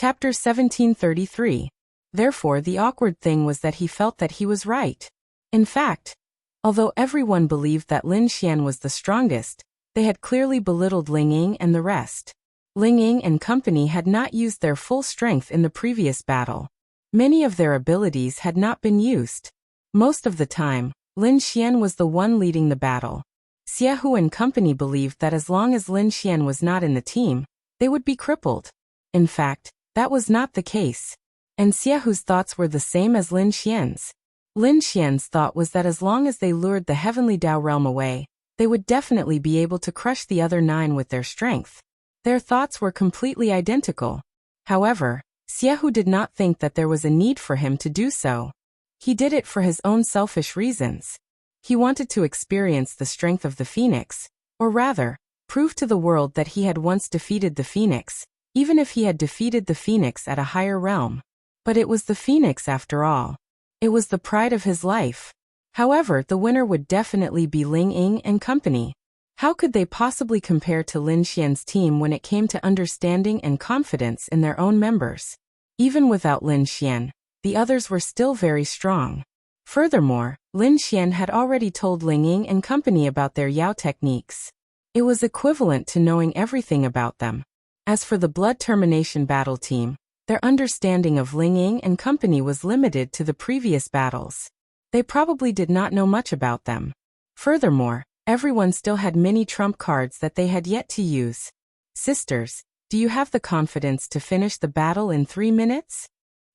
Chapter 1733. Therefore the awkward thing was that he felt that he was right. In fact, although everyone believed that Lin Xian was the strongest, they had clearly belittled Ling Ying and the rest. Ling Ying and company had not used their full strength in the previous battle. Many of their abilities had not been used. Most of the time, Lin Xian was the one leading the battle. Xiaohu and company believed that as long as Lin Xian was not in the team, they would be crippled. In fact, that was not the case. And Xiaohu's thoughts were the same as Lin Xian's. Lin Xian's thought was that as long as they lured the heavenly Dao realm away, they would definitely be able to crush the other 9 with their strength. Their thoughts were completely identical. However, Xiaohu did not think that there was a need for him to do so. He did it for his own selfish reasons. He wanted to experience the strength of the phoenix, or rather, prove to the world that he had once defeated the phoenix, even if he had defeated the phoenix at a higher realm. But it was the phoenix after all. It was the pride of his life. However, the winner would definitely be Ling Ying and company. How could they possibly compare to Lin Xian's team when it came to understanding and confidence in their own members? Even without Lin Xian, the others were still very strong. Furthermore, Lin Xian had already told Ling Ying and company about their Yao techniques. It was equivalent to knowing everything about them. As for the blood termination battle team, their understanding of Ling Ying and company was limited to the previous battles. They probably did not know much about them. Furthermore, everyone still had many trump cards that they had yet to use. Sisters, do you have the confidence to finish the battle in 3 minutes?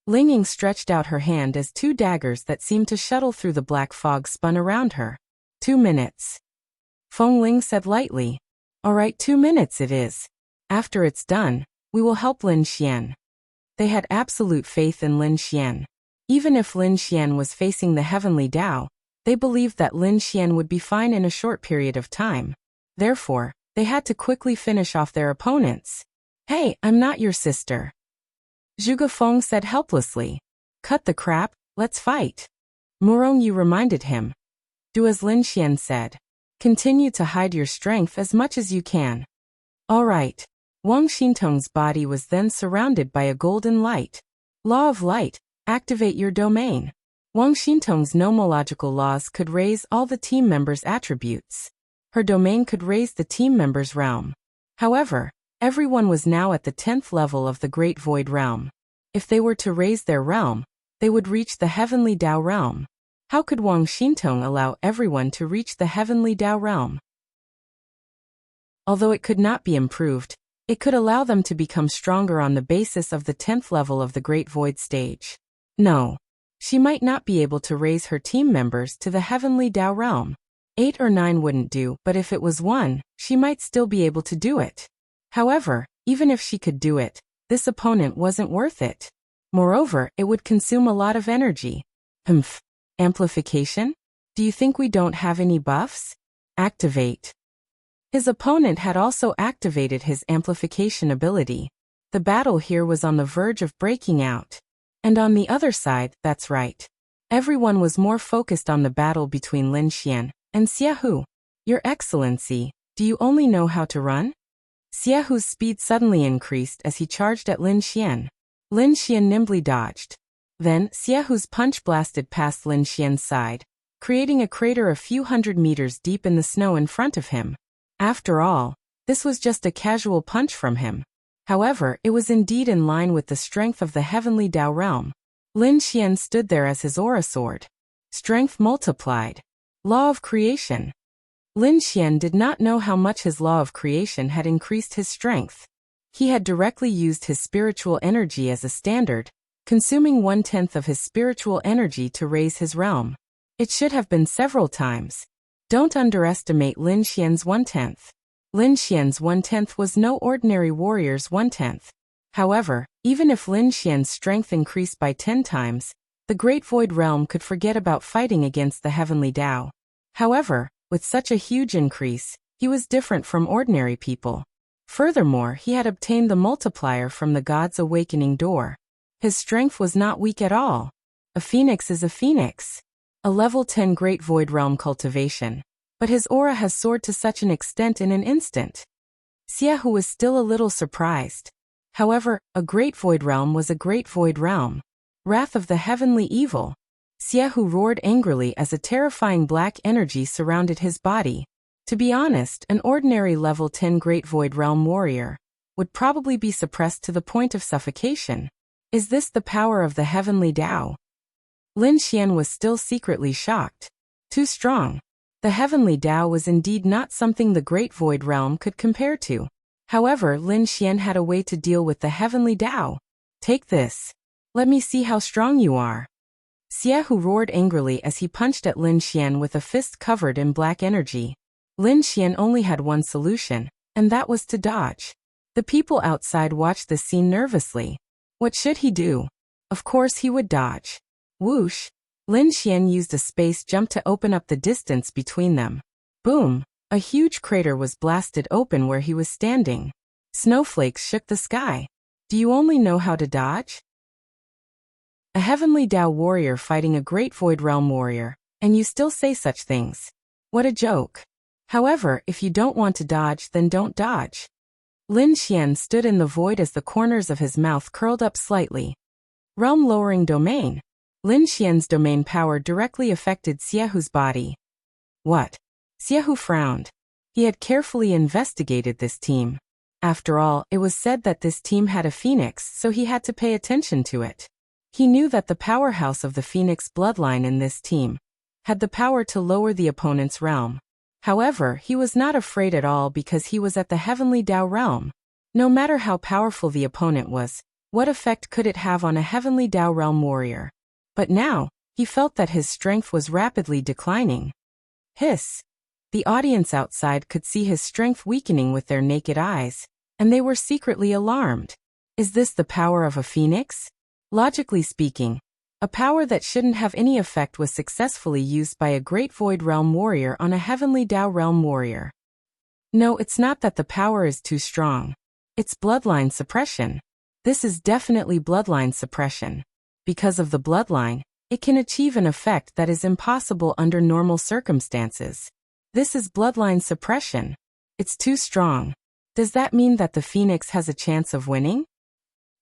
Ling Ying stretched out her hand as 2 daggers that seemed to shuttle through the black fog spun around her. 2 minutes. Feng Ling said lightly. All right, 2 minutes it is. After it's done, we will help Lin Xian. They had absolute faith in Lin Xian. Even if Lin Xian was facing the heavenly Dao, they believed that Lin Xian would be fine in a short period of time. Therefore, they had to quickly finish off their opponents. Hey, I'm not your sister. Zhuge Feng said helplessly. Cut the crap, let's fight. Morongyu reminded him. Do as Lin Xian said. Continue to hide your strength as much as you can. All right. Wang Xintong's body was then surrounded by a golden light. Law of light, activate your domain. Wang Xintong's nomological laws could raise all the team members' attributes. Her domain could raise the team members' realm. However, everyone was now at the 10th level of the Great Void Realm. If they were to raise their realm, they would reach the Heavenly Dao Realm. How could Wang Xintong allow everyone to reach the Heavenly Dao Realm? Although it could not be improved, it could allow them to become stronger on the basis of the 10th level of the Great Void stage. No. She might not be able to raise her team members to the Heavenly Dao Realm. 8 or 9 wouldn't do, but if it was 1, she might still be able to do it. However, even if she could do it, this opponent wasn't worth it. Moreover, it would consume a lot of energy. Humph. Amplification? Do you think we don't have any buffs? Activate. His opponent had also activated his amplification ability. The battle here was on the verge of breaking out. And on the other side, that's right. Everyone was more focused on the battle between Lin Xian and Xiaohu. Your Excellency, do you only know how to run? Xiaohu's speed suddenly increased as he charged at Lin Xian. Lin Xian nimbly dodged. Then, Xiaohu's punch blasted past Lin Xian's side, creating a crater a few hundred meters deep in the snow in front of him. After all, this was just a casual punch from him. However, it was indeed in line with the strength of the Heavenly Dao Realm. Lin Xian stood there as his aura sword. Strength multiplied. Law of creation. Lin Xian did not know how much his law of creation had increased his strength. He had directly used his spiritual energy as a standard, consuming 1/10 of his spiritual energy to raise his realm. It should have been several times. Don't underestimate Lin Xian's 1/10. Lin Xian's 1/10 was no ordinary warrior's 1/10. However, even if Lin Xian's strength increased by 10 times, the Great Void Realm could forget about fighting against the Heavenly Dao. However, with such a huge increase, he was different from ordinary people. Furthermore, he had obtained the multiplier from the God's Awakening Door. His strength was not weak at all. A phoenix is a phoenix. A level 10 Great Void Realm cultivation. But his aura has soared to such an extent in an instant. Xiaohu was still a little surprised. However, a great void realm was a great void realm. Wrath of the heavenly evil. Xiehu roared angrily as a terrifying black energy surrounded his body. To be honest, an ordinary level 10 Great Void Realm warrior would probably be suppressed to the point of suffocation. Is this the power of the heavenly Tao? Lin Xian was still secretly shocked. Too strong. The heavenly Tao was indeed not something the Great Void Realm could compare to. However, Lin Xian had a way to deal with the heavenly Tao. Take this. Let me see how strong you are. Xiehu roared angrily as he punched at Lin Xian with a fist covered in black energy. Lin Xian only had one solution, and that was to dodge. The people outside watched the scene nervously. What should he do? Of course he would dodge. Whoosh! Lin Xian used a space jump to open up the distance between them. Boom! A huge crater was blasted open where he was standing. Snowflakes shook the sky. Do you only know how to dodge? A heavenly Tao warrior fighting a great void realm warrior, and you still say such things. What a joke. However, if you don't want to dodge, then don't dodge. Lin Xian stood in the void as the corners of his mouth curled up slightly. Realm lowering domain. Lin Xian's domain power directly affected Xiehu's body. What? Xiehu frowned. He had carefully investigated this team. After all, it was said that this team had a phoenix, so he had to pay attention to it. He knew that the powerhouse of the phoenix bloodline in this team had the power to lower the opponent's realm. However, he was not afraid at all because he was at the heavenly Tao realm. No matter how powerful the opponent was, what effect could it have on a heavenly Tao realm warrior? But now, he felt that his strength was rapidly declining. Hiss! The audience outside could see his strength weakening with their naked eyes, and they were secretly alarmed. Is this the power of a phoenix? Logically speaking, a power that shouldn't have any effect was successfully used by a great void realm warrior on a heavenly Tao realm warrior. No, it's not that the power is too strong. It's bloodline suppression. This is definitely bloodline suppression. Because of the bloodline, it can achieve an effect that is impossible under normal circumstances. This is bloodline suppression. It's too strong. Does that mean that the phoenix has a chance of winning?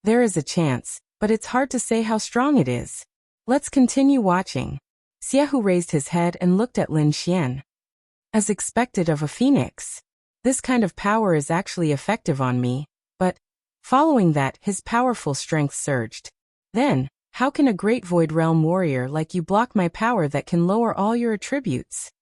There is a chance, but it's hard to say how strong it is. Let's continue watching. Xiehu raised his head and looked at Lin Xian. As expected of a phoenix, this kind of power is actually effective on me, but following that, his powerful strength surged. Then, how can a great void realm warrior like you block my power that can lower all your attributes?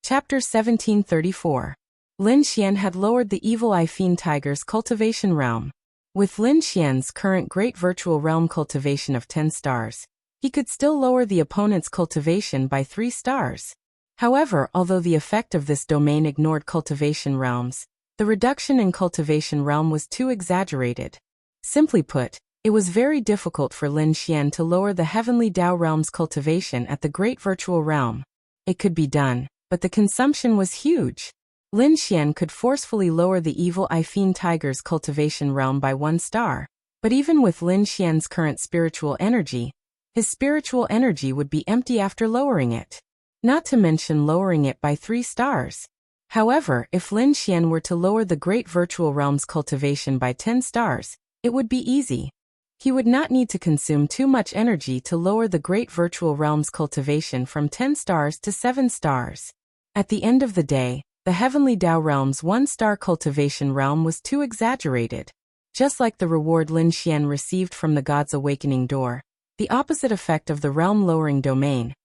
Chapter 1734. Lin Xian had lowered the evil Eye Fiend Tiger's cultivation realm. With Lin Xian's current great virtual realm cultivation of 10 stars, he could still lower the opponent's cultivation by 3 stars. However, although the effect of this domain ignored cultivation realms, the reduction in cultivation realm was too exaggerated. Simply put, it was very difficult for Lin Xian to lower the heavenly Tao realm's cultivation at the great virtual realm. It could be done, but the consumption was huge. Lin Xian could forcefully lower the evil Eye Fiend Tiger's cultivation realm by 1 star, but even with Lin Xian's current spiritual energy, his spiritual energy would be empty after lowering it. Not to mention lowering it by 3 stars. However, if Lin Xian were to lower the great virtual realm's cultivation by 10 stars, it would be easy. He would not need to consume too much energy to lower the great virtual realm's cultivation from 10 stars to 7 stars. At the end of the day, the heavenly Tao realm's 1-star cultivation realm was too exaggerated. Just like the reward Lin Xian received from the God's Awakening Door, the opposite effect of the realm-lowering domain.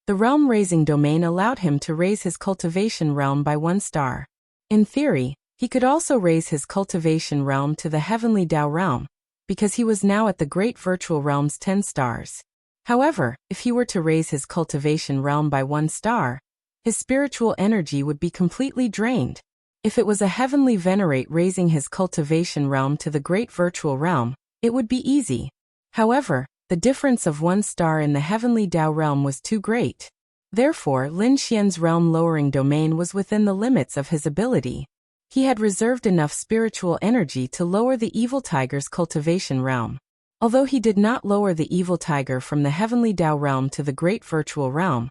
The realm-raising domain allowed him to raise his cultivation realm by 1 star. In theory, he could also raise his cultivation realm to the heavenly Tao realm, because he was now at the great virtual realm's 10 stars. However, if he were to raise his cultivation realm by 1 star, his spiritual energy would be completely drained. If it was a heavenly venerate raising his cultivation realm to the great virtual realm, it would be easy. However, the difference of 1 star in the heavenly Tao realm was too great. Therefore, Lin Xian's realm-lowering domain was within the limits of his ability. He had reserved enough spiritual energy to lower the evil tiger's cultivation realm. Although he did not lower the evil tiger from the heavenly Tao realm to the great virtual realm,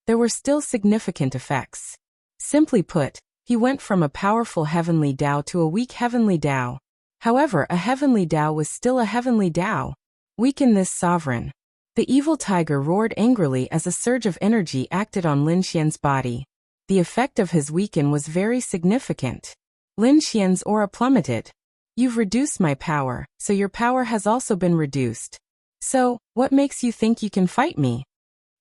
there were still significant effects. Simply put, He went from a powerful heavenly Tao to a weak heavenly Tao. However, a heavenly Tao was still a heavenly Tao. Weaken this sovereign. The evil tiger roared angrily as a surge of energy acted on Lin Xian's body. The effect of his weaken was very significant. Lin Xian's aura plummeted. You've reduced my power, so your power has also been reduced. So, what makes you think you can fight me?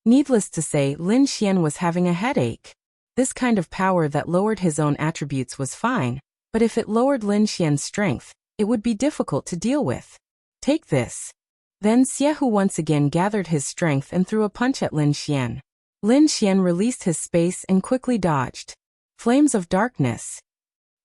Needless to say, Lin Xian was having a headache. This kind of power that lowered his own attributes was fine, but if it lowered Lin Xian's strength, it would be difficult to deal with. Take this. Then Xiehu once again gathered his strength and threw a punch at Lin Xian. Lin Xian released his space and quickly dodged. Flames of darkness.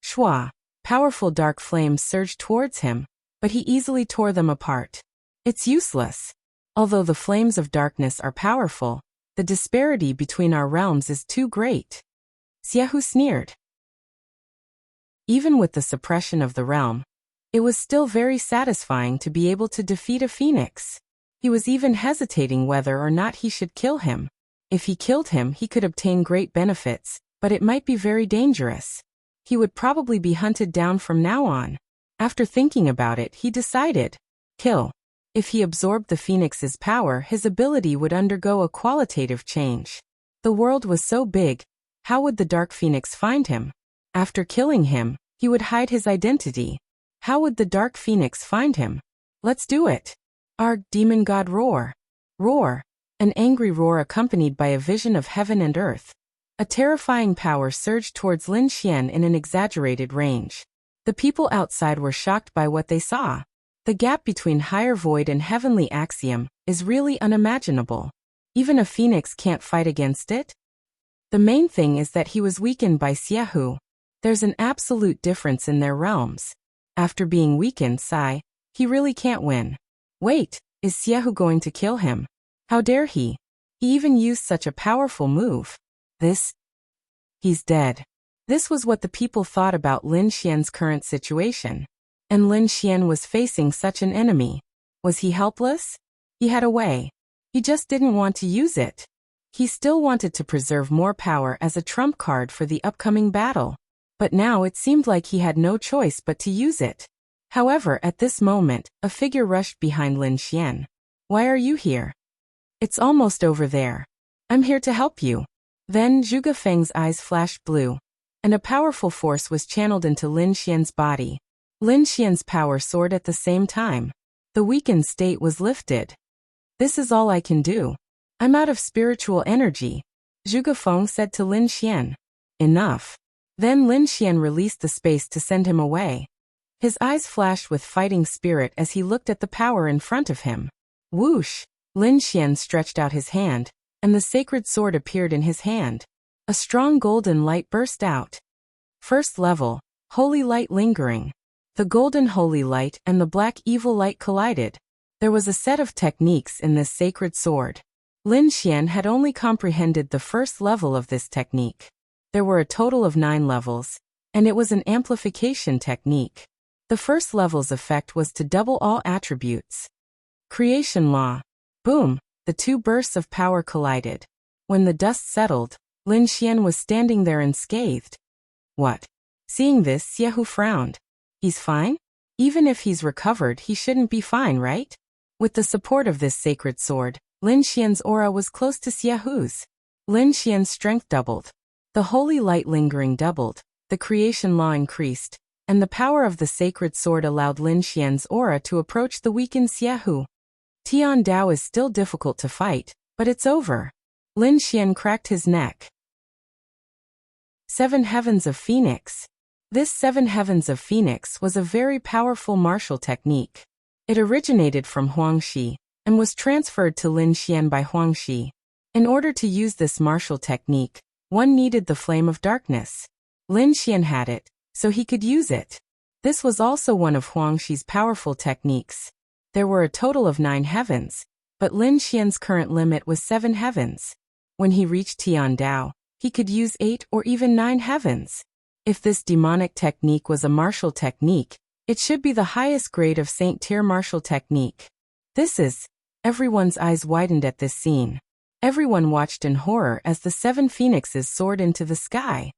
Shua. Powerful dark flames surged towards him, but he easily tore them apart. It's useless. Although the flames of darkness are powerful, the disparity between our realms is too great. Xiehu sneered. Even with the suppression of the realm, it was still very satisfying to be able to defeat a phoenix. He was even hesitating whether or not he should kill him. If he killed him, he could obtain great benefits, but it might be very dangerous. He would probably be hunted down from now on. After thinking about it, he decided, kill. If he absorbed the phoenix's power, his ability would undergo a qualitative change. The world was so big, how would the dark phoenix find him? After killing him, he would hide his identity. How would the dark phoenix find him? Let's do it. Arg, demon god, roar. Roar. An angry roar accompanied by a vision of heaven and earth. A terrifying power surged towards Lin Xian in an exaggerated range. The people outside were shocked by what they saw. The gap between higher void and heavenly axiom is really unimaginable. Even a phoenix can't fight against it. The main thing is that he was weakened by Xiehu. There's an absolute difference in their realms. After being weakened, he really can't win. Wait, is Xiehu going to kill him? How dare he? He even used such a powerful move. He's dead. This was what the people thought about Lin Xian's current situation. And Lin Xian was facing such an enemy. Was he helpless? He had a way. He just didn't want to use it. He still wanted to preserve more power as a trump card for the upcoming battle. But now it seemed like he had no choice but to use it. However, at this moment, a figure rushed behind Lin Xian. Why are you here? It's almost over there. I'm here to help you. Then Zhuge Feng's eyes flashed blue, and a powerful force was channeled into Lin Xian's body. Lin Xian's power soared at the same time. The weakened state was lifted. This is all I can do. I'm out of spiritual energy, Zhuge Feng said to Lin Xian. Enough. Then Lin Xian released the space to send him away. His eyes flashed with fighting spirit as he looked at the power in front of him. Whoosh! Lin Xian stretched out his hand, and the sacred sword appeared in his hand. A strong golden light burst out. First level, holy light lingering. The golden holy light and the black evil light collided. There was a set of techniques in this sacred sword. Lin Xian had only comprehended the first level of this technique. There were a total of 9 levels, and it was an amplification technique. The first level's effect was to double all attributes. Creation law. Boom! The 2 bursts of power collided. When the dust settled, Lin Xian was standing there unscathed. What? Seeing this, Xiehu frowned. He's fine? Even if he's recovered, he shouldn't be fine, right? With the support of this sacred sword, Lin Xian's aura was close to Xiehu's. Lin Xian's strength doubled. The holy light lingering doubled, the creation law increased, and the power of the sacred sword allowed Lin Xian's aura to approach the weakened Xiehu. Tian Dao is still difficult to fight, but it's over. Lin Xian cracked his neck. 7 Heavens of Phoenix. This 7 Heavens of Phoenix was a very powerful martial technique. It originated from Huangxi, and was transferred to Lin Xian by Huangxi. In order to use this martial technique, one needed the flame of darkness. Lin Xian had it, so he could use it. This was also one of Huangxi's powerful techniques. There were a total of 9 heavens, but Lin Xian's current limit was 7 heavens. When he reached Tian Dao, he could use 8 or even 9 heavens. If this demonic technique was a martial technique, it should be the highest grade of Saint-tier martial technique. Everyone's eyes widened at this scene. Everyone watched in horror as the 7 phoenixes soared into the sky.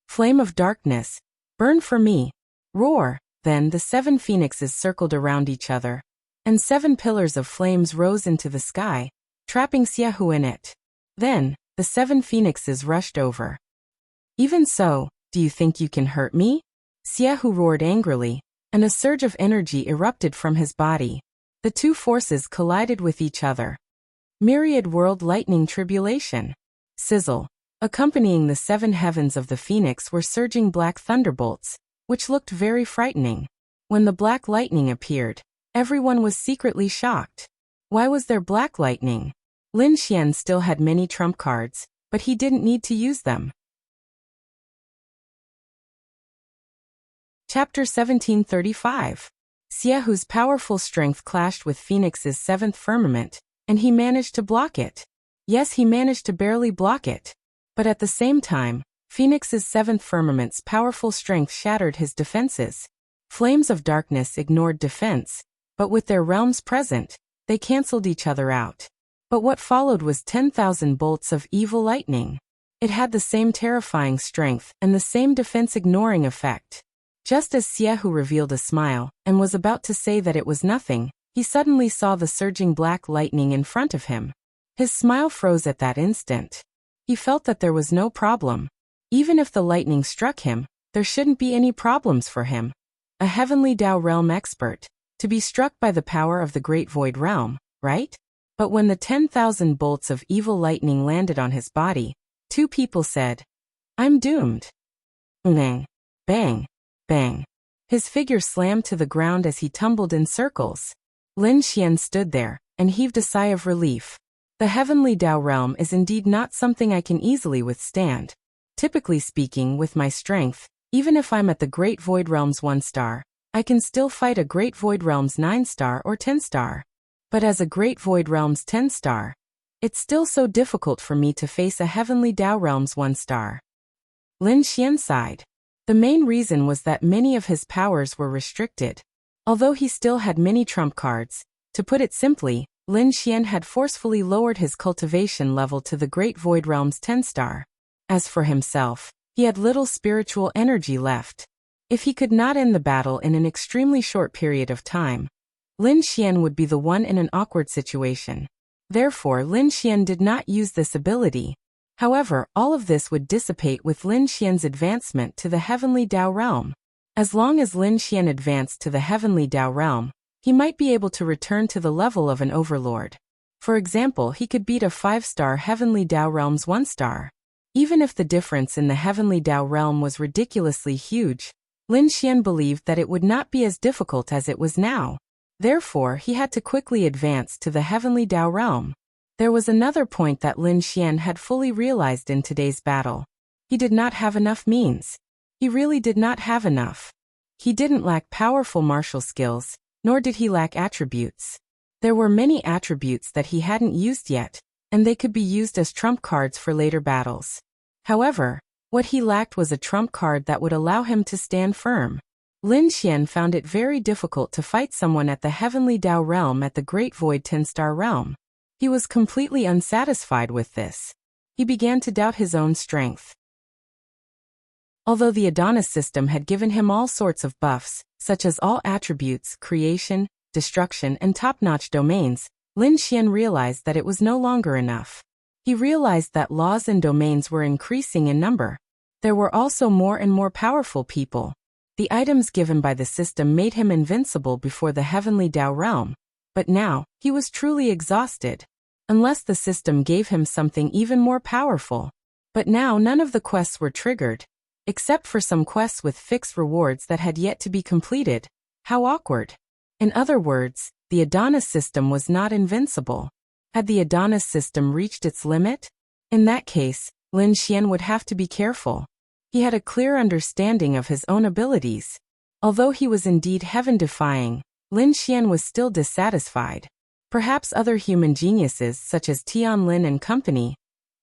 Flame of darkness, burn for me. Roar. Then the 7 phoenixes circled around each other, and 7 pillars of flames rose into the sky, trapping Xiaohu in it. Then, the 7 phoenixes rushed over. Even so, do you think you can hurt me? Xiaohu roared angrily, and a surge of energy erupted from his body. The 2 forces collided with each other. Myriad world lightning tribulation. Sizzle. Accompanying the 7 heavens of the phoenix were surging black thunderbolts, which looked very frightening. When the black lightning appeared, everyone was secretly shocked. Why was there black lightning? Lin Xian still had many trump cards, but he didn't need to use them. Chapter 1735. Xiaohu's powerful strength clashed with Phoenix's 7th firmament, and he managed to block it. Yes, he managed to barely block it. But at the same time, Phoenix's 7th firmament's powerful strength shattered his defenses. Flames of darkness ignored defense, but with their realms present, they cancelled each other out. But what followed was 10,000 bolts of evil lightning. It had the same terrifying strength and the same defense-ignoring effect. Just as Xiaohu revealed a smile and was about to say that it was nothing, he suddenly saw the surging black lightning in front of him. His smile froze at that instant. He felt that there was no problem. Even if the lightning struck him, there shouldn't be any problems for him. A heavenly Dao realm expert, to be struck by the power of the Great Void Realm, right? But when the 10,000 bolts of evil lightning landed on his body, 2 people said, "I'm doomed." Bang, bang, bang. His figure slammed to the ground as he tumbled in circles. Lin Xian stood there and heaved a sigh of relief. The heavenly Dao realm is indeed not something I can easily withstand. Typically speaking, with my strength, even if I'm at the Great Void Realm's 1-star, I can still fight a Great Void Realm's 9-star or 10-star. But as a Great Void Realm's 10-star, it's still so difficult for me to face a heavenly Dao realm's 1-star. Lin Xian sighed. The main reason was that many of his powers were restricted. Although he still had many trump cards, to put it simply, Lin Xian had forcefully lowered his cultivation level to the Great Void Realm's 10-star. As for himself, he had little spiritual energy left. If he could not end the battle in an extremely short period of time, Lin Xian would be the one in an awkward situation. Therefore, Lin Xian did not use this ability. However, all of this would dissipate with Lin Xian's advancement to the heavenly Dao realm. As long as Lin Xian advanced to the heavenly Dao realm, he might be able to return to the level of an overlord. For example, he could beat a 5-star heavenly Dao realm's 1-star. Even if the difference in the heavenly Dao realm was ridiculously huge, Lin Xian believed that it would not be as difficult as it was now. Therefore, he had to quickly advance to the heavenly Dao realm. There was another point that Lin Xian had fully realized in today's battle. He did not have enough means. He really did not have enough. He didn't lack powerful martial skills, nor did he lack attributes. There were many attributes that he hadn't used yet, and they could be used as trump cards for later battles. However, what he lacked was a trump card that would allow him to stand firm. Lin Xian found it very difficult to fight someone at the heavenly Dao realm at the Great Void 10-star realm. He was completely unsatisfied with this. He began to doubt his own strength. Although the Adonis system had given him all sorts of buffs, such as all attributes, creation, destruction, and top-notch domains, Lin Xian realized that it was no longer enough. He realized that laws and domains were increasing in number. There were also more and more powerful people. The items given by the system made him invincible before the heavenly Dao realm. But now, he was truly exhausted. Unless the system gave him something even more powerful. But now none of the quests were triggered. Except for some quests with fixed rewards that had yet to be completed. How awkward. In other words, the Adonis system was not invincible. Had the Adonis system reached its limit? In that case, Lin Xian would have to be careful. He had a clear understanding of his own abilities. Although he was indeed heaven-defying, Lin Xian was still dissatisfied. Perhaps other human geniuses such as Tian Lin and company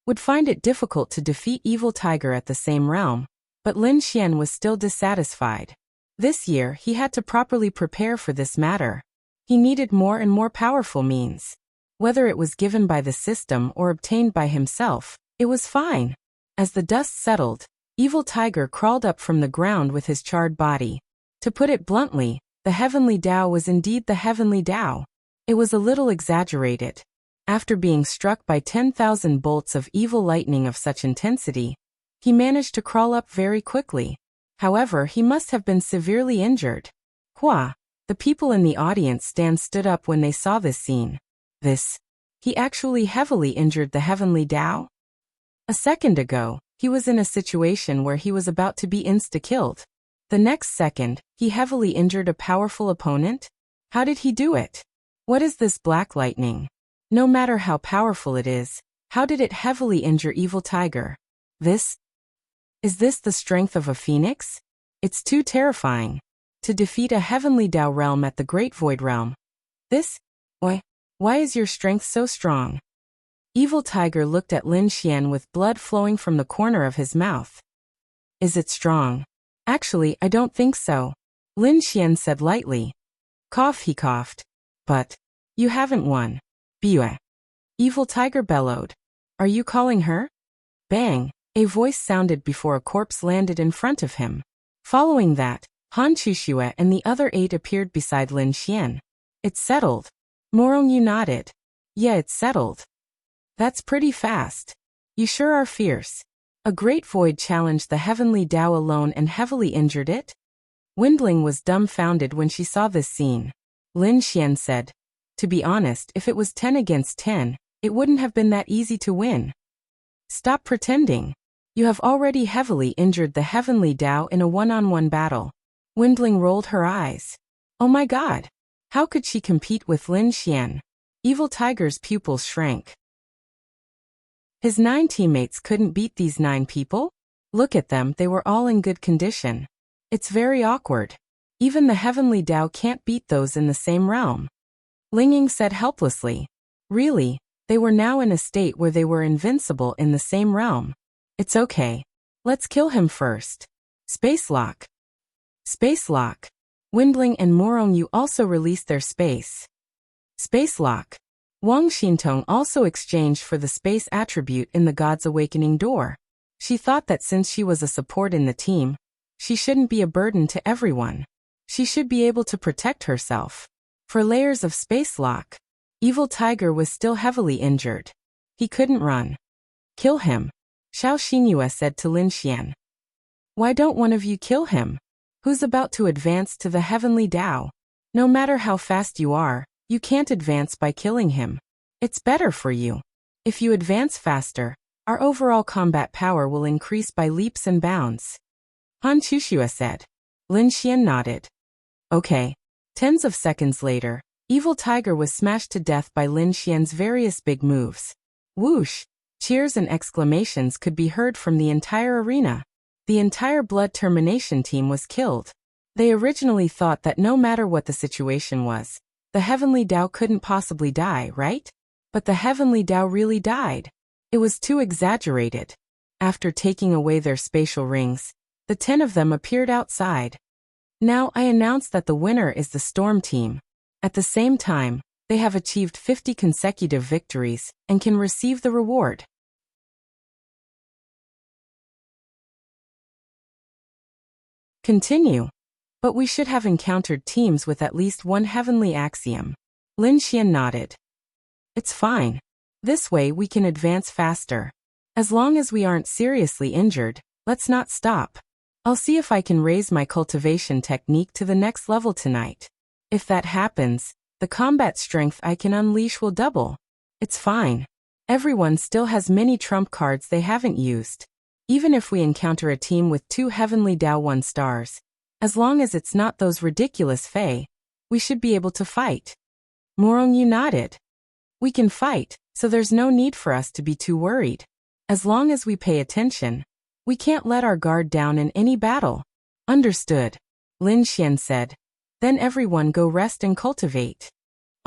would find it difficult to defeat Evil Tiger at the same realm. But Lin Xian was still dissatisfied. This year, he had to properly prepare for this matter. He needed more and more powerful means. Whether it was given by the system or obtained by himself, it was fine. As the dust settled, Evil Tiger crawled up from the ground with his charred body. To put it bluntly, the heavenly Tao was indeed the heavenly Tao. It was a little exaggerated. After being struck by 10,000 bolts of evil lightning of such intensity, he managed to crawl up very quickly. However, he must have been severely injured. Hua! The people in the audience stood up when they saw this scene. He actually heavily injured the heavenly Tao? A second ago, he was in a situation where he was about to be insta-killed. The next second, he heavily injured a powerful opponent? How did he do it? What is this black lightning? No matter how powerful it is, how did it heavily injure Evil Tiger? Is this the strength of a phoenix? It's too terrifying. To defeat a heavenly Tao realm at the Great Void Realm. Why is your strength so strong? Evil Tiger looked at Lin Xian with blood flowing from the corner of his mouth. Is it strong? Actually, I don't think so. Lin Xian said lightly. He coughed. But you haven't won. Bue. Evil Tiger bellowed. Are you calling her? Bang! A voice sounded before a corpse landed in front of him. Following that, Han Chuxue and the other 8 appeared beside Lin Xian. It's settled. Morongyu nodded. Yeah, it's settled. That's pretty fast. You sure are fierce. A great void challenged the heavenly Tao alone and heavily injured it? Windling was dumbfounded when she saw this scene. Lin Xian said, to be honest, if it was 10 against 10, it wouldn't have been that easy to win. Stop pretending. You have already heavily injured the heavenly Tao in a one-on-one battle. Windling rolled her eyes. Oh my god! How could she compete with Lin Xian? Evil Tiger's pupils shrank. His 9 teammates couldn't beat these 9 people? Look at them, they were all in good condition. It's very awkward. Even the heavenly Tao can't beat those in the same realm. Linging said helplessly. Really, they were now in a state where they were invincible in the same realm. It's okay. Let's kill him first. Space lock. Space lock. Windling and Morongyu also released their space lock. Wang Xintong also exchanged for the space attribute in the God's Awakening door. She thought that since she was a support in the team, she shouldn't be a burden to everyone. She should be able to protect herself. For layers of space lock, Evil Tiger was still heavily injured. He couldn't run. Kill him, Xiao Xingyue said to Lin Xian. Why don't one of you kill him? Who's about to advance to the heavenly Tao? No matter how fast you are, you can't advance by killing him. It's better for you. If you advance faster, our overall combat power will increase by leaps and bounds. Han Chuxue said. Lin Xian nodded. Okay. Tens of seconds later, Evil Tiger was smashed to death by Lin Xian's various big moves. Whoosh! Cheers and exclamations could be heard from the entire arena. The entire Blood Termination team was killed. They originally thought that no matter what the situation was, the heavenly Tao couldn't possibly die, right? But the heavenly Tao really died. It was too exaggerated. After taking away their spatial rings, the 10 of them appeared outside. Now I announce that the winner is the Storm team. At the same time, they have achieved 50 consecutive victories and can receive the reward. Continue. But we should have encountered teams with at least one heavenly axiom. Lin Xian nodded. It's fine. This way we can advance faster. As long as we aren't seriously injured, let's not stop. I'll see if I can raise my cultivation technique to the next level tonight. If that happens, the combat strength I can unleash will double. It's fine. Everyone still has many trump cards they haven't used. Even if we encounter a team with 2 heavenly Tao 1 stars, as long as it's not those ridiculous Fae, we should be able to fight. Morongyu nodded. We can fight, so there's no need for us to be too worried. As long as we pay attention, we can't let our guard down in any battle. Understood, Lin Xian said. Then everyone go rest and cultivate.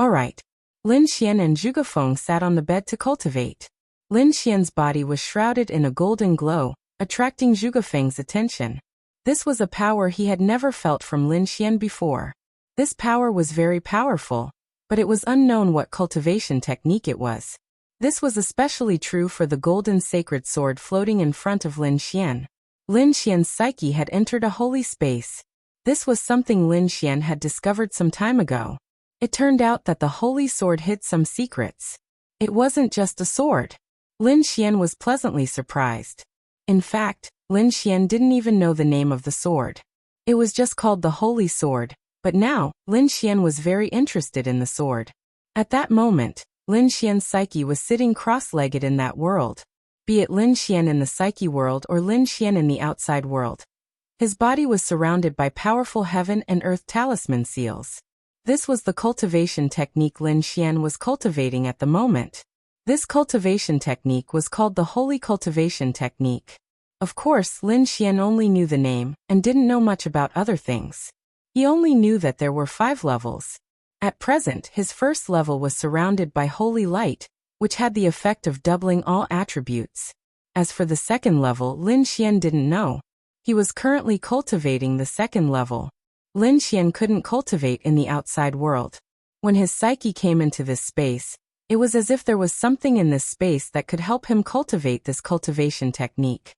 Alright. Lin Xian and Zhuge Feng sat on the bed to cultivate. Lin Xian's body was shrouded in a golden glow, attracting Zhuge Feng's attention. This was a power he had never felt from Lin Xian before. This power was very powerful, but it was unknown what cultivation technique it was. This was especially true for the golden sacred sword floating in front of Lin Xian. Lin Xian's psyche had entered a holy space. This was something Lin Xian had discovered some time ago. It turned out that the holy sword hid some secrets. It wasn't just a sword. Lin Xian was pleasantly surprised. In fact, Lin Xian didn't even know the name of the sword. It was just called the Holy Sword, but now, Lin Xian was very interested in the sword. At that moment, Lin Xian's psyche was sitting cross-legged in that world. Be it Lin Xian in the psyche world or Lin Xian in the outside world. His body was surrounded by powerful heaven and earth talisman seals. This was the cultivation technique Lin Xian was cultivating at the moment. This cultivation technique was called the Holy Cultivation Technique. Of course, Lin Xian only knew the name and didn't know much about other things. He only knew that there were 5 levels. At present, his first level was surrounded by holy light, which had the effect of doubling all attributes. As for the second level, Lin Xian didn't know. He was currently cultivating the second level. Lin Xian couldn't cultivate in the outside world. When his psyche came into this space, it was as if there was something in this space that could help him cultivate this cultivation technique.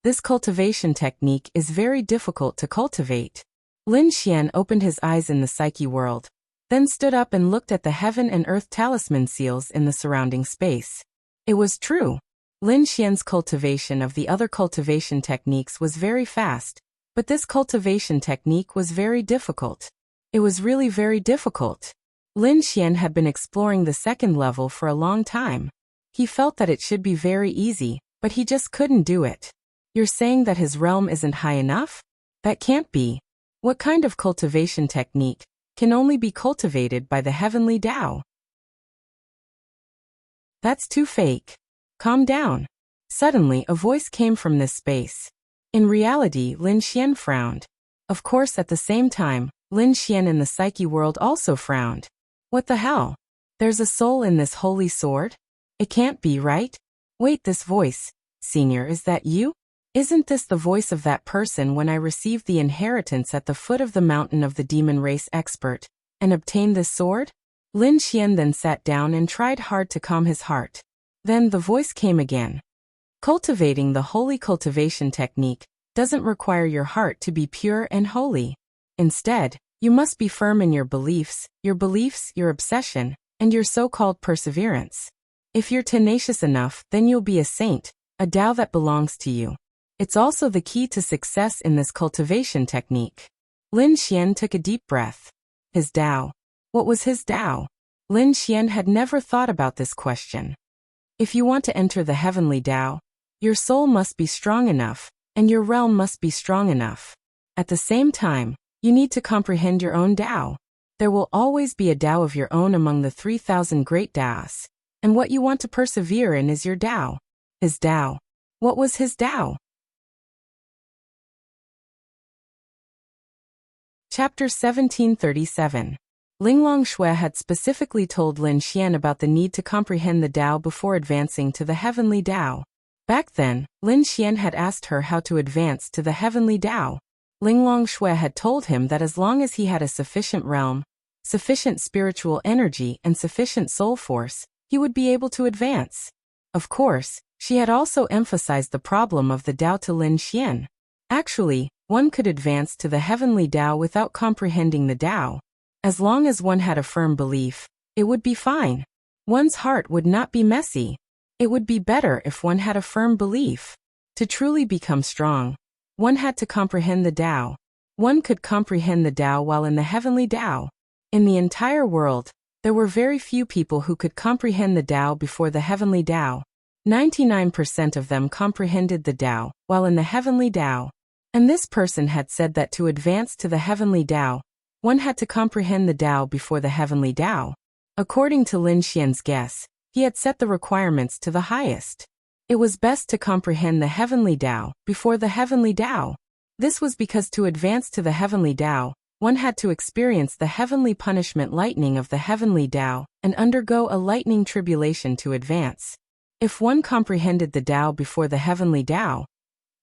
This cultivation technique is very difficult to cultivate. Lin Xian opened his eyes in the psyche world, then stood up and looked at the heaven and earth talisman seals in the surrounding space. It was true. Lin Xian's cultivation of the other cultivation techniques was very fast, but this cultivation technique was very difficult. It was really very difficult. Lin Xian had been exploring the second level for a long time. He felt that it should be very easy, but he just couldn't do it. You're saying that his realm isn't high enough? That can't be. What kind of cultivation technique can only be cultivated by the heavenly Tao? That's too fake. Calm down. Suddenly, a voice came from this space. In reality, Lin Xian frowned. Of course, at the same time, Lin Xian in the psyche world also frowned. What the hell? There's a soul in this holy sword? It can't be, right? Wait, this voice. Senior, is that you? Isn't this the voice of that person when I received the inheritance at the foot of the mountain of the demon race expert, and obtained this sword? Lin Xian then sat down and tried hard to calm his heart. Then the voice came again. Cultivating the holy cultivation technique doesn't require your heart to be pure and holy. Instead, you must be firm in your beliefs, your obsession, and your so-called perseverance. If you're tenacious enough, then you'll be a saint, a Tao that belongs to you. It's also the key to success in this cultivation technique. Lin Xian took a deep breath. His Tao. What was his Tao? Lin Xian had never thought about this question. If you want to enter the heavenly Tao, your soul must be strong enough, and your realm must be strong enough. At the same time, you need to comprehend your own Tao. There will always be a Tao of your own among the 3,000 great Taos, and what you want to persevere in is your Tao. His Tao. What was his Tao? Chapter 1737. Linglong Shui had specifically told Lin Xian about the need to comprehend the Tao before advancing to the heavenly Tao. Back then, Lin Xian had asked her how to advance to the heavenly Tao. Linglong Shui had told him that as long as he had a sufficient realm, sufficient spiritual energy and sufficient soul force, he would be able to advance. Of course, she had also emphasized the problem of the Tao to Lin Xian. Actually, one could advance to the heavenly Tao without comprehending the Tao. As long as one had a firm belief, it would be fine. One's heart would not be messy. It would be better if one had a firm belief. To truly become strong, one had to comprehend the Tao. One could comprehend the Tao while in the heavenly Tao. In the entire world, there were very few people who could comprehend the Tao before the heavenly Tao. 99% of them comprehended the Tao while in the heavenly Tao. And this person had said that to advance to the heavenly Tao, one had to comprehend the Tao before the heavenly Tao. According to Lin Xian's guess, he had set the requirements to the highest. It was best to comprehend the heavenly Tao before the heavenly Tao. This was because to advance to the heavenly Tao, one had to experience the heavenly punishment lightning of the heavenly Tao and undergo a lightning tribulation to advance. If one comprehended the Tao before the heavenly Tao,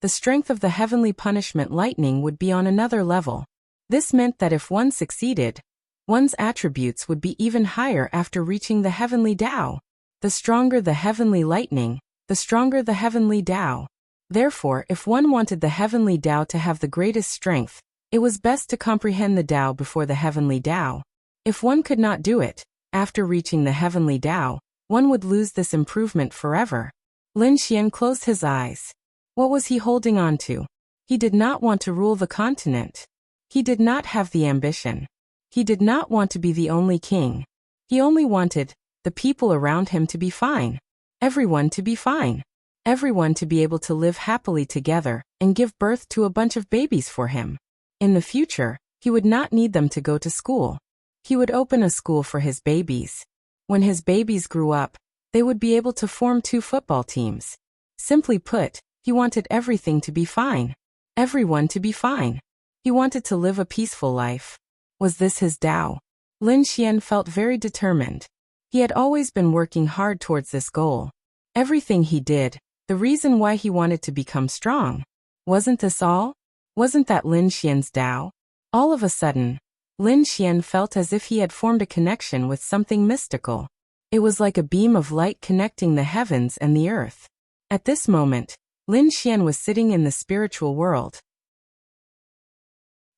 the strength of the heavenly punishment lightning would be on another level. This meant that if one succeeded, one's attributes would be even higher after reaching the heavenly Tao. The stronger the heavenly lightning, the stronger the heavenly Tao. Therefore, if one wanted the heavenly Tao to have the greatest strength, it was best to comprehend the Tao before the heavenly Tao. If one could not do it, after reaching the heavenly Tao, one would lose this improvement forever. Lin Xian closed his eyes. What was he holding on to? He did not want to rule the continent. He did not have the ambition. He did not want to be the only king. He only wanted the people around him to be fine. Everyone to be fine. Everyone to be able to live happily together and give birth to a bunch of babies for him. In the future, he would not need them to go to school. He would open a school for his babies. When his babies grew up, they would be able to form 2 football teams. Simply put, he wanted everything to be fine. Everyone to be fine. He wanted to live a peaceful life. Was this his Tao? Lin Xian felt very determined. He had always been working hard towards this goal. Everything he did, the reason why he wanted to become strong. Wasn't this all? Wasn't that Lin Xian's Tao? All of a sudden, Lin Xian felt as if he had formed a connection with something mystical. It was like a beam of light connecting the heavens and the earth. At this moment, Lin Xian was sitting in the spiritual world.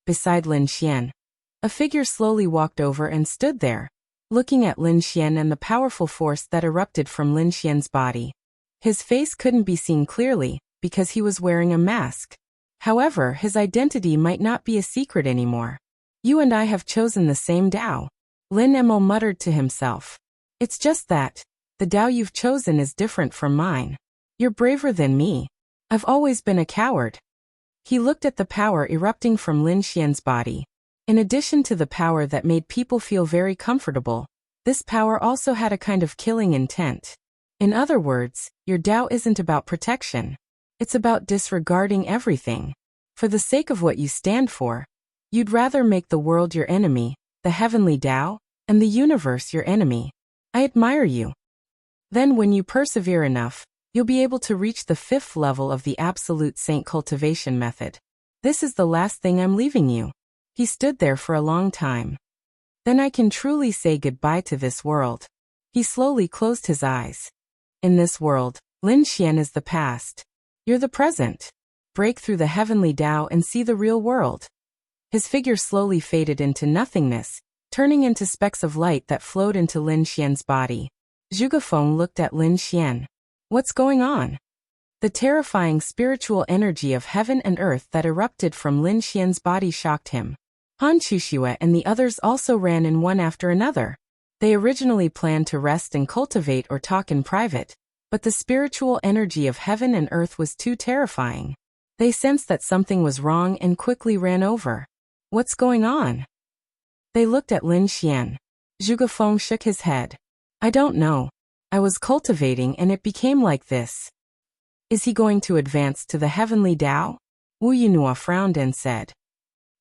Beside Lin Xian, a figure slowly walked over and stood there, looking at Lin Xian and the powerful force that erupted from Lin Xian's body. His face couldn't be seen clearly, because he was wearing a mask. However, his identity might not be a secret anymore. You and I have chosen the same Tao. Lin Mo muttered to himself. It's just that the Tao you've chosen is different from mine. You're braver than me. I've always been a coward. He looked at the power erupting from Lin Xian's body. In addition to the power that made people feel very comfortable, this power also had a kind of killing intent. In other words, your Tao isn't about protection. It's about disregarding everything. For the sake of what you stand for, you'd rather make the world your enemy, the heavenly Tao, and the universe your enemy. I admire you. Then when you persevere enough, you'll be able to reach the 5th level of the absolute saint cultivation method. This is the last thing I'm leaving you. He stood there for a long time. Then I can truly say goodbye to this world. He slowly closed his eyes. In this world, Lin Xian is the past. You're the present. Break through the heavenly Tao and see the real world. His figure slowly faded into nothingness, turning into specks of light that flowed into Lin Xian's body. Zhuge Feng looked at Lin Xian. What's going on? The terrifying spiritual energy of heaven and earth that erupted from Lin Xian's body shocked him. Han Chuxue and the others also ran in one after another. They originally planned to rest and cultivate or talk in private, but the spiritual energy of heaven and earth was too terrifying. They sensed that something was wrong and quickly ran over. What's going on? They looked at Lin Xian. Zhuge Feng shook his head. I don't know. I was cultivating and it became like this. Is he going to advance to the heavenly Tao? Wu Yunhua frowned and said.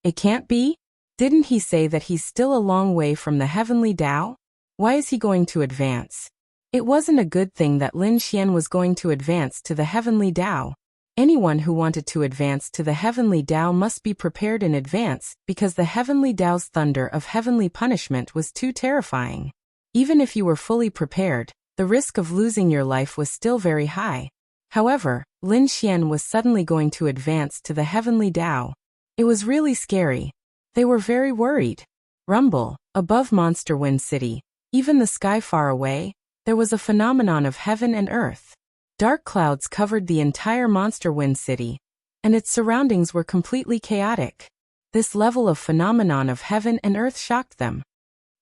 It can't be? Didn't he say that he's still a long way from the heavenly Tao? Why is he going to advance? It wasn't a good thing that Lin Xian was going to advance to the heavenly Tao. Anyone who wanted to advance to the heavenly Tao must be prepared in advance, because the heavenly Tao's thunder of heavenly punishment was too terrifying. Even if you were fully prepared, the risk of losing your life was still very high. However, Lin Xian was suddenly going to advance to the heavenly Tao. It was really scary. They were very worried. Rumble, above Monster Wind City, even the sky far away, there was a phenomenon of heaven and earth. Dark clouds covered the entire Monster Wind City, and its surroundings were completely chaotic. This level of phenomenon of heaven and earth shocked them.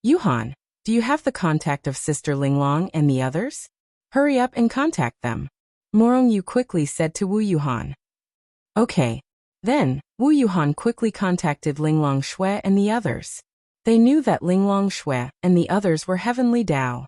Yuhan, do you have the contact of Sister Linglong and the others? Hurry up and contact them. Morong Yu quickly said to Wu Yuhan. Okay. Then, Wu Yuhan quickly contacted Linglong Shui and the others. They knew that Linglong Shui and the others were heavenly Tao.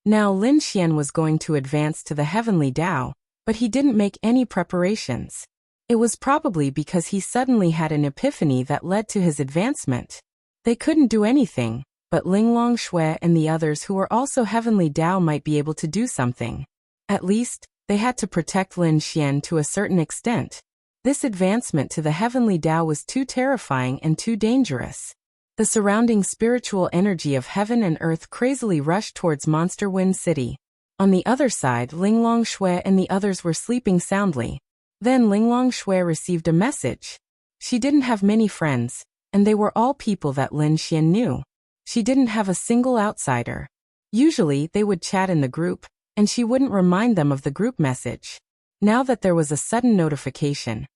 Now Lin Xian was going to advance to the heavenly Tao, but he didn't make any preparations. It was probably because he suddenly had an epiphany that led to his advancement. They couldn't do anything, but Linglong Shui and the others who were also heavenly Tao might be able to do something. At least, they had to protect Lin Xian to a certain extent. This advancement to the heavenly Tao was too terrifying and too dangerous. The surrounding spiritual energy of heaven and earth crazily rushed towards Monster Wind City. On the other side, Linglong Shui and the others were sleeping soundly. Then Linglong Shui received a message. She didn't have many friends, and they were all people that Lin Xian knew. She didn't have a single outsider. Usually, they would chat in the group, and she wouldn't remind them of the group message. Now that there was a sudden notification,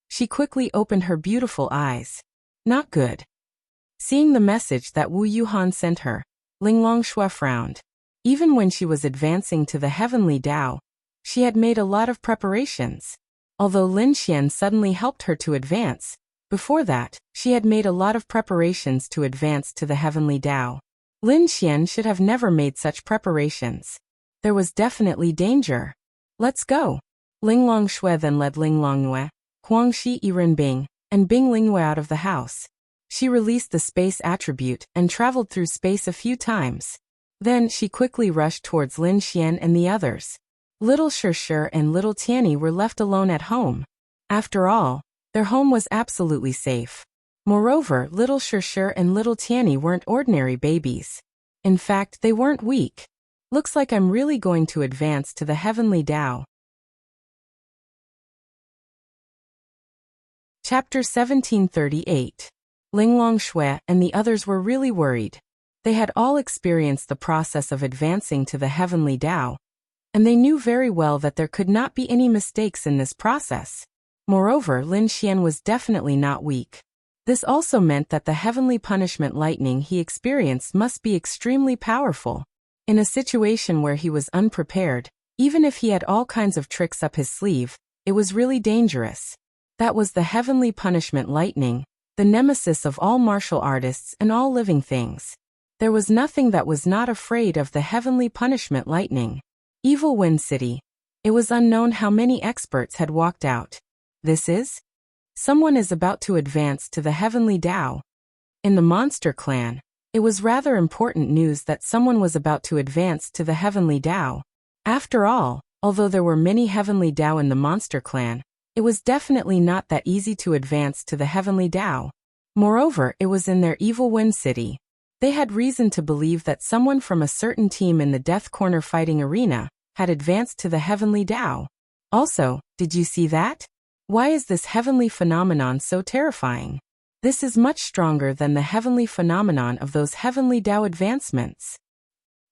she quickly opened her beautiful eyes. Not good. Seeing the message that Wu Yuhan sent her, Linglong Shui frowned. Even when she was advancing to the heavenly Tao, she had made a lot of preparations. Although Lin Xian suddenly helped her to advance, before that, she had made a lot of preparations to advance to the heavenly Tao. Lin Xian should have never made such preparations. There was definitely danger. Let's go. Linglong Shui then led Linglong Nue, Huangxi Yiren Bing, and Bing Lingnue out of the house. She released the space attribute and traveled through space a few times. Then she quickly rushed towards Lin Xian and the others. Little Shishir and little Tianyi were left alone at home. After all, their home was absolutely safe. Moreover, little Shishir and little Tianyi weren't ordinary babies. In fact, they weren't weak. Looks like I'm really going to advance to the heavenly Tao. Chapter 1738. Linglong Shui and the others were really worried. They had all experienced the process of advancing to the heavenly Tao, and they knew very well that there could not be any mistakes in this process. Moreover, Lin Xian was definitely not weak. This also meant that the heavenly punishment lightning he experienced must be extremely powerful. In a situation where he was unprepared, even if he had all kinds of tricks up his sleeve, it was really dangerous. That was the heavenly punishment lightning, the nemesis of all martial artists and all living things. There was nothing that was not afraid of the heavenly punishment lightning. Evil Wind City. It was unknown how many experts had walked out. This is? Someone is about to advance to the heavenly Tao. In the monster clan, it was rather important news that someone was about to advance to the heavenly Tao. After all, although there were many heavenly Tao in the monster clan, it was definitely not that easy to advance to the heavenly Tao. Moreover, it was in their Evil Wind City. They had reason to believe that someone from a certain team in the Death Corner fighting arena had advanced to the heavenly Tao. Also, did you see that? Why is this heavenly phenomenon so terrifying? This is much stronger than the heavenly phenomenon of those heavenly Tao advancements.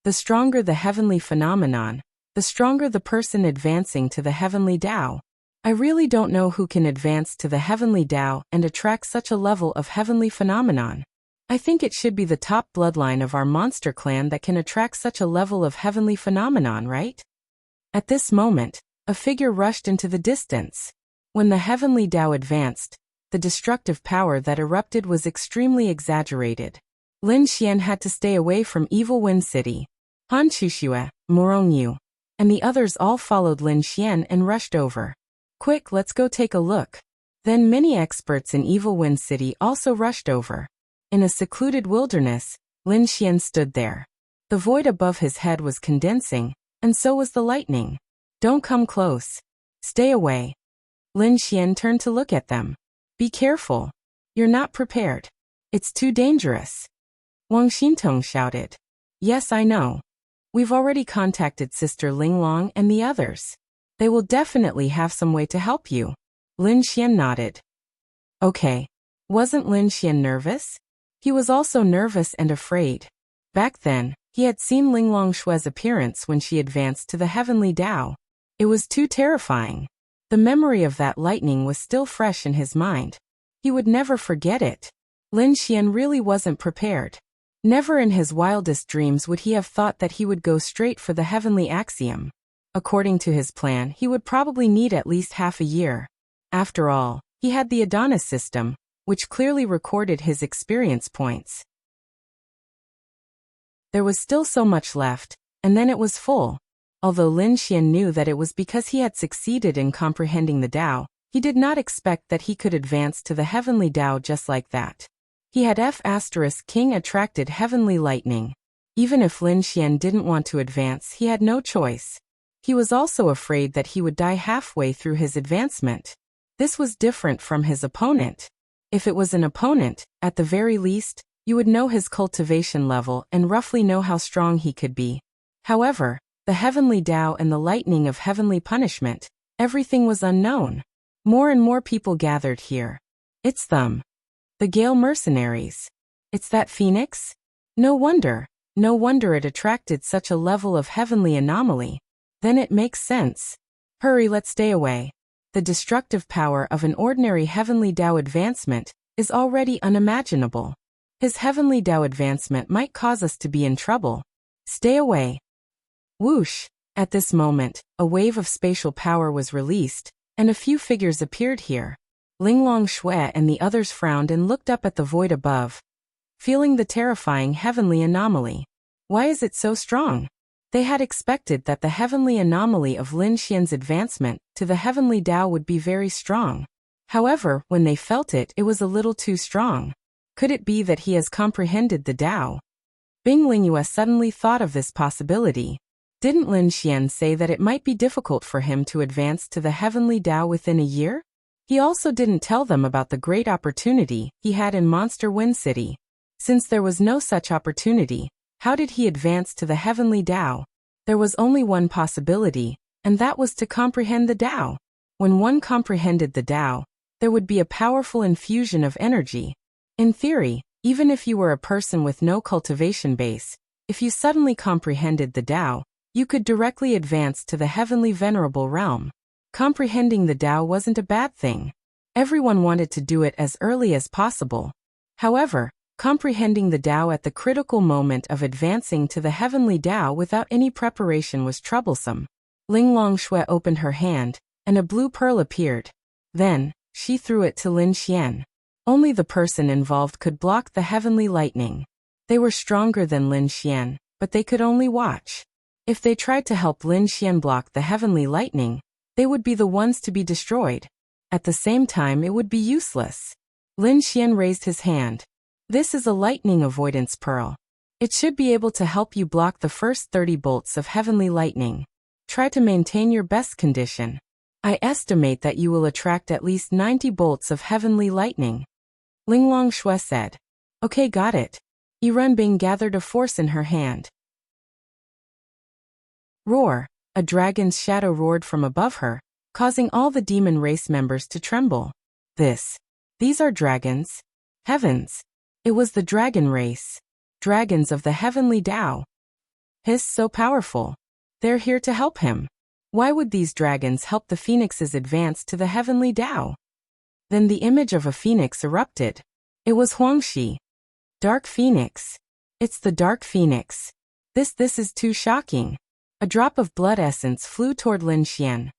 The stronger the heavenly phenomenon, the stronger the person advancing to the heavenly Tao. I really don't know who can advance to the heavenly Tao and attract such a level of heavenly phenomenon. I think it should be the top bloodline of our monster clan that can attract such a level of heavenly phenomenon, right? At this moment, a figure rushed into the distance. When the heavenly Tao advanced, the destructive power that erupted was extremely exaggerated. Lin Xian had to stay away from Evil Wind City. Han Chuxue, Morongyu, and the others all followed Lin Xian and rushed over. Quick, let's go take a look. Then many experts in Evil Wind City also rushed over. In a secluded wilderness, Lin Xian stood there. The void above his head was condensing, and so was the lightning. Don't come close. Stay away. Lin Xian turned to look at them. Be careful. You're not prepared. It's too dangerous. Wang Xintong shouted. Yes, I know. We've already contacted Sister Linglong and the others. They will definitely have some way to help you. Lin Xian nodded. Okay. Wasn't Lin Xian nervous? He was also nervous and afraid. Back then, he had seen Linglong Shui's appearance when she advanced to the heavenly Tao. It was too terrifying. The memory of that lightning was still fresh in his mind. He would never forget it. Lin Xian really wasn't prepared. Never in his wildest dreams would he have thought that he would go straight for the heavenly axiom. According to his plan, he would probably need at least half a year. After all, he had the Adonis system, which clearly recorded his experience points. There was still so much left, and then it was full. Although Lin Xian knew that it was because he had succeeded in comprehending the Tao, he did not expect that he could advance to the heavenly Tao just like that. He had King attracted heavenly lightning. Even if Lin Xian didn't want to advance, he had no choice. He was also afraid that he would die halfway through his advancement. This was different from his opponent. If it was an opponent, at the very least, you would know his cultivation level and roughly know how strong he could be. However, The heavenly Tao and the lightning of heavenly punishment, everything was unknown. More and more people gathered here. It's them. The Gale mercenaries. It's that phoenix? No wonder it attracted such a level of heavenly anomaly. Then it makes sense. Hurry, let's stay away. The destructive power of an ordinary heavenly Tao advancement is already unimaginable. His heavenly Tao advancement might cause us to be in trouble. Stay away. Whoosh! At this moment, a wave of spatial power was released, and a few figures appeared here. Linglong Shui and the others frowned and looked up at the void above, feeling the terrifying heavenly anomaly. Why is it so strong? They had expected that the heavenly anomaly of Lin Xian's advancement to the heavenly Tao would be very strong. However, when they felt it, it was a little too strong. Could it be that he has comprehended the Tao? Bing Lingyue suddenly thought of this possibility. Didn't Lin Xian say that it might be difficult for him to advance to the heavenly Tao within a year? He also didn't tell them about the great opportunity he had in Monster Wind City. Since there was no such opportunity, how did he advance to the heavenly Tao? There was only one possibility, and that was to comprehend the Tao. When one comprehended the Tao, there would be a powerful infusion of energy. In theory, even if you were a person with no cultivation base, if you suddenly comprehended the Tao, you could directly advance to the heavenly venerable realm. Comprehending the Tao wasn't a bad thing. Everyone wanted to do it as early as possible. However, comprehending the Tao at the critical moment of advancing to the heavenly Tao without any preparation was troublesome. Linglong Shui opened her hand, and a blue pearl appeared. Then, she threw it to Lin Xian. Only the person involved could block the heavenly lightning. They were stronger than Lin Xian, but they could only watch. If they tried to help Lin Xian block the heavenly lightning, they would be the ones to be destroyed. At the same time, it would be useless. Lin Xian raised his hand. This is a lightning avoidance pearl. It should be able to help you block the first 30 bolts of heavenly lightning. Try to maintain your best condition. I estimate that you will attract at least 90 bolts of heavenly lightning. Linglong Shui said. Okay, got it. Earbook gathered a force in her hand. Roar! A dragon's shadow roared from above her, causing all the demon race members to tremble. These are dragons? Heavens! It was the dragon race. Dragons of the heavenly Tao. He's so powerful. They're here to help him. Why would these dragons help the phoenixes advance to the heavenly Tao? Then the image of a phoenix erupted. It was Huangshi. Dark Phoenix. It's the Dark Phoenix. This is too shocking. A drop of blood essence flew toward Lin Xian.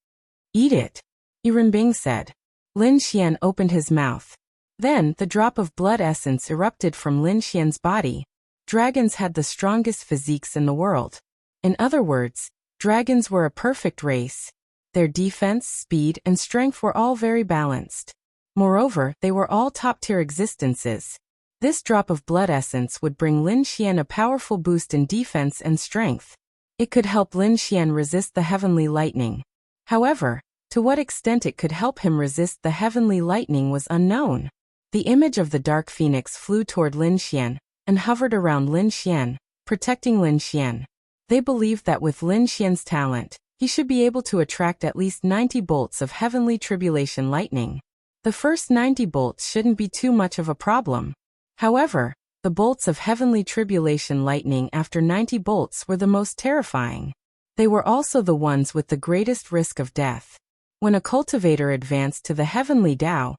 Eat it, Earbook said. Lin Xian opened his mouth. Then the drop of blood essence erupted from Lin Xian's body. Dragons had the strongest physiques in the world. In other words, dragons were a perfect race. Their defense, speed, and strength were all very balanced. Moreover, they were all top-tier existences. This drop of blood essence would bring Lin Xian a powerful boost in defense and strength. It could help Lin Xian resist the heavenly lightning. However, to what extent it could help him resist the heavenly lightning was unknown. The image of the Dark Phoenix flew toward Lin Xian and hovered around Lin Xian, protecting Lin Xian. They believed that with Lin Xian's talent, he should be able to attract at least 90 bolts of heavenly tribulation lightning. The first 90 bolts shouldn't be too much of a problem. However, the bolts of heavenly tribulation lightning after 90 bolts were the most terrifying. They were also the ones with the greatest risk of death. When a cultivator advanced to the heavenly Tao,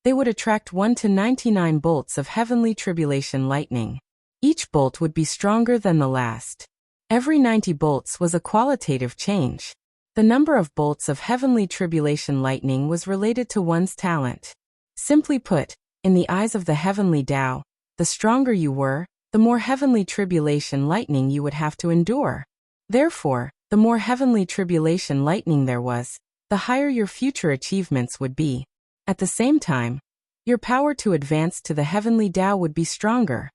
they would attract 1 to 99 bolts of heavenly tribulation lightning. Each bolt would be stronger than the last. Every 90 bolts was a qualitative change. The number of bolts of heavenly tribulation lightning was related to one's talent. Simply put, in the eyes of the heavenly Tao, the stronger you were, the more heavenly tribulation lightning you would have to endure. Therefore, the more heavenly tribulation lightning there was, the higher your future achievements would be. At the same time, your power to advance to the heavenly Tao would be stronger.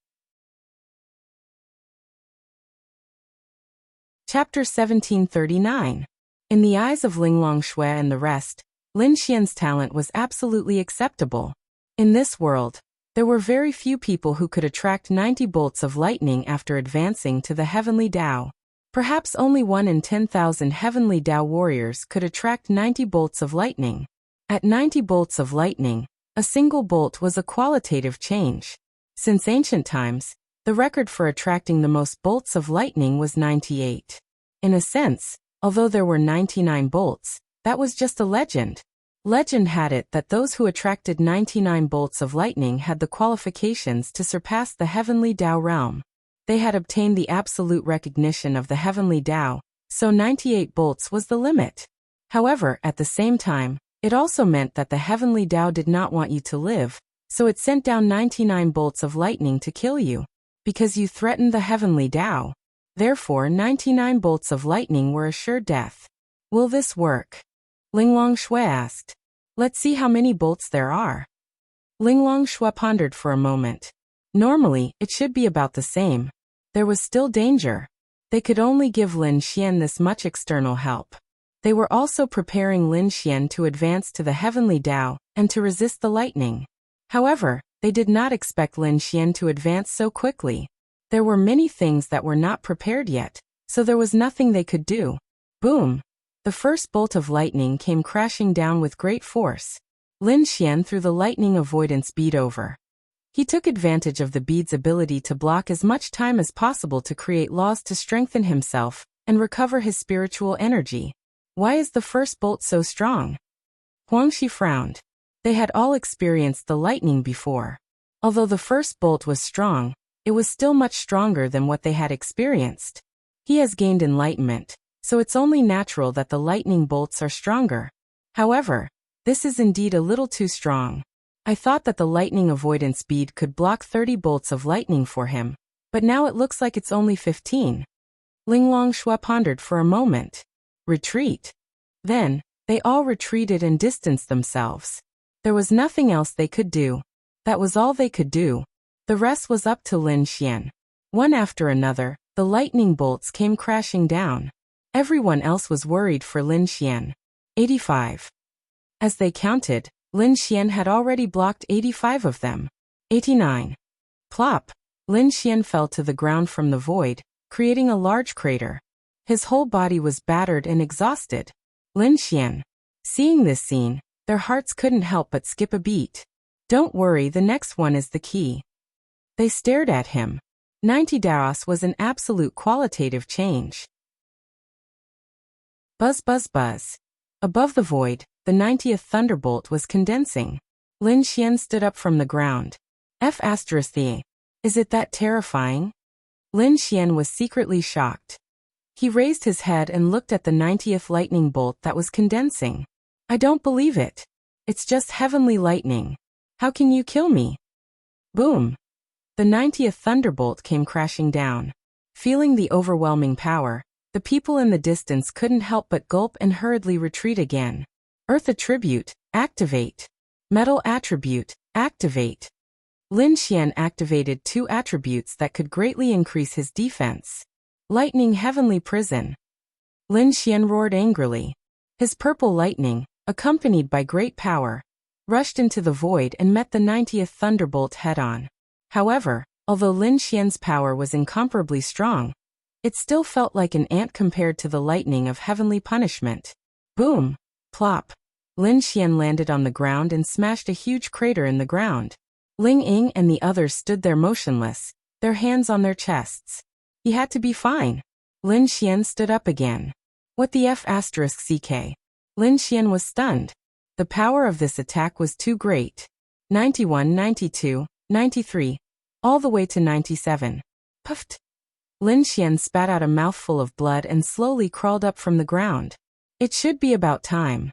Chapter 1739. In the eyes of Linglong Shui and the rest, Lin Xian's talent was absolutely acceptable. In this world, there were very few people who could attract 90 bolts of lightning after advancing to the heavenly Tao. Perhaps only 1 in 10,000 heavenly Tao warriors could attract 90 bolts of lightning. At 90 bolts of lightning, a single bolt was a qualitative change. Since ancient times, the record for attracting the most bolts of lightning was 98. In a sense, although there were 99 bolts, that was just a legend. Legend had it that those who attracted 99 bolts of lightning had the qualifications to surpass the heavenly Tao realm. They had obtained the absolute recognition of the heavenly Tao, so 98 bolts was the limit. However, at the same time, it also meant that the heavenly Tao did not want you to live, so it sent down 99 bolts of lightning to kill you, because you threatened the heavenly Tao. Therefore, 99 bolts of lightning were assured death. Will this work? Linglong Shui asked. Let's see how many bolts there are. Linglong Shui pondered for a moment. Normally, it should be about the same. There was still danger. They could only give Lin Xian this much external help. They were also preparing Lin Xian to advance to the heavenly Tao and to resist the lightning. However, they did not expect Lin Xian to advance so quickly. There were many things that were not prepared yet, so there was nothing they could do. Boom! The first bolt of lightning came crashing down with great force. Lin Xian threw the lightning avoidance bead over. He took advantage of the bead's ability to block as much time as possible to create laws to strengthen himself and recover his spiritual energy. Why is the first bolt so strong? Huangxi frowned. They had all experienced the lightning before. Although the first bolt was strong, it was still much stronger than what they had experienced. He has gained enlightenment, so it's only natural that the lightning bolts are stronger. However, this is indeed a little too strong. I thought that the lightning avoidance bead could block 30 bolts of lightning for him, but now it looks like it's only 15. Linglong Shui pondered for a moment. Retreat. Then, they all retreated and distanced themselves. There was nothing else they could do. That was all they could do. The rest was up to Lin Xian. One after another, the lightning bolts came crashing down. Everyone else was worried for Lin Xian. 85. As they counted, Lin Xian had already blocked 85 of them. 89. Plop! Lin Xian fell to the ground from the void, creating a large crater. His whole body was battered and exhausted. Lin Xian. Seeing this scene, their hearts couldn't help but skip a beat. Don't worry, the next one is the key. They stared at him. 90 Daos was an absolute qualitative change. Buzz buzz buzz. Above the void, the 90th thunderbolt was condensing. Lin Xian stood up from the ground. F***. Is it that terrifying? Lin Xian was secretly shocked. He raised his head and looked at the 90th lightning bolt that was condensing. I don't believe it. It's just heavenly lightning. How can you kill me? Boom! The 90th thunderbolt came crashing down. Feeling the overwhelming power, the people in the distance couldn't help but gulp and hurriedly retreat again. Earth attribute, activate. Metal attribute, activate. Lin Xian activated 2 attributes that could greatly increase his defense. Lightning heavenly prison. Lin Xian roared angrily. His purple lightning, accompanied by great power, rushed into the void and met the 90th thunderbolt head-on. However, although Lin Xian's power was incomparably strong, it still felt like an ant compared to the lightning of heavenly punishment. Boom! Plop! Lin Xian landed on the ground and smashed a huge crater in the ground. Ling Ying and the others stood there motionless, their hands on their chests. He had to be fine. Lin Xian stood up again. What the F***ck? Lin Xian was stunned. The power of this attack was too great. 91, 92, 93, all the way to 97. Puffed! Lin Xian spat out a mouthful of blood and slowly crawled up from the ground. It should be about time.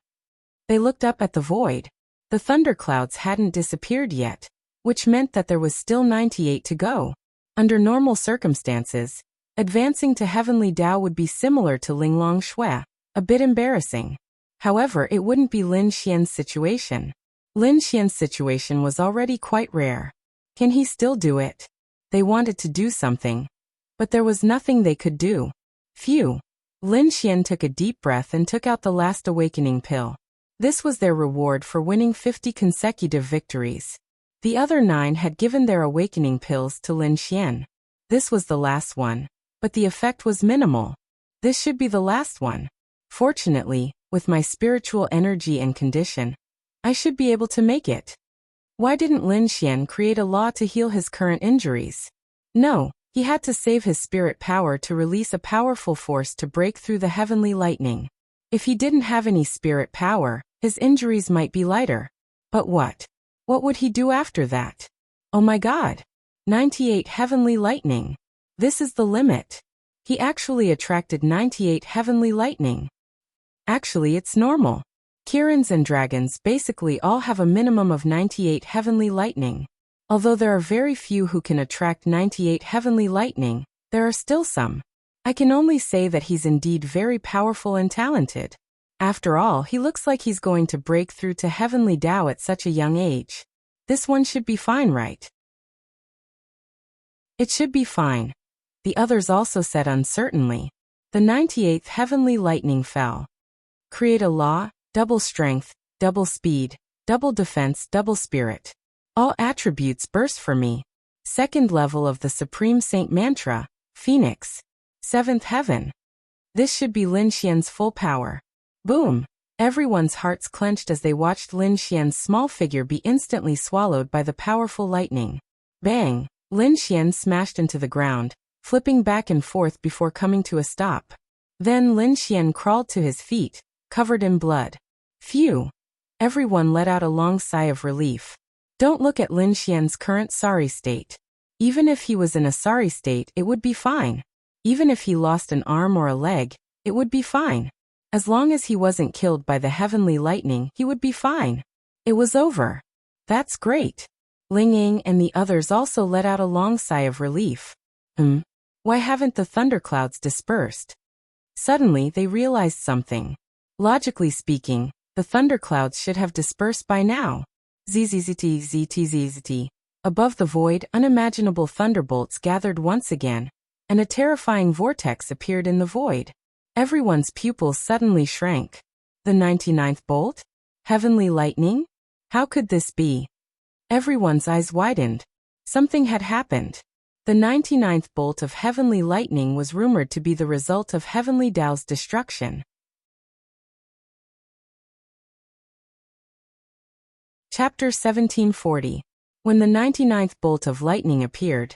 They looked up at the void. The thunderclouds hadn't disappeared yet, which meant that there was still 98 to go. Under normal circumstances, advancing to heavenly Tao would be similar to Linglong Shui, a bit embarrassing. However, it wouldn't be Lin Xian's situation. Lin Xian's situation was already quite rare. Can he still do it? They wanted to do something, but there was nothing they could do. Phew! Lin Xian took a deep breath and took out the last awakening pill. This was their reward for winning 50 consecutive victories. The other 9 had given their awakening pills to Lin Xian. This was the last one, but the effect was minimal. This should be the last one. Fortunately, with my spiritual energy and condition, I should be able to make it. Why didn't Lin Xian create a law to heal his current injuries? No, he had to save his spirit power to release a powerful force to break through the heavenly lightning. If he didn't have any spirit power, his injuries might be lighter. But what? What would he do after that? Oh my God! 98 heavenly lightning. This is the limit. He actually attracted 98 heavenly lightning. Actually, it's normal. Kirans and dragons basically all have a minimum of 98 heavenly lightning. Although there are very few who can attract 98 heavenly lightning, there are still some. I can only say that he's indeed very powerful and talented. After all, he looks like he's going to break through to heavenly Tao at such a young age. This one should be fine, right? It should be fine. The others also said uncertainly. The 98th heavenly lightning fell. Create a law, double strength, double speed, double defense, double spirit. All attributes burst for me. Second level of the Supreme Saint Mantra, Phoenix. 7th heaven. This should be Lin Xian's full power. Boom! Everyone's hearts clenched as they watched Lin Xian's small figure be instantly swallowed by the powerful lightning. Bang! Lin Xian smashed into the ground, flipping back and forth before coming to a stop. Then Lin Xian crawled to his feet, covered in blood. Phew! Everyone let out a long sigh of relief. Don't look at Lin Xian's current sorry state. Even if he was in a sorry state, it would be fine. Even if he lost an arm or a leg, it would be fine. As long as he wasn't killed by the heavenly lightning, he would be fine. It was over. That's great. Ling Ying and the others also let out a long sigh of relief. Why haven't the thunderclouds dispersed? Suddenly they realized something. Logically speaking, the thunderclouds should have dispersed by now. Zzzt. Above the void, unimaginable thunderbolts gathered once again, and a terrifying vortex appeared in the void. Everyone's pupils suddenly shrank. The 99th bolt? Heavenly lightning? How could this be? Everyone's eyes widened. Something had happened. The 99th bolt of heavenly lightning was rumored to be the result of heavenly Tao's destruction. Chapter 1740. When the 99th bolt of lightning appeared,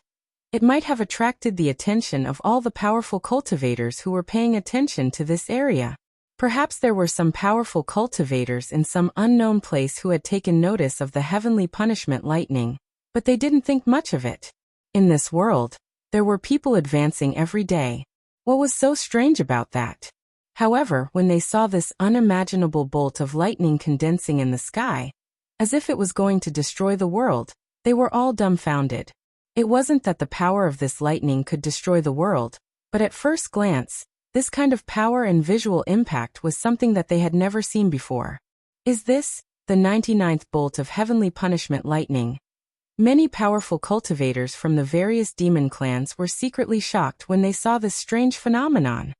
it might have attracted the attention of all the powerful cultivators who were paying attention to this area. Perhaps there were some powerful cultivators in some unknown place who had taken notice of the heavenly punishment lightning, but they didn't think much of it. In this world, there were people advancing every day. What was so strange about that? However, when they saw this unimaginable bolt of lightning condensing in the sky, as if it was going to destroy the world, they were all dumbfounded. It wasn't that the power of this lightning could destroy the world, but at first glance, this kind of power and visual impact was something that they had never seen before. Is this the 99th bolt of heavenly punishment lightning? Many powerful cultivators from the various demon clans were secretly shocked when they saw this strange phenomenon.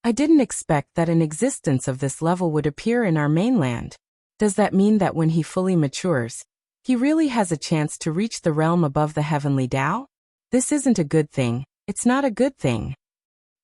I didn't expect that an existence of this level would appear in our mainland. Does that mean that when he fully matures, he really has a chance to reach the realm above the heavenly Tao? This isn't a good thing. It's not a good thing.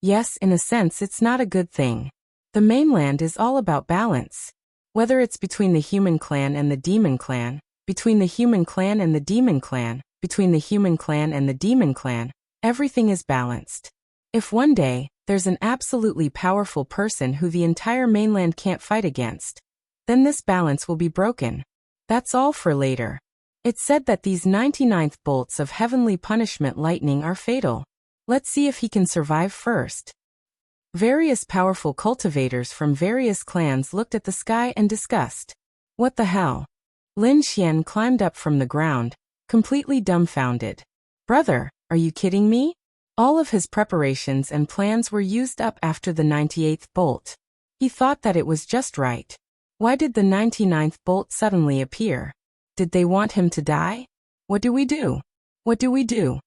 Yes, in a sense it's not a good thing. The mainland is all about balance. Whether it's between the human clan and the demon clan, between the human clan and the demon clan, between the human clan and the demon clan, everything is balanced. If one day, there's an absolutely powerful person who the entire mainland can't fight against, then this balance will be broken. That's all for later. It's said that these 99th bolts of heavenly punishment lightning are fatal. Let's see if he can survive first. Various powerful cultivators from various clans looked at the sky and discussed. What the hell? Lin Xian climbed up from the ground, completely dumbfounded. Brother, are you kidding me? All of his preparations and plans were used up after the 98th bolt. He thought that it was just right. Why did the 99th bolt suddenly appear? Did they want him to die? What do we do? What do we do?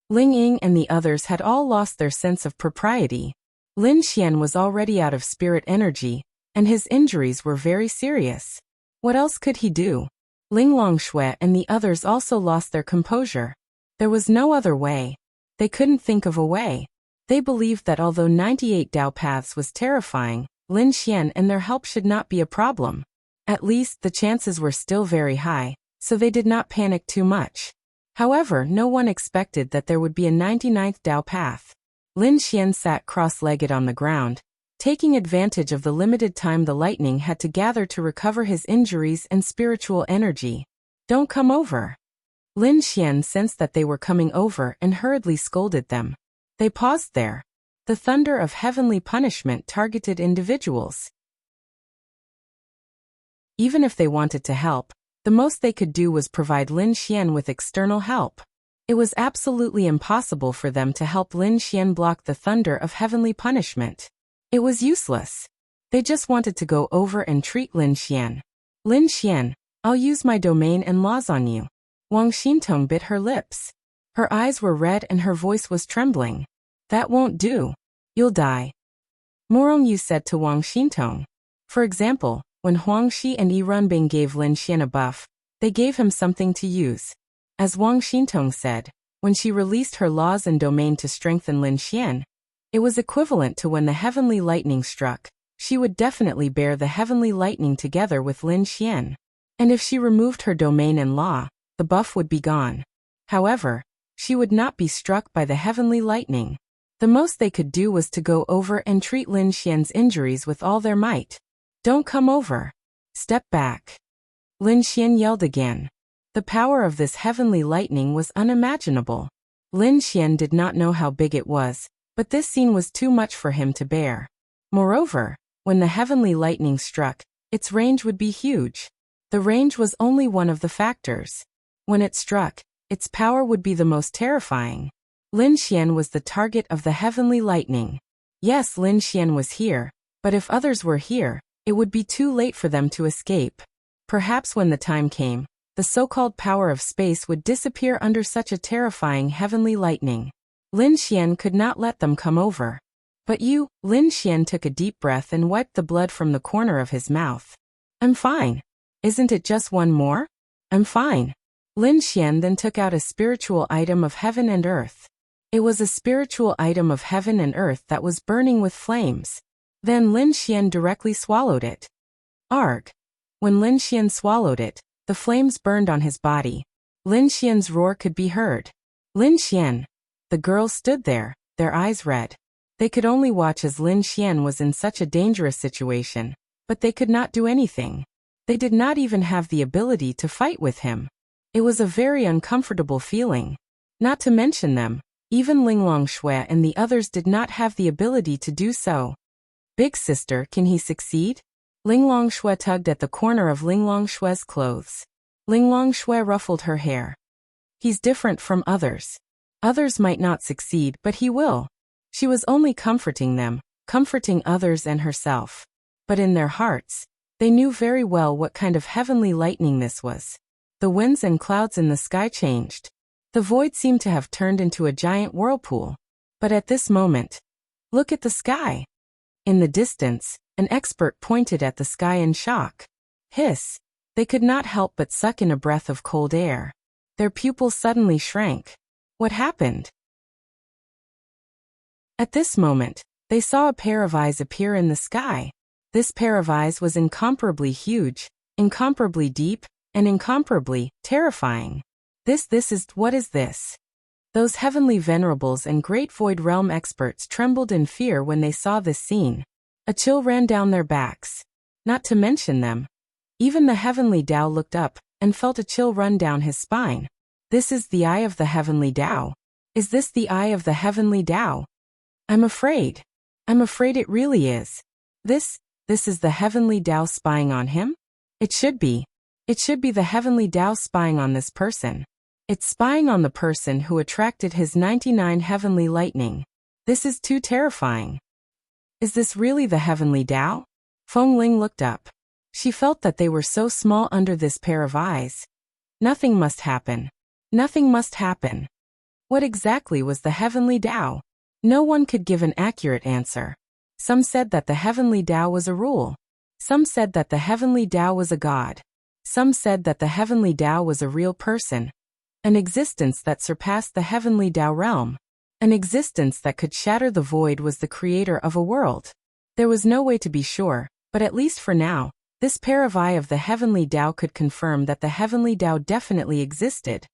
Ling Ying and the others had all lost their sense of propriety. Lin Xian was already out of spirit energy, and his injuries were very serious. What else could he do? Ling Longshui and the others also lost their composure. There was no other way. They couldn't think of a way. They believed that although 98 Tao paths was terrifying, Lin Xian and their help should not be a problem. At least, the chances were still very high, so they did not panic too much. However, no one expected that there would be a 99th Tao path. Lin Xian sat cross-legged on the ground, taking advantage of the limited time the lightning had to gather to recover his injuries and spiritual energy. "Don't come over." Lin Xian sensed that they were coming over and hurriedly scolded them. They paused there. The thunder of heavenly punishment targeted individuals. Even if they wanted to help, the most they could do was provide Lin Xian with external help. It was absolutely impossible for them to help Lin Xian block the thunder of heavenly punishment. It was useless. They just wanted to go over and treat Lin Xian. "Lin Xian, I'll use my domain and laws on you." Wang Xintong bit her lips. Her eyes were red and her voice was trembling. "That won't do. You'll die." Morong Yu said to Wang Xintong. For example, when Huang Shi and Yi Runbing gave Lin Xian a buff, they gave him something to use. As Wang Xintong said, when she released her laws and domain to strengthen Lin Xian, it was equivalent to when the heavenly lightning struck. She would definitely bear the heavenly lightning together with Lin Xian. And if she removed her domain and law, the buff would be gone. However, she would not be struck by the heavenly lightning. The most they could do was to go over and treat Lin Xian's injuries with all their might. "Don't come over. Step back." Lin Xian yelled again. The power of this heavenly lightning was unimaginable. Lin Xian did not know how big it was, but this scene was too much for him to bear. Moreover, when the heavenly lightning struck, its range would be huge. The range was only one of the factors. When it struck, its power would be the most terrifying. Lin Xian was the target of the heavenly lightning. Yes, Lin Xian was here, but if others were here, it would be too late for them to escape. Perhaps when the time came, the so-called power of space would disappear under such a terrifying heavenly lightning. Lin Xian could not let them come over. "But you," Lin Xian took a deep breath and wiped the blood from the corner of his mouth. "I'm fine. Isn't it just one more? I'm fine." Lin Xian then took out a spiritual item of heaven and earth. It was a spiritual item of heaven and earth that was burning with flames. Then Lin Xian directly swallowed it. Arg! When Lin Xian swallowed it, the flames burned on his body. Lin Xian's roar could be heard. "Lin Xian!" The girls stood there, their eyes red. They could only watch as Lin Xian was in such a dangerous situation, but they could not do anything. They did not even have the ability to fight with him. It was a very uncomfortable feeling. Not to mention them, even Linglong Shui and the others did not have the ability to do so. "Big sister, can he succeed?" Linglong Shui tugged at the corner of Linglong Shui's clothes. Linglong Shui ruffled her hair. "He's different from others. Others might not succeed, but he will." She was only comforting them, comforting others and herself. But in their hearts, they knew very well what kind of heavenly lightning this was. The winds and clouds in the sky changed. The void seemed to have turned into a giant whirlpool. But at this moment, look at the sky. In the distance, an expert pointed at the sky in shock. Hiss! They could not help but suck in a breath of cold air. Their pupils suddenly shrank. What happened? At this moment, they saw a pair of eyes appear in the sky. This pair of eyes was incomparably huge, incomparably deep, and incomparably terrifying. What is this? Those heavenly venerables and great void realm experts trembled in fear when they saw this scene. A chill ran down their backs. Not to mention them. Even the heavenly Tao looked up and felt a chill run down his spine. This is the eye of the heavenly Tao. Is this the eye of the heavenly Tao? I'm afraid. I'm afraid it really is. This is the heavenly Tao spying on him? It should be. It should be the heavenly Tao spying on this person. It's spying on the person who attracted his 99 heavenly lightning. This is too terrifying. Is this really the heavenly Tao? Feng Ling looked up. She felt that they were so small under this pair of eyes. Nothing must happen. Nothing must happen. What exactly was the heavenly Tao? No one could give an accurate answer. Some said that the heavenly Tao was a rule. Some said that the heavenly Tao was a god. Some said that the heavenly Tao was a real person. An existence that surpassed the heavenly Tao realm. An existence that could shatter the void was the creator of a world. There was no way to be sure, but at least for now, this pair of eye of the heavenly Tao could confirm that the heavenly Tao definitely existed.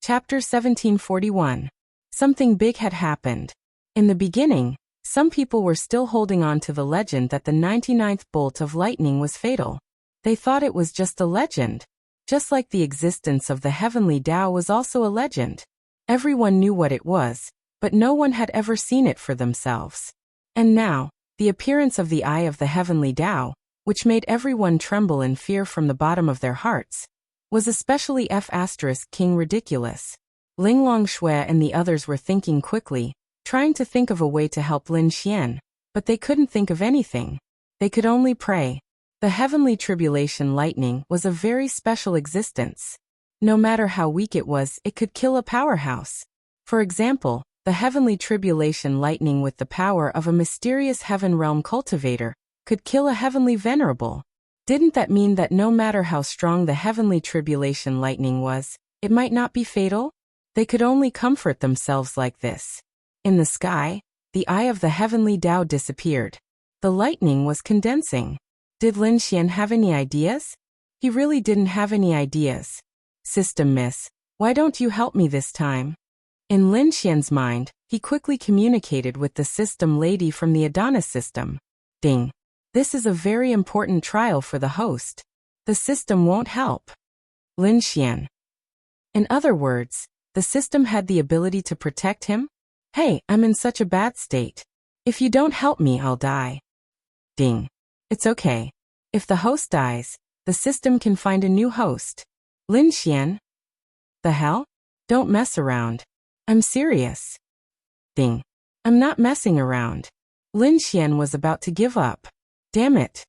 Chapter 1741. Something big had happened. In the beginning, some people were still holding on to the legend that the 99th bolt of lightning was fatal. They thought it was just a legend. Just like the existence of the heavenly Tao was also a legend. Everyone knew what it was, but no one had ever seen it for themselves. And now, the appearance of the eye of the heavenly Tao, which made everyone tremble in fear from the bottom of their hearts, was especially King ridiculous. Ling Longshui and the others were thinking quickly, trying to think of a way to help Lin Xian, but they couldn't think of anything. They could only pray. The heavenly tribulation lightning was a very special existence. No matter how weak it was, it could kill a powerhouse. For example, the heavenly tribulation lightning with the power of a mysterious heaven realm cultivator could kill a heavenly venerable. Didn't that mean that no matter how strong the heavenly tribulation lightning was, it might not be fatal? They could only comfort themselves like this. In the sky, the eye of the heavenly Tao disappeared. The lightning was condensing. Did Lin Xian have any ideas? He really didn't have any ideas. System miss, why don't you help me this time? In Lin Xian's mind, he quickly communicated with the system lady from the Adonis system. Ding. This is a very important trial for the host. The system won't help. Lin Xian. In other words, the system had the ability to protect him? Hey, I'm in such a bad state. If you don't help me, I'll die. Ding. It's okay. If the host dies, the system can find a new host. Lin Xian? The hell? Don't mess around. I'm serious. Ding. I'm not messing around. Lin Xian was about to give up. Damn it.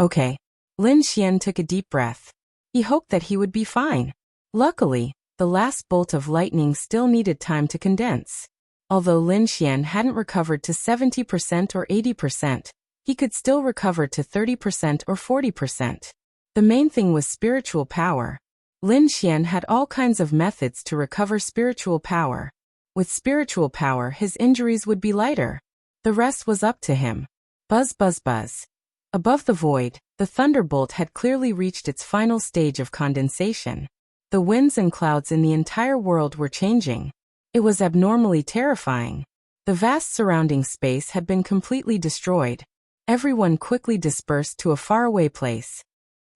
Okay. Lin Xian took a deep breath. He hoped that he would be fine. Luckily, the last bolt of lightning still needed time to condense. Although Lin Xian hadn't recovered to 70% or 80%, he could still recover to 30% or 40%. The main thing was spiritual power. Lin Xian had all kinds of methods to recover spiritual power. With spiritual power, his injuries would be lighter. The rest was up to him. Buzz buzz buzz. Above the void, the thunderbolt had clearly reached its final stage of condensation. The winds and clouds in the entire world were changing. It was abnormally terrifying. The vast surrounding space had been completely destroyed. Everyone quickly dispersed to a faraway place.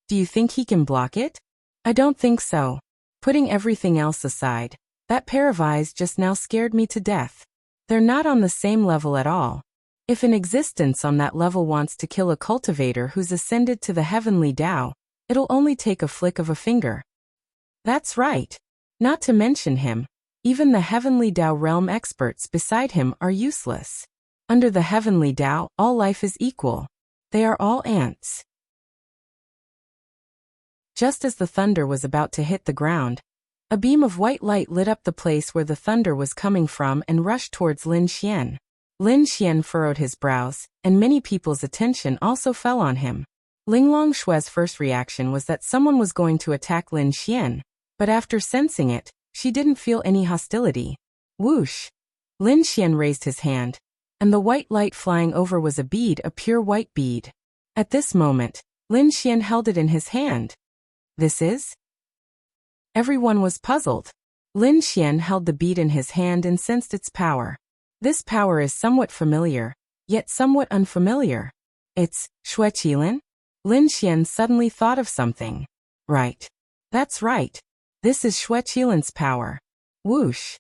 Do you think he can block it? I don't think so. Putting everything else aside, that pair of eyes just now scared me to death. They're not on the same level at all. If an existence on that level wants to kill a cultivator who's ascended to the heavenly Tao, it'll only take a flick of a finger. That's right. Not to mention him, even the heavenly Tao realm experts beside him are useless. Under the heavenly Tao, all life is equal. They are all ants. Just as the thunder was about to hit the ground, a beam of white light lit up the place where the thunder was coming from and rushed towards Lin Xian. Lin Xian furrowed his brows, and many people's attention also fell on him. Ling Longshui's first reaction was that someone was going to attack Lin Xian, but after sensing it, she didn't feel any hostility. Whoosh! Lin Xian raised his hand, and the white light flying over was a bead, a pure white bead. At this moment, Lin Xian held it in his hand. This is? Everyone was puzzled. Lin Xian held the bead in his hand and sensed its power. This power is somewhat familiar, yet somewhat unfamiliar. It's Shui Qilin? Lin Xian suddenly thought of something. Right. That's right. This is Shui Qilin's power. Whoosh!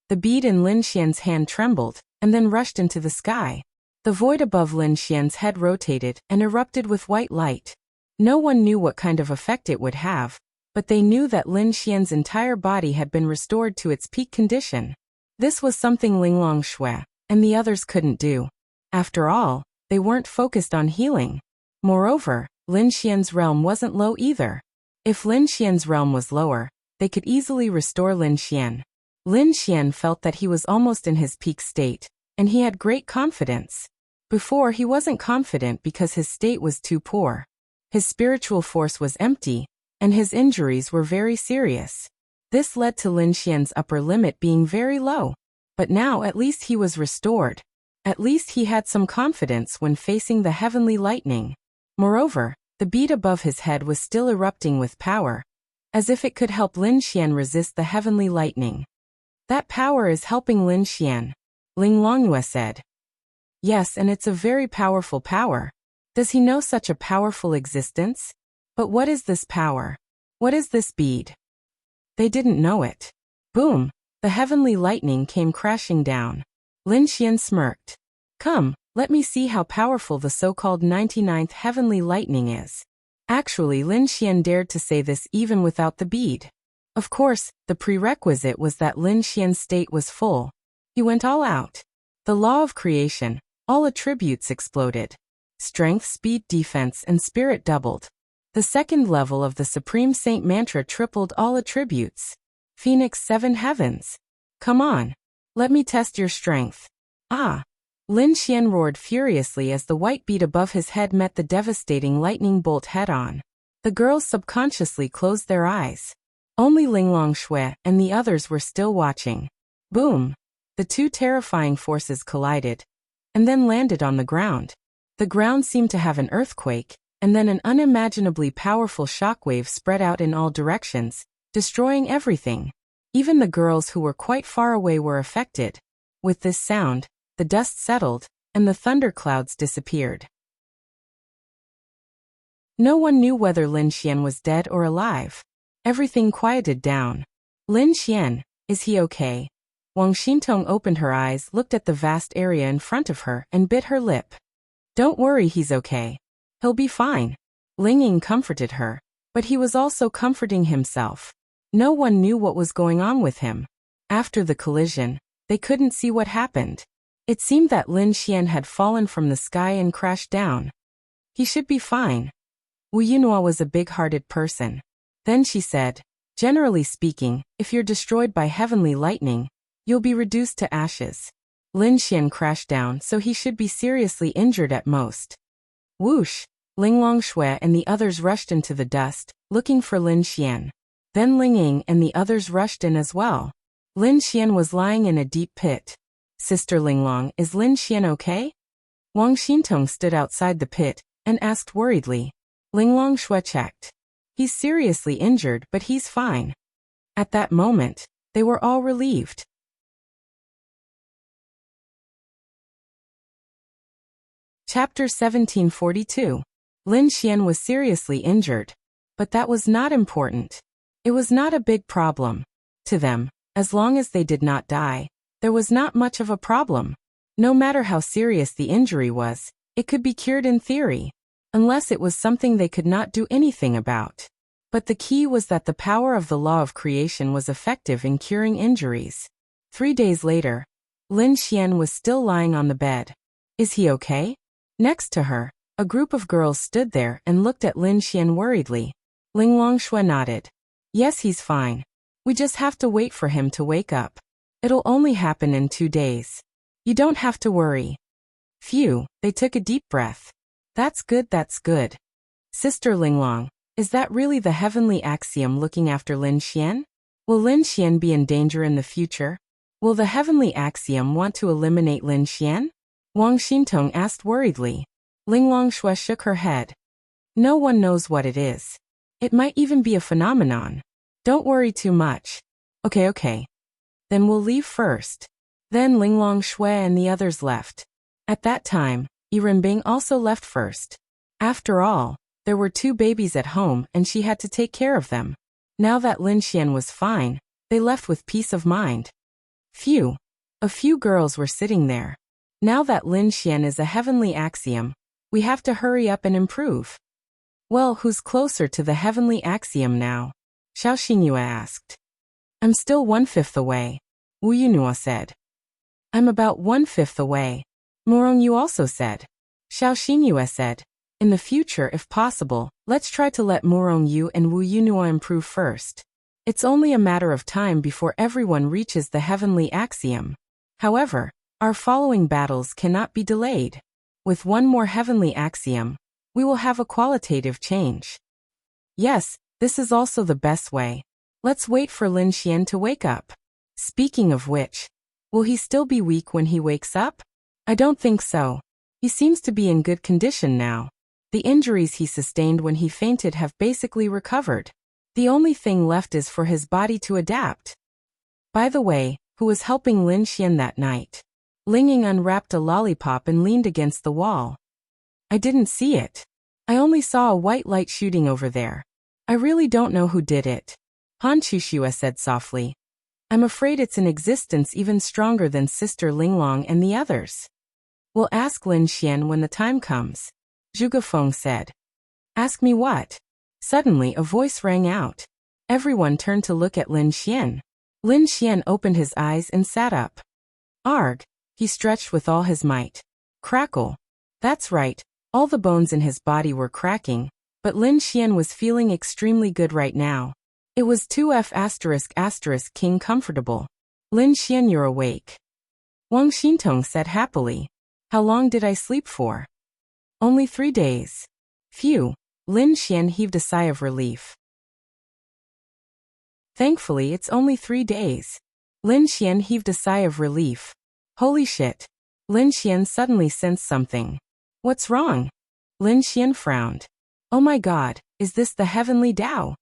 The bead in Lin Xian's hand trembled, and then rushed into the sky. The void above Lin Xian's head rotated and erupted with white light. No one knew what kind of effect it would have, but they knew that Lin Xian's entire body had been restored to its peak condition. This was something Ling Longshui and the others couldn't do. After all, they weren't focused on healing. Moreover, Lin Xian's realm wasn't low either. If Lin Xian's realm was lower, they could easily restore Lin Xian. Lin Xian felt that he was almost in his peak state, and he had great confidence. Before, he wasn't confident because his state was too poor. His spiritual force was empty, and his injuries were very serious. This led to Lin Xian's upper limit being very low. But now at least he was restored. At least he had some confidence when facing the heavenly lightning. Moreover, the bead above his head was still erupting with power, as if it could help Lin Xian resist the heavenly lightning. That power is helping Lin Xian, Ling Longyue said. Yes, and it's a very powerful power. Does he know such a powerful existence? But what is this power? What is this bead? They didn't know it. Boom! The heavenly lightning came crashing down. Lin Xian smirked. Come, let me see how powerful the so-called 99th heavenly lightning is. Actually, Lin Xian dared to say this even without the bead. Of course, the prerequisite was that Lin Xian's state was full. He went all out. The law of creation, all attributes exploded. Strength, speed, defense, and spirit doubled. The second level of the Supreme Saint Mantra tripled all attributes. Phoenix 7 heavens. Come on. Let me test your strength. Ah! Lin Xian roared furiously as the white bead above his head met the devastating lightning bolt head-on. The girls subconsciously closed their eyes. Only Ling Longshui and the others were still watching. Boom! The two terrifying forces collided, and then landed on the ground. The ground seemed to have an earthquake, and then an unimaginably powerful shockwave spread out in all directions, destroying everything. Even the girls who were quite far away were affected. With this sound, the dust settled, and the thunderclouds disappeared. No one knew whether Lin Xian was dead or alive. Everything quieted down. Lin Xian, is he okay? Wang Xintong opened her eyes, looked at the vast area in front of her, and bit her lip. Don't worry, he's okay. He'll be fine. Ling Ying comforted her, but he was also comforting himself. No one knew what was going on with him. After the collision, they couldn't see what happened. It seemed that Lin Xian had fallen from the sky and crashed down. He should be fine. Wu Yunhua was a big-hearted person. Then she said, generally speaking, if you're destroyed by heavenly lightning, you'll be reduced to ashes. Lin Xian crashed down, so he should be seriously injured at most. Whoosh! Ling Longshui and the others rushed into the dust, looking for Lin Xian. Then Ling Ying and the others rushed in as well. Lin Xian was lying in a deep pit. Sister Linglong, is Lin Xian okay? Wang Xintong stood outside the pit and asked worriedly. Ling Longshui checked. He's seriously injured, but he's fine. At that moment, they were all relieved. Chapter 1742. Lin Xian was seriously injured. But that was not important. It was not a big problem. To them, as long as they did not die, there was not much of a problem. No matter how serious the injury was, it could be cured in theory, unless it was something they could not do anything about. But the key was that the power of the law of creation was effective in curing injuries. 3 days later, Lin Xian was still lying on the bed. Is he okay? Next to her, a group of girls stood there and looked at Lin Xian worriedly. Ling Longshui nodded. Yes, he's fine. We just have to wait for him to wake up. It'll only happen in 2 days. You don't have to worry. Phew, they took a deep breath. That's good, that's good. Sister Linglong, is that really the heavenly axiom looking after Lin Xian? Will Lin Xian be in danger in the future? Will the heavenly axiom want to eliminate Lin Xian? Wang Xintong asked worriedly. Ling Longshui shook her head. No one knows what it is. It might even be a phenomenon. Don't worry too much. Okay. Then we'll leave first. Then Ling Longshui and the others left. At that time, Yi Renbing also left first. After all, there were 2 babies at home and she had to take care of them. Now that Lin Xian was fine, they left with peace of mind. Phew. A few girls were sitting there. Now that Lin Xian is a heavenly axiom, we have to hurry up and improve. Well, who's closer to the heavenly axiom now? Xiao Xingyue asked. I'm still 1/5 away, Wu Yunhua said. I'm about 1/5 away, Morong Yu also said. Xiao Xingyue said. In the future, if possible, let's try to let Morong Yu and Wu Yunhua improve first. It's only a matter of time before everyone reaches the heavenly axiom. However, our following battles cannot be delayed. With one more heavenly axiom, we will have a qualitative change. Yes, This is also the best way. Let's wait for Lin Xian to wake up. Speaking of which, will he still be weak when he wakes up? I don't think so. He seems to be in good condition now. The injuries he sustained when he fainted have basically recovered. The only thing left is for his body to adapt. By the way, who was helping Lin Xian that night? Ling Ying unwrapped a lollipop and leaned against the wall. I didn't see it. I only saw a white light shooting over there. I really don't know who did it. Han Chuxue said softly. I'm afraid it's an existence even stronger than Sister Linglong and the others. We'll ask Lin Xian when the time comes. Zhuge Feng said. Ask me what? Suddenly a voice rang out. Everyone turned to look at Lin Xian. Lin Xian opened his eyes and sat up. Arg! He stretched with all his might. Crackle. That's right, all the bones in his body were cracking, but Lin Xian was feeling extremely good right now. It was 2F*** King comfortable. Lin Xian, you're awake. Wang Xintong said happily. How long did I sleep for? Only 3 days. Phew. Lin Xian heaved a sigh of relief. Thankfully it's only 3 days. Lin Xian heaved a sigh of relief. Holy shit. Lin Xian suddenly sensed something. What's wrong? Lin Xian frowned. Oh my god, is this the heavenly Tao?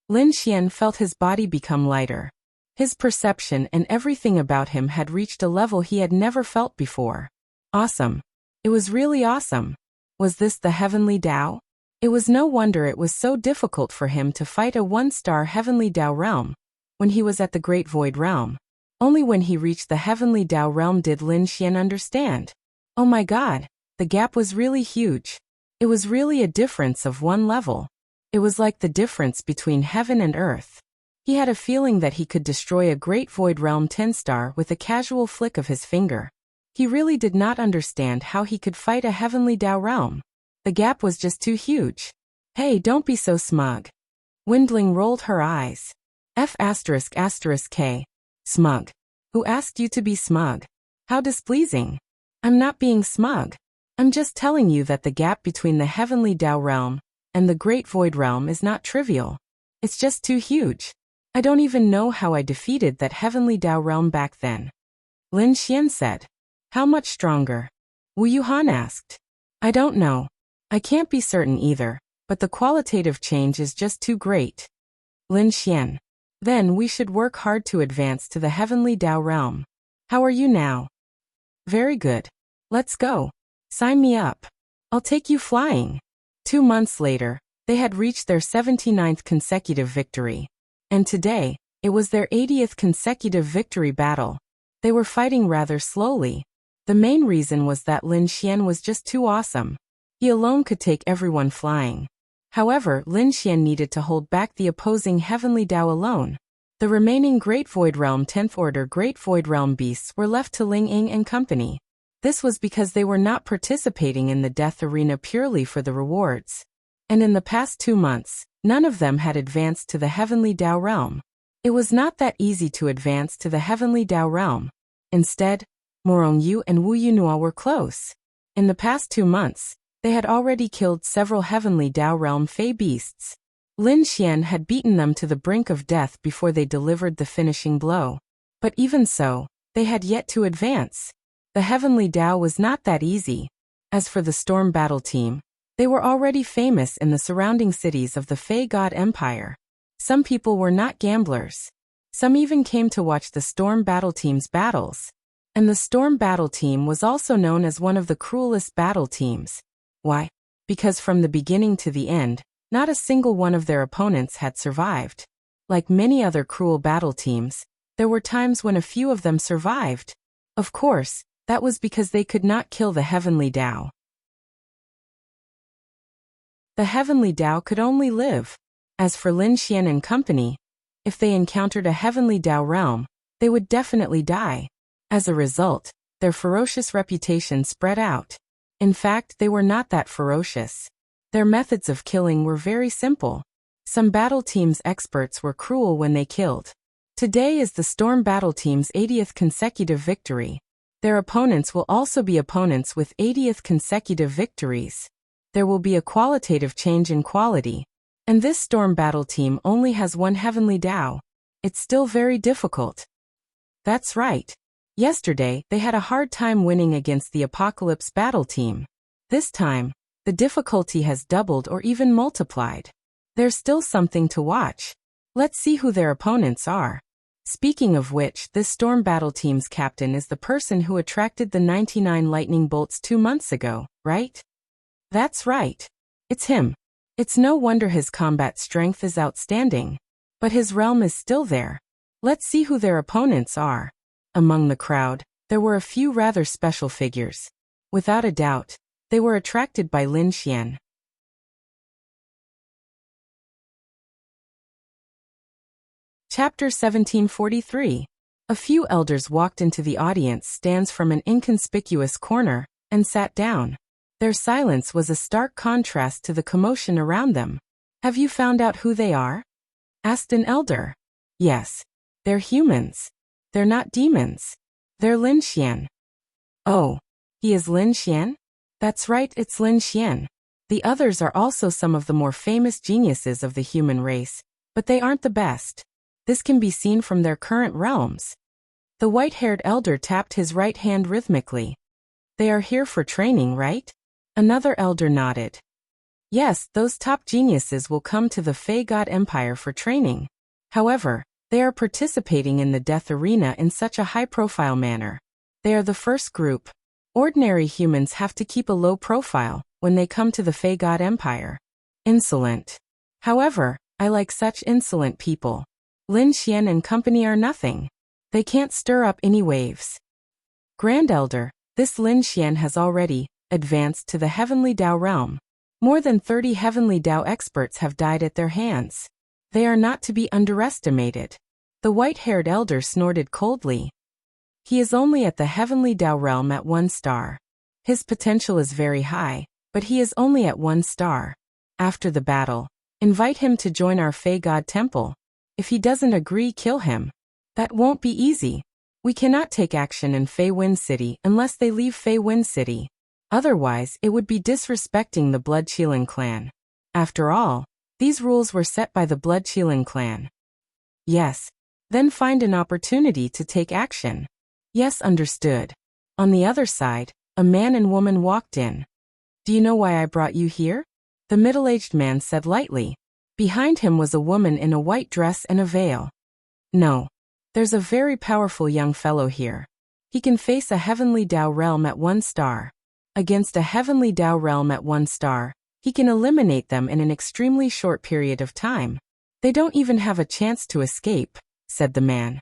Lin Xian felt his body become lighter. His perception and everything about him had reached a level he had never felt before. Awesome. It was really awesome. Was this the heavenly Tao? It was no wonder it was so difficult for him to fight a 1-star heavenly Tao realm when he was at the Great Void Realm. Only when he reached the heavenly Tao realm did Lin Xian understand. Oh my god, the gap was really huge. It was really a difference of 1 level. It was like the difference between heaven and earth. He had a feeling that he could destroy a Great Void Realm 10-star with a casual flick of his finger. He really did not understand how he could fight a heavenly Tao realm. The gap was just too huge. Hey, don't be so smug. Windling rolled her eyes. F***K. Smug. Who asked you to be smug? How displeasing. I'm not being smug. I'm just telling you that the gap between the heavenly Tao realm and the Great Void Realm is not trivial. It's just too huge. I don't even know how I defeated that heavenly Tao realm back then. Lin Xian said. How much stronger? Wu Yuhan asked. I don't know. I can't be certain either, but the qualitative change is just too great. Lin Xian. Then we should work hard to advance to the heavenly Tao realm. How are you now? Very good. Let's go. Sign me up. I'll take you flying. 2 months later, they had reached their 79th consecutive victory. And today, it was their 80th consecutive victory battle. They were fighting rather slowly. The main reason was that Lin Xian was just too awesome. He alone could take everyone flying. However, Lin Xian needed to hold back the opposing heavenly Tao alone. The remaining Great Void Realm 10th Order Great Void Realm beasts were left to Ling Ying and company. This was because they were not participating in the death arena purely for the rewards. And in the past 2 months, none of them had advanced to the heavenly Tao realm. It was not that easy to advance to the heavenly Tao realm. Instead, Morong Yu and Wu Yunhua were close. In the past 2 months, they had already killed several heavenly Tao realm Fey beasts. Lin Xian had beaten them to the brink of death before they delivered the finishing blow. But even so, they had yet to advance. The heavenly Tao was not that easy. As for the Storm Battle Team, they were already famous in the surrounding cities of the Fey God Empire. Some people were not gamblers. Some even came to watch the Storm Battle Team's battles. And the Storm Battle Team was also known as one of the cruelest battle teams. Why? Because from the beginning to the end, not a single one of their opponents had survived. Like many other cruel battle teams, there were times when a few of them survived. Of course, that was because they could not kill the heavenly Tao. The heavenly Tao could only live. As for Lin Xian and company, if they encountered a heavenly Tao realm, they would definitely die. As a result, their ferocious reputation spread out. In fact, they were not that ferocious. Their methods of killing were very simple. Some battle teams' experts were cruel when they killed. Today is the Storm Battle Team's 80th consecutive victory. Their opponents will also be opponents with 80th consecutive victories. There will be a qualitative change in quality. And this storm battle team only has one heavenly Tao. It's still very difficult. That's right. Yesterday, they had a hard time winning against the Apocalypse battle team. This time, the difficulty has doubled or even multiplied. There's still something to watch. Let's see who their opponents are. Speaking of which, this storm battle team's captain is the person who attracted the 99 lightning bolts 2 months ago, right? That's right. It's him. It's no wonder his combat strength is outstanding. But his realm is still there. Let's see who their opponents are. Among the crowd, there were a few rather special figures. Without a doubt, they were attracted by Lin Xian. Chapter 1743. A few elders walked into the audience stands from an inconspicuous corner and sat down. Their silence was a stark contrast to the commotion around them. Have you found out who they are? Asked an elder. Yes. They're humans. They're not demons. They're Lin Xian. Oh, he is Lin Xian? That's right, it's Lin Xian. The others are also some of the more famous geniuses of the human race, but they aren't the best. This can be seen from their current realms. The white-haired elder tapped his right hand rhythmically. They are here for training, right? Another elder nodded. Yes, those top geniuses will come to the Fey God Empire for training. However, they are participating in the death arena in such a high-profile manner. They are the first group. Ordinary humans have to keep a low profile when they come to the Fey God Empire. Insolent. However, I like such insolent people. Lin Xian and company are nothing. They can't stir up any waves. Grand Elder, this Lin Xian has already advanced to the Heavenly Tao realm. More than 30 Heavenly Tao experts have died at their hands. They are not to be underestimated. The white-haired elder snorted coldly. He is only at the Heavenly Tao realm at 1 star. His potential is very high, but he is only at 1 star. After the battle, invite him to join our Fey God Temple. If he doesn't agree, kill him. That won't be easy. We cannot take action in Fey Wind City unless they leave Fey Wind City. Otherwise, it would be disrespecting the Blood Qilin clan. After all, these rules were set by the Blood Qilin clan. Yes. Then find an opportunity to take action. Yes, understood. On the other side, a man and woman walked in. Do you know why I brought you here? The middle-aged man said lightly. Behind him was a woman in a white dress and a veil. No. There's a very powerful young fellow here. He can face a Heavenly Tao realm at 1 star. Against a Heavenly Tao realm at 1 star, he can eliminate them in an extremely short period of time. They don't even have a chance to escape, said the man.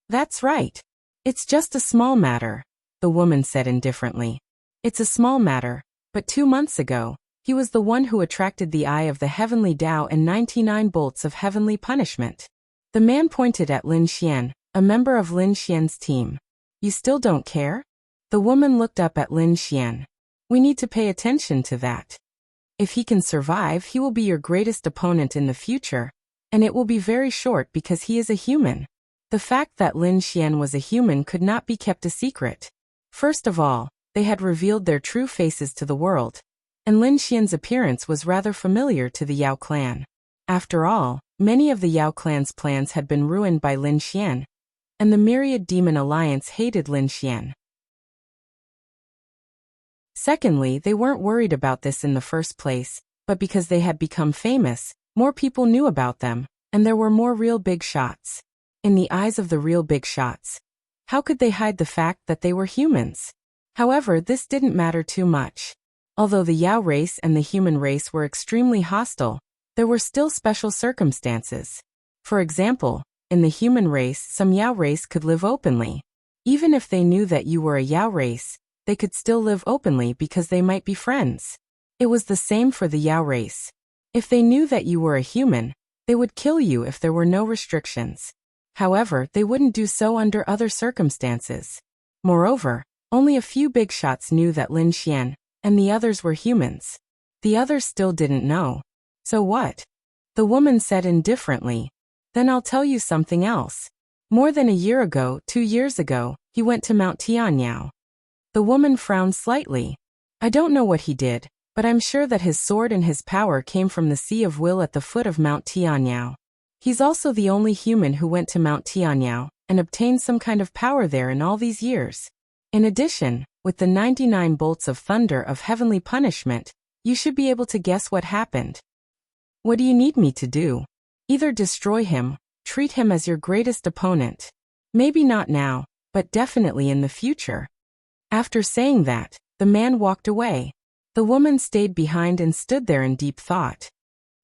That's right. It's just a small matter, the woman said indifferently. It's a small matter, but 2 months ago, he was the one who attracted the eye of the Heavenly Tao and 99 bolts of heavenly punishment. The man pointed at Lin Xian, a member of Lin Xian's team. You still don't care? The woman looked up at Lin Xian. We need to pay attention to that. If he can survive, he will be your greatest opponent in the future, and it will be very short because he is a human. The fact that Lin Xian was a human could not be kept a secret. First of all, they had revealed their true faces to the world, and Lin Xian's appearance was rather familiar to the Yao clan. After all, many of the Yao clan's plans had been ruined by Lin Xian, and the Myriad Demon Alliance hated Lin Xian. Secondly, they weren't worried about this in the first place, but because they had become famous, more people knew about them, and there were more real big shots. In the eyes of the real big shots, how could they hide the fact that they were humans? However, this didn't matter too much. Although the Yao race and the human race were extremely hostile, there were still special circumstances. For example, in the human race, some Yao race could live openly. Even if they knew that you were a Yao race, they could still live openly because they might be friends. It was the same for the Yao race. If they knew that you were a human, they would kill you if there were no restrictions. However, they wouldn't do so under other circumstances. Moreover, only a few big shots knew that Lin Xian and the others were humans. The others still didn't know. So what? The woman said indifferently. Then I'll tell you something else. More than a year ago, 2 years ago, he went to Mount Tianyao. The woman frowned slightly. I don't know what he did, but I'm sure that his sword and his power came from the Sea of Will at the foot of Mount Tianyao. He's also the only human who went to Mount Tianyao and obtained some kind of power there in all these years. In addition, with the 99 bolts of thunder of heavenly punishment, you should be able to guess what happened. What do you need me to do? Either destroy him, treat him as your greatest opponent. Maybe not now, but definitely in the future. After saying that, the man walked away. The woman stayed behind and stood there in deep thought.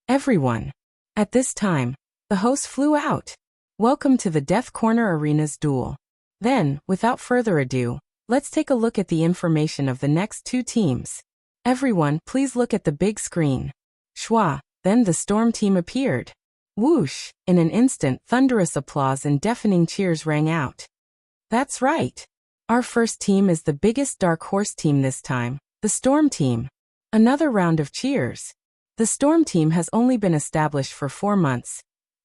Everyone. At this time, the host flew out. Welcome to the Death Corner Arena's duel. Then, without further ado, let's take a look at the information of the next two teams. Everyone, please look at the big screen. Shwa, then the Storm team appeared. Whoosh, in an instant thunderous applause and deafening cheers rang out. That's right. Our first team is the biggest Dark Horse team this time, the Storm team. Another round of cheers. The Storm team has only been established for 4 months,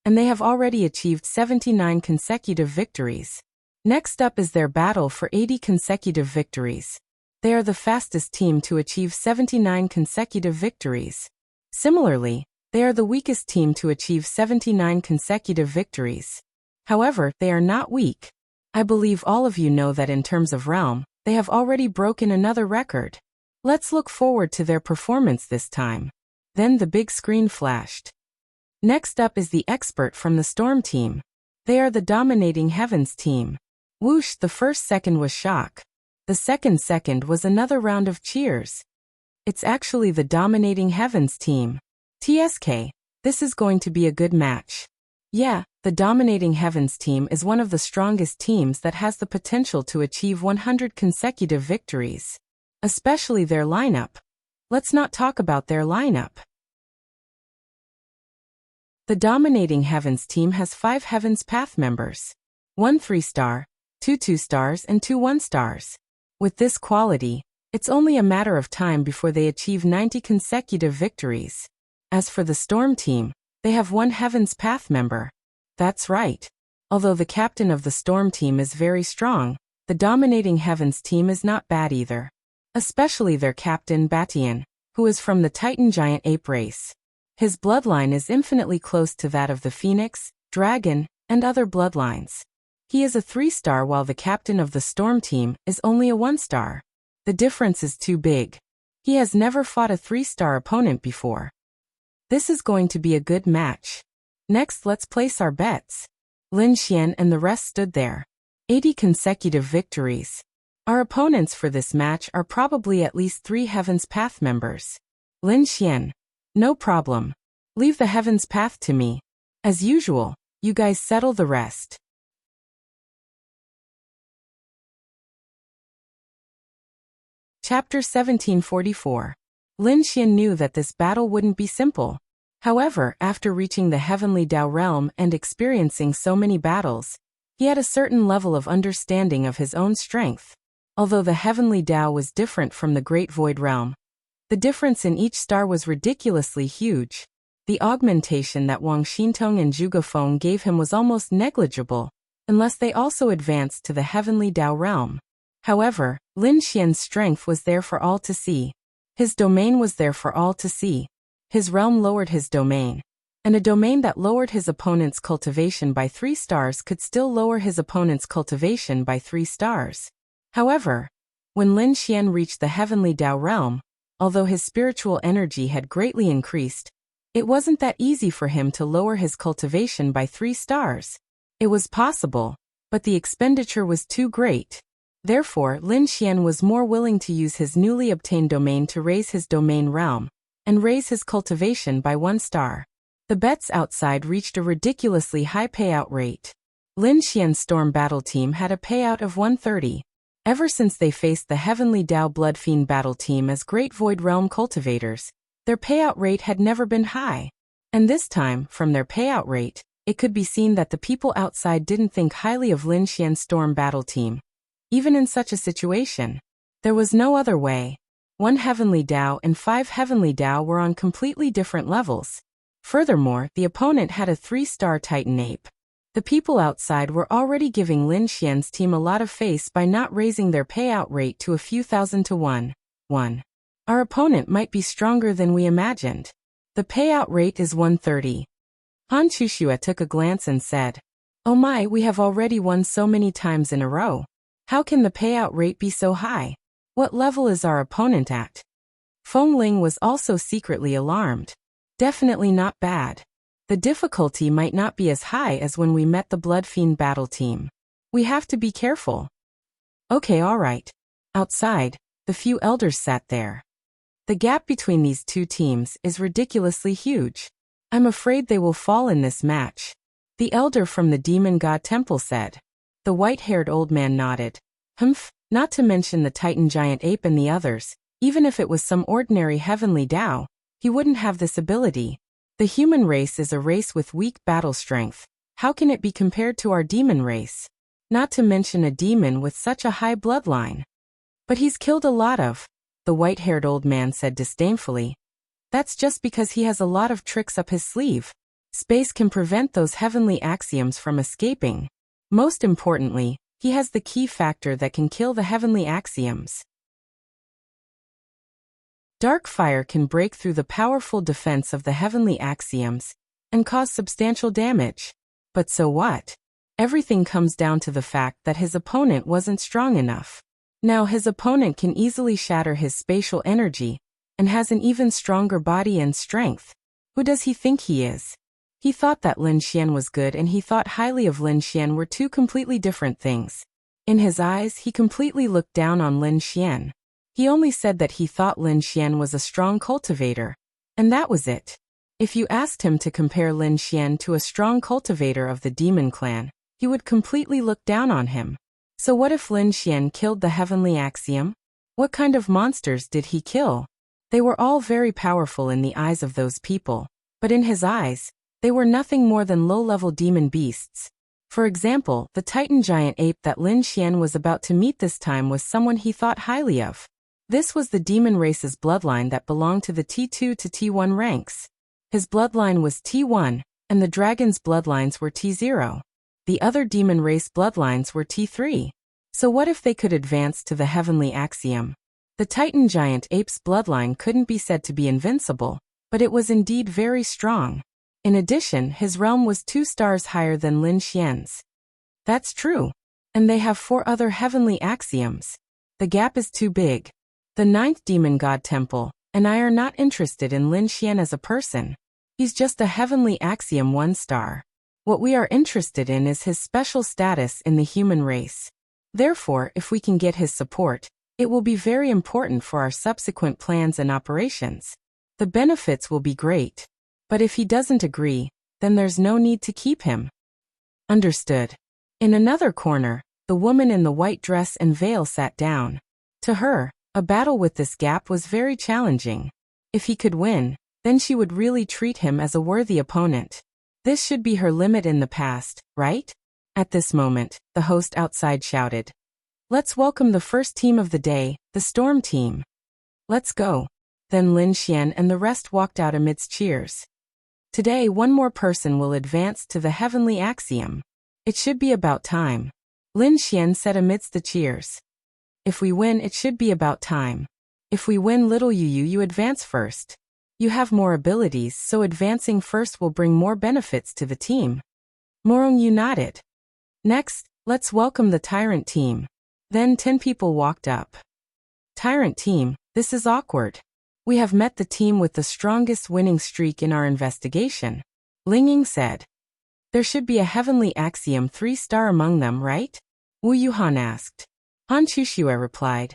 and they have already achieved 79 consecutive victories. Next up is their battle for 80 consecutive victories. They are the fastest team to achieve 79 consecutive victories. Similarly, they are the weakest team to achieve 79 consecutive victories. However, they are not weak. I believe all of you know that in terms of realm, they have already broken another record. Let's look forward to their performance this time. Then the big screen flashed. Next up is the expert from the Storm team. They are the dominating Heavens team. Whoosh, the first second was shock. The second was another round of cheers. It's actually the dominating Heavens team. TSK, this is going to be a good match. Yeah, the dominating Heavens team is one of the strongest teams that has the potential to achieve 100 consecutive victories. Especially their lineup. Let's not talk about their lineup. The dominating Heavens team has 5 Heavens Path members. 1 3-star, 2 2-stars and 2 1-stars. With this quality, it's only a matter of time before they achieve 90 consecutive victories. As for the Storm team, they have 1 Heavens Path member. That's right. Although the captain of the Storm team is very strong, the dominating Heavens team is not bad either. Especially their captain Batian, who is from the Titan Giant Ape race. His bloodline is infinitely close to that of the Phoenix, Dragon, and other bloodlines. He is a 3-star while the captain of the Storm team is only a 1-star. The difference is too big. He has never fought a 3-star opponent before. This is going to be a good match. Next, let's place our bets. Lin Xian and the rest stood there. 80 consecutive victories. Our opponents for this match are probably at least 3 Heavens Path members. Lin Xian. No problem. Leave the Heavens Path to me. As usual, you guys settle the rest. Chapter 1744. Lin Xian knew that this battle wouldn't be simple. However, after reaching the Heavenly Dao realm and experiencing so many battles, he had a certain level of understanding of his own strength. Although the Heavenly Dao was different from the Great Void realm, the difference in each star was ridiculously huge. The augmentation that Wang Xintong and Zhuge Feng gave him was almost negligible, unless they also advanced to the Heavenly Dao realm. However, Lin Xian's strength was there for all to see. His domain was there for all to see. His realm lowered his domain. And a domain that lowered his opponent's cultivation by 3 stars could still lower his opponent's cultivation by 3 stars. However, when Lin Xian reached the Heavenly Dao realm, although his spiritual energy had greatly increased, it wasn't that easy for him to lower his cultivation by 3 stars. It was possible, but the expenditure was too great. Therefore, Lin Xian was more willing to use his newly obtained domain to raise his domain realm, and raise his cultivation by 1 star. The bets outside reached a ridiculously high payout rate. Lin Xian's Storm Battle Team had a payout of 130. Ever since they faced the Heavenly Dao Blood Fiend Battle Team as Great Void Realm cultivators, their payout rate had never been high. And this time, from their payout rate, it could be seen that the people outside didn't think highly of Lin Xian's Storm Battle Team. Even in such a situation, there was no other way. 1 Heavenly Dao and 5 Heavenly Dao were on completely different levels. Furthermore, the opponent had a 3-star Titan Ape. The people outside were already giving Lin Xian's team a lot of face by not raising their payout rate to a few thousand to 1. Our opponent might be stronger than we imagined. The payout rate is 130. Han Chushue took a glance and said, "Oh my, we have already won so many times in a row. How can the payout rate be so high? What level is our opponent at?" Feng Ling was also secretly alarmed. Definitely not bad. The difficulty might not be as high as when we met the Blood Fiend battle team. We have to be careful. Okay, alright. Outside, the few elders sat there. The gap between these two teams is ridiculously huge. I'm afraid they will fall in this match. The elder from the Demon God Temple said. The white-haired old man nodded. Humph, not to mention the Titan Giant Ape and the others. Even if it was some ordinary heavenly Tao, he wouldn't have this ability. The human race is a race with weak battle strength. How can it be compared to our demon race? Not to mention a demon with such a high bloodline. But he's killed a lot of, the white-haired old man said disdainfully. That's just because he has a lot of tricks up his sleeve. Space can prevent those heavenly axioms from escaping. Most importantly, he has the key factor that can kill the heavenly axioms. Dark fire can break through the powerful defense of the heavenly axioms and cause substantial damage. But so what? Everything comes down to the fact that his opponent wasn't strong enough. Now his opponent can easily shatter his spatial energy and has an even stronger body and strength. Who does he think he is? He thought that Lin Xian was good and he thought highly of Lin Xian were two completely different things. In his eyes, he completely looked down on Lin Xian. He only said that he thought Lin Xian was a strong cultivator. And that was it. If you asked him to compare Lin Xian to a strong cultivator of the demon clan, he would completely look down on him. So what if Lin Xian killed the heavenly axiom? What kind of monsters did he kill? They were all very powerful in the eyes of those people, but in his eyes, they were nothing more than low-level demon beasts. For example, the Titan Giant Ape that Lin Xian was about to meet this time was someone he thought highly of. This was the demon race's bloodline that belonged to the T2 to T1 ranks. His bloodline was T1, and the dragon's bloodlines were T0. The other demon race bloodlines were T3. So what if they could advance to the heavenly axiom? The Titan Giant Ape's bloodline couldn't be said to be invincible, but it was indeed very strong. In addition, his realm was 2 stars higher than Lin Xian's. That's true. And they have 4 other heavenly axioms. The gap is too big. The 9th Demon God Temple and I are not interested in Lin Xian as a person. He's just a heavenly axiom 1 star. What we are interested in is his special status in the human race. Therefore, if we can get his support, it will be very important for our subsequent plans and operations. The benefits will be great. But if he doesn't agree, then there's no need to keep him. Understood. In another corner, the woman in the white dress and veil sat down. To her, a battle with this gap was very challenging. If he could win, then she would really treat him as a worthy opponent. This should be her limit in the past, right? At this moment, the host outside shouted. Let's welcome the first team of the day, the Storm Team. Let's go. Then Lin Xian and the rest walked out amidst cheers. Today, one more person will advance to the heavenly axiom. It should be about time. Lin Xian said amidst the cheers. If we win, it should be about time. If we win, little you advance first. You have more abilities, so advancing first will bring more benefits to the team. Morong Yu nodded. Next, let's welcome the Tyrant Team. Then 10 people walked up. Tyrant Team, this is awkward. We have met the team with the strongest winning streak in our investigation. Ling Ying said. There should be a heavenly axiom 3-star among them, right? Wu Yuhan asked. Han Chushue replied.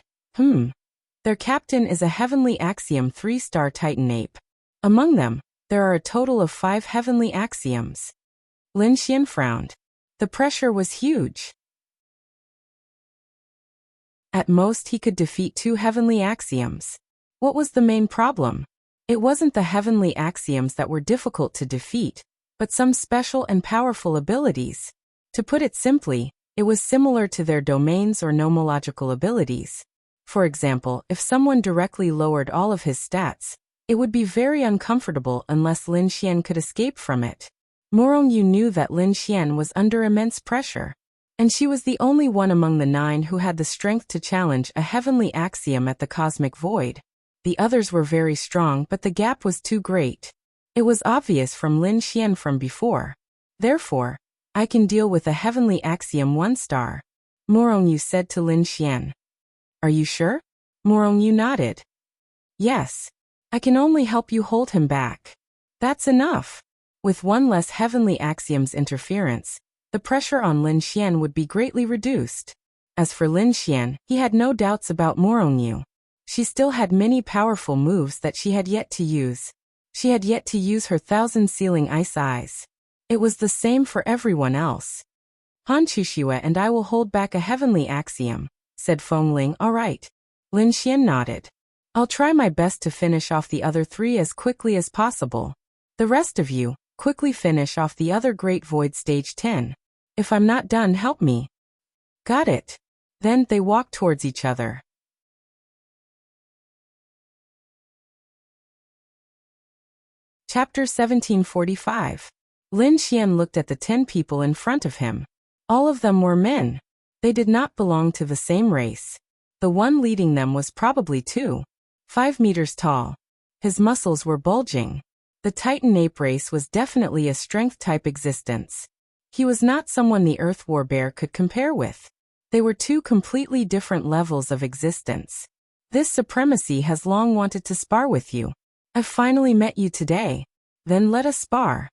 Their captain is a heavenly axiom 3-star Titan Ape. Among them, there are a total of 5 heavenly axioms. Lin Xian frowned. The pressure was huge. At most he could defeat 2 heavenly axioms. What was the main problem? It wasn't the heavenly axioms that were difficult to defeat, but some special and powerful abilities. To put it simply, it was similar to their domains or nomological abilities. For example, if someone directly lowered all of his stats, it would be very uncomfortable unless Lin Xian could escape from it. Morong Yu knew that Lin Xian was under immense pressure, and she was the only one among the 9 who had the strength to challenge a heavenly axiom at the cosmic void. The others were very strong, but the gap was too great. It was obvious from Lin Xian from before. Therefore, I can deal with a heavenly axiom 1 star. Morongyu said to Lin Xian. Are you sure? Morongyu nodded. Yes. I can only help you hold him back. That's enough. With one less heavenly axiom's interference, the pressure on Lin Xian would be greatly reduced. As for Lin Xian, he had no doubts about Morongyu. She still had many powerful moves that she had yet to use. She had yet to use her 1,000 ice eyes. It was the same for everyone else. Han Chushue and I will hold back a heavenly axiom, said Feng Ling. All right. Lin Xian nodded. I'll try my best to finish off the other 3 as quickly as possible. The rest of you, quickly finish off the other Great Void Stage 10. If I'm not done, help me. Got it. Then they walked towards each other. Chapter 1745. Lin Xian looked at the 10 people in front of him. All of them were men. They did not belong to the same race. The one leading them was probably 5 meters tall. His muscles were bulging. The Titan ape race was definitely a strength-type existence. He was not someone the Earth Warbear could compare with. They were 2 completely different levels of existence. This supremacy has long wanted to spar with you. I've finally met you today. Then let us spar.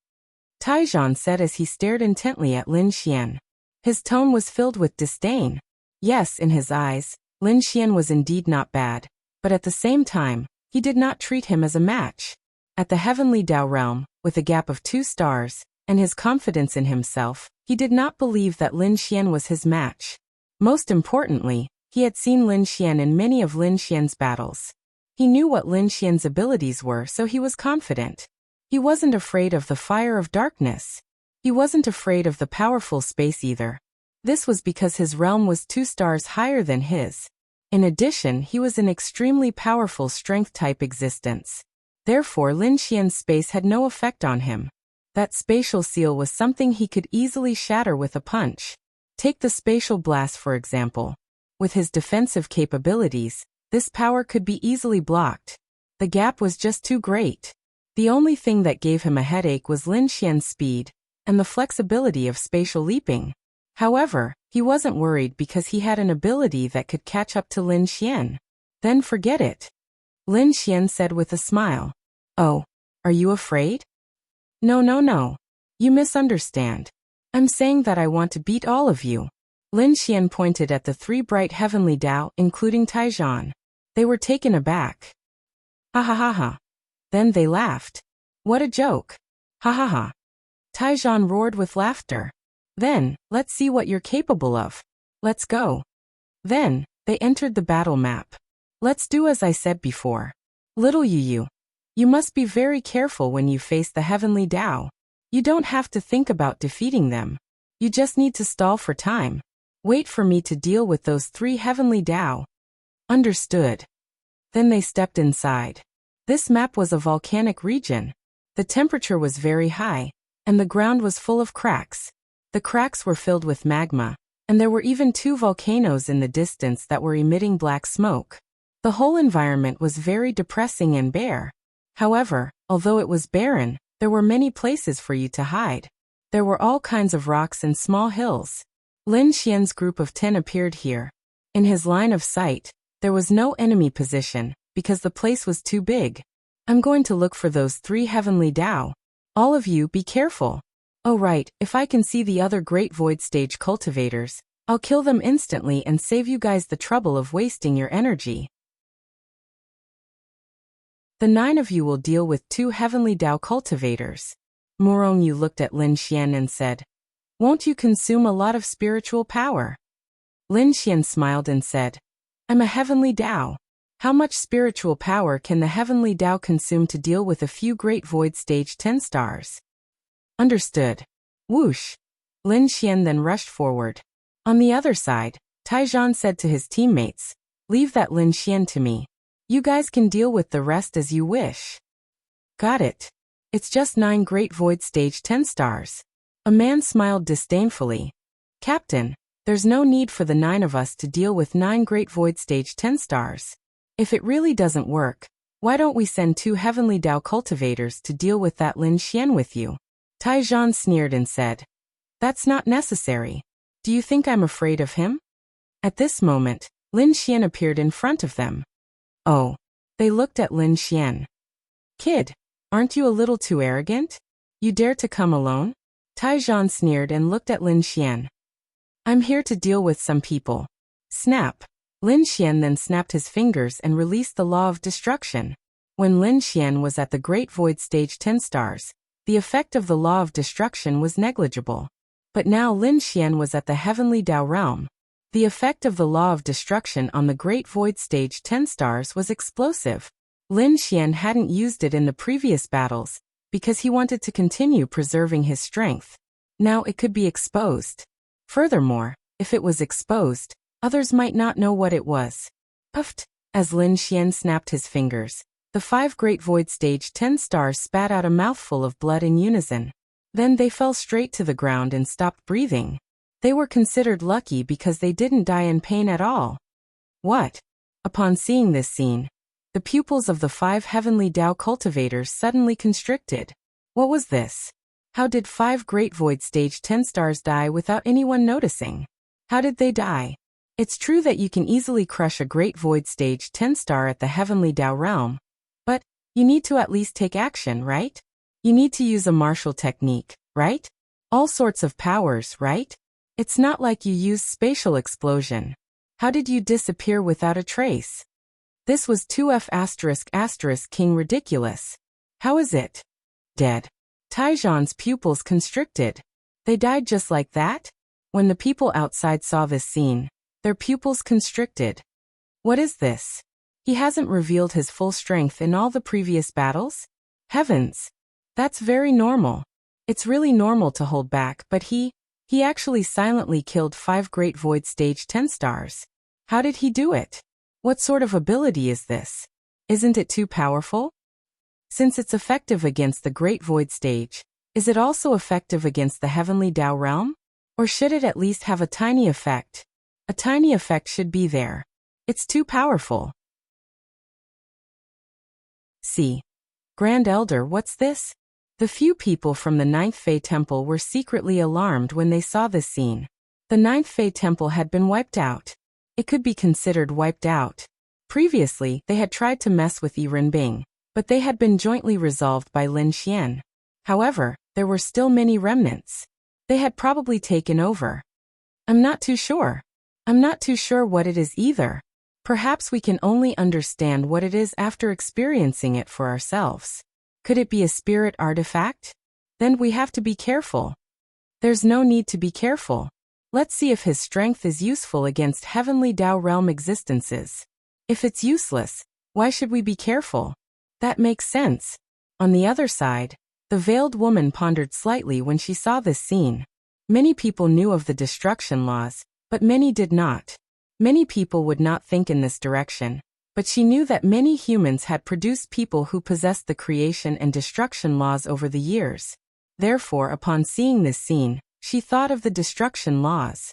Taizhan said as he stared intently at Lin Xian. His tone was filled with disdain. Yes, in his eyes, Lin Xian was indeed not bad, but at the same time, he did not treat him as a match. At the heavenly Dao realm, with a gap of 2 stars, and his confidence in himself, he did not believe that Lin Xian was his match. Most importantly, he had seen Lin Xian in many of Lin Xian's battles. He knew what Lin Xian's abilities were, so he was confident. He wasn't afraid of the fire of darkness. He wasn't afraid of the powerful space either. This was because his realm was 2 stars higher than his. In addition, he was an extremely powerful strength-type existence. Therefore, Lin Xian's space had no effect on him. That spatial seal was something he could easily shatter with a punch. Take the spatial blast for example. With his defensive capabilities, this power could be easily blocked. The gap was just too great. The only thing that gave him a headache was Lin Xian's speed, and the flexibility of spatial leaping. However, he wasn't worried because he had an ability that could catch up to Lin Xian. Then forget it. Lin Xian said with a smile. Oh, are you afraid? No. You misunderstand. I'm saying that I want to beat all of you. Lin Xian pointed at the 3 bright heavenly Dao, including Taizhan. They were taken aback. Ha ha ha ha. Then they laughed. What a joke. Ha ha ha. Taizhan roared with laughter. Then, let's see what you're capable of. Let's go. Then, they entered the battle map. Let's do as I said before. Little Yu, you must be very careful when you face the heavenly Dao. You don't have to think about defeating them. You just need to stall for time. Wait for me to deal with those 3 heavenly Dao. Understood. Then they stepped inside. This map was a volcanic region. The temperature was very high, and the ground was full of cracks. The cracks were filled with magma, and there were even 2 volcanoes in the distance that were emitting black smoke. The whole environment was very depressing and bare. However, although it was barren, there were many places for you to hide. There were all kinds of rocks and small hills. Lin Xian's group of 10 appeared here. In his line of sight, there was no enemy position, because the place was too big. I'm going to look for those 3 heavenly Dao. All of you be careful. Oh right, if I can see the other Great Void Stage cultivators, I'll kill them instantly and save you guys the trouble of wasting your energy. The 9 of you will deal with 2 heavenly Dao cultivators. Morongyu looked at Lin Xian and said, won't you consume a lot of spiritual power? Lin Xian smiled and said, I'm a heavenly Dao. How much spiritual power can the heavenly Dao consume to deal with a few Great Void Stage 10 stars? Understood. Whoosh. Lin Xian then rushed forward. On the other side, Taizhan said to his teammates, leave that Lin Xian to me. You guys can deal with the rest as you wish. Got it. It's just 9 Great Void Stage 10 stars. A man smiled disdainfully. Captain, there's no need for the 9 of us to deal with 9 Great Void Stage 10 stars. If it really doesn't work, Why don't we send 2 heavenly Tao cultivators to deal with that Lin Xian with you? Taizhan sneered and said, That's not necessary. Do you think I'm afraid of him? At this moment, Lin Xian appeared in front of them. Oh. They looked at Lin Xian. Kid, aren't you a little too arrogant? You dare to come alone? Taizhan sneered and looked at Lin Xian. I'm here to deal with some people. Snap. Lin Xian then snapped his fingers and released the law of destruction. When Lin Xian was at the Great Void Stage 10 stars, the effect of the law of destruction was negligible. But now Lin Xian was at the Heavenly Tao realm. The effect of the law of destruction on the Great Void Stage 10 stars was explosive. Lin Xian hadn't used it in the previous battles, because he wanted to continue preserving his strength. Now it could be exposed. Furthermore, if it was exposed, others might not know what it was. Puffed. As Lin Xian snapped his fingers, the 5 Great Void Stage 10 stars spat out a mouthful of blood in unison. Then they fell straight to the ground and stopped breathing. They were considered lucky because they didn't die in pain at all. What? Upon seeing this scene, the pupils of the 5 heavenly Tao cultivators suddenly constricted. What was this? How did 5 Great Void Stage 10 stars die without anyone noticing? How did they die? It's true that you can easily crush a Great Void Stage 10 star at the Heavenly Tao realm, but you need to at least take action, right? You need to use a martial technique, right? All sorts of powers, right? It's not like you used spatial explosion. How did you disappear without a trace? This was 2F*** King ridiculous. How is it? Dead. Taizhan's pupils constricted. They died just like that? When the people outside saw this scene, their pupils constricted. What is this? He hasn't revealed his full strength in all the previous battles? Heavens! That's very normal. It's really normal to hold back, but he actually silently killed 5 Great Void Stage 10 stars. How did he do it? What sort of ability is this? Isn't it too powerful? Since it's effective against the Great Void Stage, is it also effective against the Heavenly Tao realm? Or should it at least have a tiny effect? A tiny effect should be there. It's too powerful. See. Grand Elder, what's this? The few people from the 9th Fei Temple were secretly alarmed when they saw this scene. The 9th Fei Temple had been wiped out. It could be considered wiped out. Previously, they had tried to mess with Yi Renbing, but they had been jointly resolved by Lin Xian. However, there were still many remnants. They had probably taken over. I'm not too sure. I'm not too sure what it is either. Perhaps we can only understand what it is after experiencing it for ourselves. Could it be a spirit artifact? Then we have to be careful. There's no need to be careful. Let's see if his strength is useful against Heavenly Tao realm existences. If it's useless, why should we be careful? That makes sense. On the other side, the veiled woman pondered slightly when she saw this scene. Many people knew of the destruction laws, but many did not. Many people would not think in this direction. But she knew that many humans had produced people who possessed the creation and destruction laws over the years. Therefore, upon seeing this scene, she thought of the destruction laws.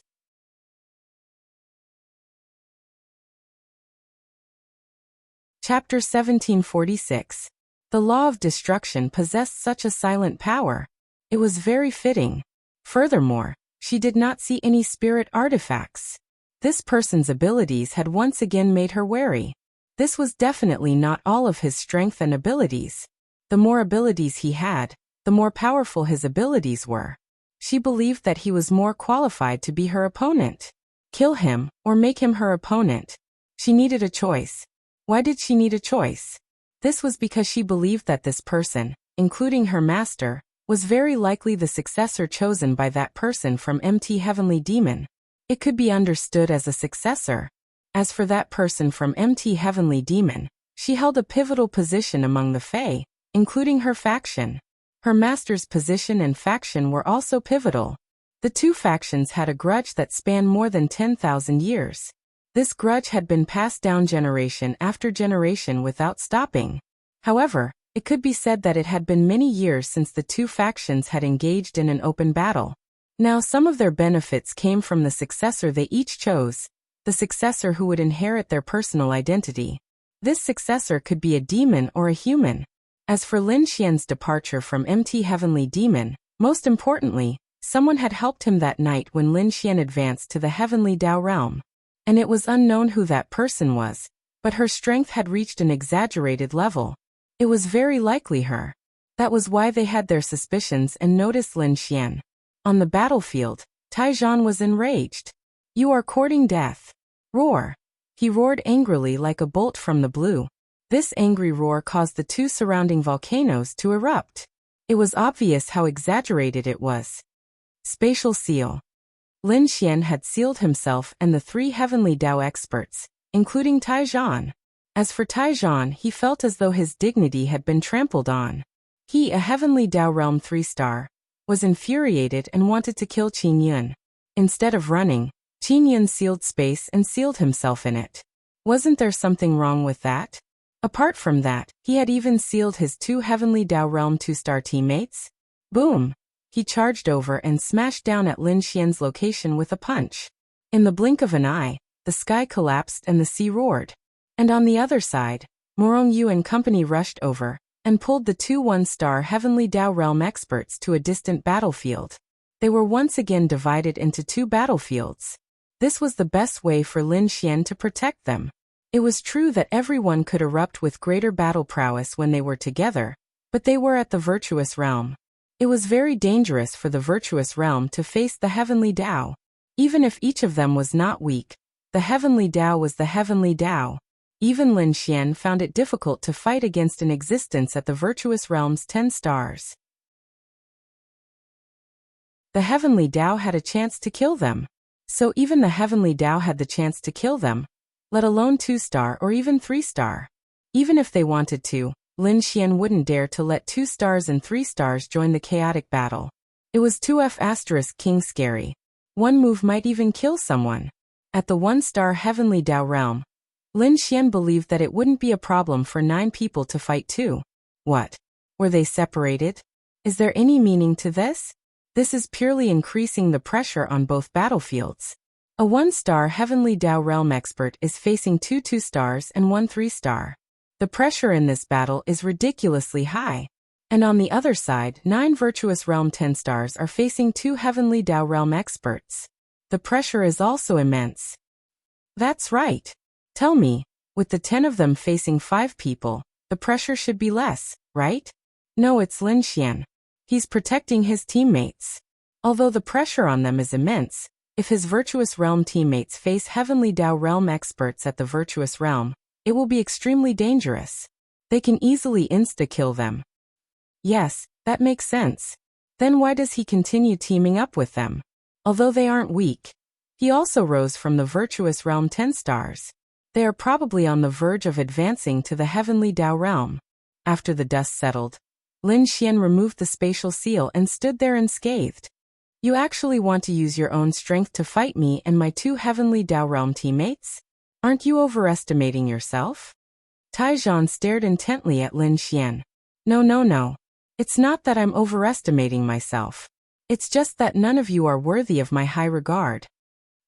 Chapter 1746. The law of destruction possessed such a silent power. It was very fitting. Furthermore, she did not see any spirit artifacts. This person's abilities had once again made her wary. This was definitely not all of his strength and abilities. The more abilities he had, the more powerful his abilities were. She believed that he was more qualified to be her opponent. Kill him, or make him her opponent. She needed a choice. Why did she need a choice? This was because she believed that this person, including her master, was very likely the successor chosen by that person from MT Heavenly Demon. It could be understood as a successor. As for that person from MT Heavenly Demon, she held a pivotal position among the Fae, including her faction. Her master's position and faction were also pivotal. The two factions had a grudge that spanned more than 10,000 years. This grudge had been passed down generation after generation without stopping. However, it could be said that it had been many years since the two factions had engaged in an open battle. Now some of their benefits came from the successor they each chose, the successor who would inherit their personal identity. This successor could be a demon or a human. As for Lin Xian's departure from MT Heavenly Demon, most importantly, someone had helped him that night when Lin Xian advanced to the Heavenly Dao realm. And it was unknown who that person was, but her strength had reached an exaggerated level. It was very likely her. That was why they had their suspicions and noticed Lin Xian. On the battlefield, Taizhan was enraged. "You are courting death. Roar." He roared angrily like a bolt from the blue. This angry roar caused the two surrounding volcanoes to erupt. It was obvious how exaggerated it was. Spatial seal. Lin Xian had sealed himself and the three Heavenly Dao experts, including Taizhan. As for Taizhan, he felt as though his dignity had been trampled on. He, a Heavenly Dao Realm 3-star, was infuriated and wanted to kill Qin Yun. Instead of running, Qin Yun sealed space and sealed himself in it. Wasn't there something wrong with that? Apart from that, he had even sealed his two Heavenly Dao Realm 2-star teammates. Boom! He charged over and smashed down at Lin Xian's location with a punch. In the blink of an eye, the sky collapsed and the sea roared. And on the other side, Morong Yu and company rushed over and pulled the two 1-star Heavenly Dao Realm experts to a distant battlefield. They were once again divided into two battlefields. This was the best way for Lin Xian to protect them. It was true that everyone could erupt with greater battle prowess when they were together, but they were at the virtuous realm. It was very dangerous for the virtuous realm to face the Heavenly Dao. Even if each of them was not weak, the Heavenly Dao was the Heavenly Dao. Even Lin Xian found it difficult to fight against an existence at the virtuous realm's 10 stars. The Heavenly Dao had a chance to kill them. So even the Heavenly Dao had the chance to kill them, let alone 2-star or even 3-star. Even if they wanted to, Lin Xian wouldn't dare to let 2 stars and 3 stars join the chaotic battle. It was 2F** King scary. One move might even kill someone. At the 1-star Heavenly Dao realm, Lin Xian believed that it wouldn't be a problem for 9 people to fight too. What? Were they separated? Is there any meaning to this? This is purely increasing the pressure on both battlefields. A 1-star Heavenly Dao Realm expert is facing 2 2-stars and 1 3-star. The pressure in this battle is ridiculously high. And on the other side, 9 Virtuous Realm 10 stars are facing 2 Heavenly Dao Realm experts. The pressure is also immense. That's right. Tell me, with the 10 of them facing 5 people, the pressure should be less, right? No, it's Lin Xian. He's protecting his teammates. Although the pressure on them is immense, if his Virtuous Realm teammates face Heavenly Dao Realm experts at the Virtuous Realm, it will be extremely dangerous. They can easily insta-kill them. Yes, that makes sense. Then why does he continue teaming up with them? Although they aren't weak. He also rose from the Virtuous Realm 10 stars. They are probably on the verge of advancing to the Heavenly Dao Realm. After the dust settled, Lin Xian removed the spatial seal and stood there unscathed. You actually want to use your own strength to fight me and my 2 Heavenly Dao Realm teammates? Aren't you overestimating yourself? Taizhan stared intently at Lin Xian. No. It's not that I'm overestimating myself. It's just that none of you are worthy of my high regard.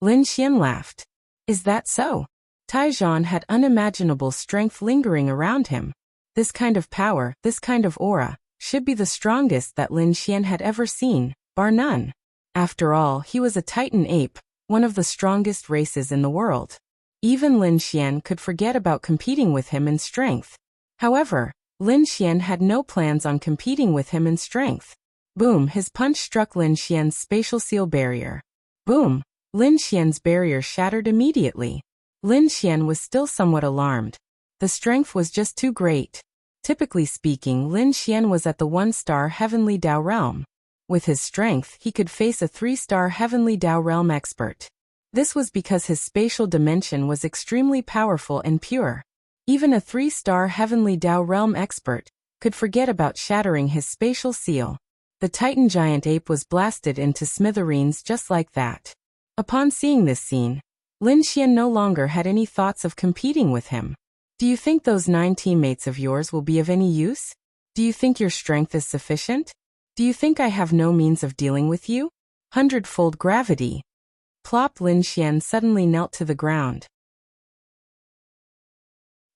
Lin Xian laughed. Is that so? Taizhan had unimaginable strength lingering around him. This kind of power, this kind of aura, should be the strongest that Lin Xian had ever seen, bar none. After all, he was a Titan ape, one of the strongest races in the world. Even Lin Xian could forget about competing with him in strength. However, Lin Xian had no plans on competing with him in strength. Boom, his punch struck Lin Xian's spatial seal barrier. Boom, Lin Xian's barrier shattered immediately. Lin Xian was still somewhat alarmed. The strength was just too great. Typically speaking, Lin Xian was at the 1-star Heavenly Dao Realm. With his strength, he could face a 3-star Heavenly Dao Realm expert. This was because his spatial dimension was extremely powerful and pure. Even a 3-star Heavenly Dao Realm expert could forget about shattering his spatial seal. The Titan giant ape was blasted into smithereens just like that. Upon seeing this scene, Lin Xian no longer had any thoughts of competing with him. Do you think those 9 teammates of yours will be of any use? Do you think your strength is sufficient? Do you think I have no means of dealing with you? 100-fold gravity. Plop! Lin Xian suddenly knelt to the ground.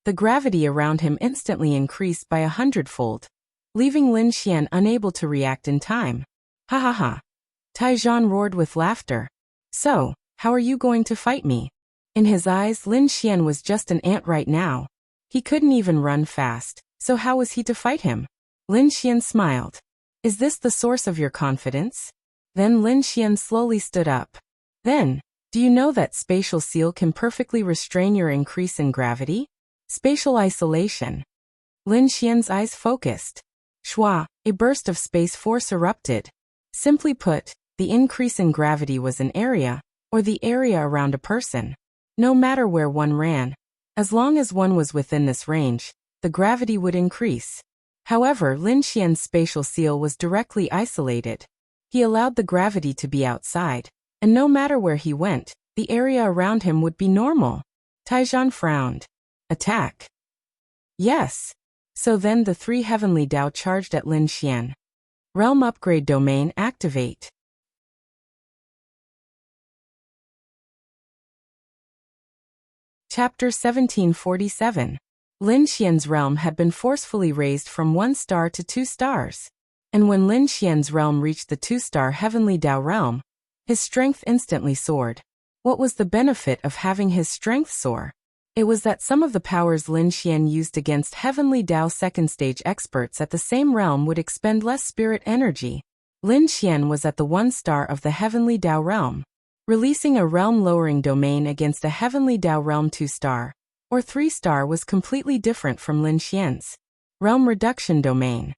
The gravity around him instantly increased by 100-fold, leaving Lin Xian unable to react in time. Ha ha ha. Taizhan roared with laughter. So, how are you going to fight me? In his eyes, Lin Xian was just an ant right now. He couldn't even run fast, so how was he to fight him? Lin Xian smiled. Is this the source of your confidence? Then Lin Xian slowly stood up. Then, do you know that spatial seal can perfectly restrain your increase in gravity? Spatial isolation. Lin Xian's eyes focused. Shua, a burst of space force erupted. Simply put, the increase in gravity was an area, or the area around a person. No matter where one ran, as long as one was within this range, the gravity would increase. However, Lin Xian's spatial seal was directly isolated. He allowed the gravity to be outside, and no matter where he went, the area around him would be normal. Taizhan frowned. Attack. Yes. So then the three heavenly Dao charged at Lin Xian. Realm upgrade domain activate. Chapter 1747. Lin Xian's realm had been forcefully raised from 1 star to 2 stars. And when Lin Xian's realm reached the 2-star heavenly Dao realm, his strength instantly soared. What was the benefit of having his strength soar? It was that some of the powers Lin Xian used against heavenly Dao second-stage experts at the same realm would expend less spirit energy. Lin Xian was at the 1-star of the heavenly Dao realm. Releasing a realm-lowering domain against a heavenly Dao realm 2-star, or 3-star was completely different from Lin Xian's. Realm reduction domain.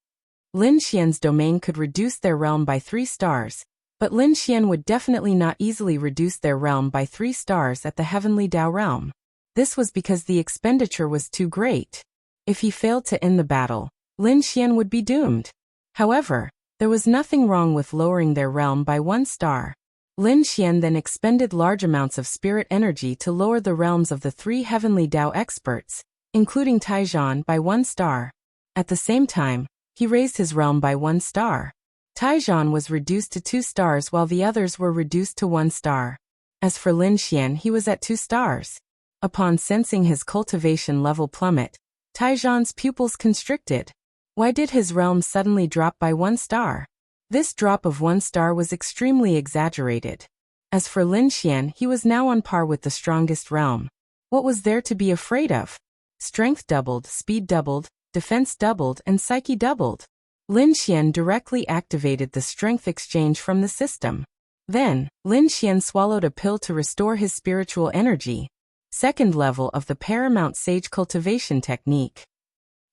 Lin Xian's domain could reduce their realm by 3 stars, but Lin Xian would definitely not easily reduce their realm by 3 stars at the heavenly Dao realm. This was because the expenditure was too great. If he failed to end the battle, Lin Xian would be doomed. However, there was nothing wrong with lowering their realm by 1 star. Lin Xian then expended large amounts of spirit energy to lower the realms of the 3 heavenly Dao experts, including Taizhan, by 1 star. At the same time, he raised his realm by 1 star. Taizhan was reduced to 2 stars while the others were reduced to 1 star. As for Lin Xian, he was at 2 stars. Upon sensing his cultivation level plummet, Taizhan's pupils constricted. Why did his realm suddenly drop by 1 star? This drop of 1 star was extremely exaggerated. As for Lin Xian, he was now on par with the strongest realm. What was there to be afraid of? Strength doubled, speed doubled, defense doubled, and psyche doubled. Lin Xian directly activated the strength exchange from the system. Then, Lin Xian swallowed a pill to restore his spiritual energy. Second level of the Paramount Sage Cultivation Technique.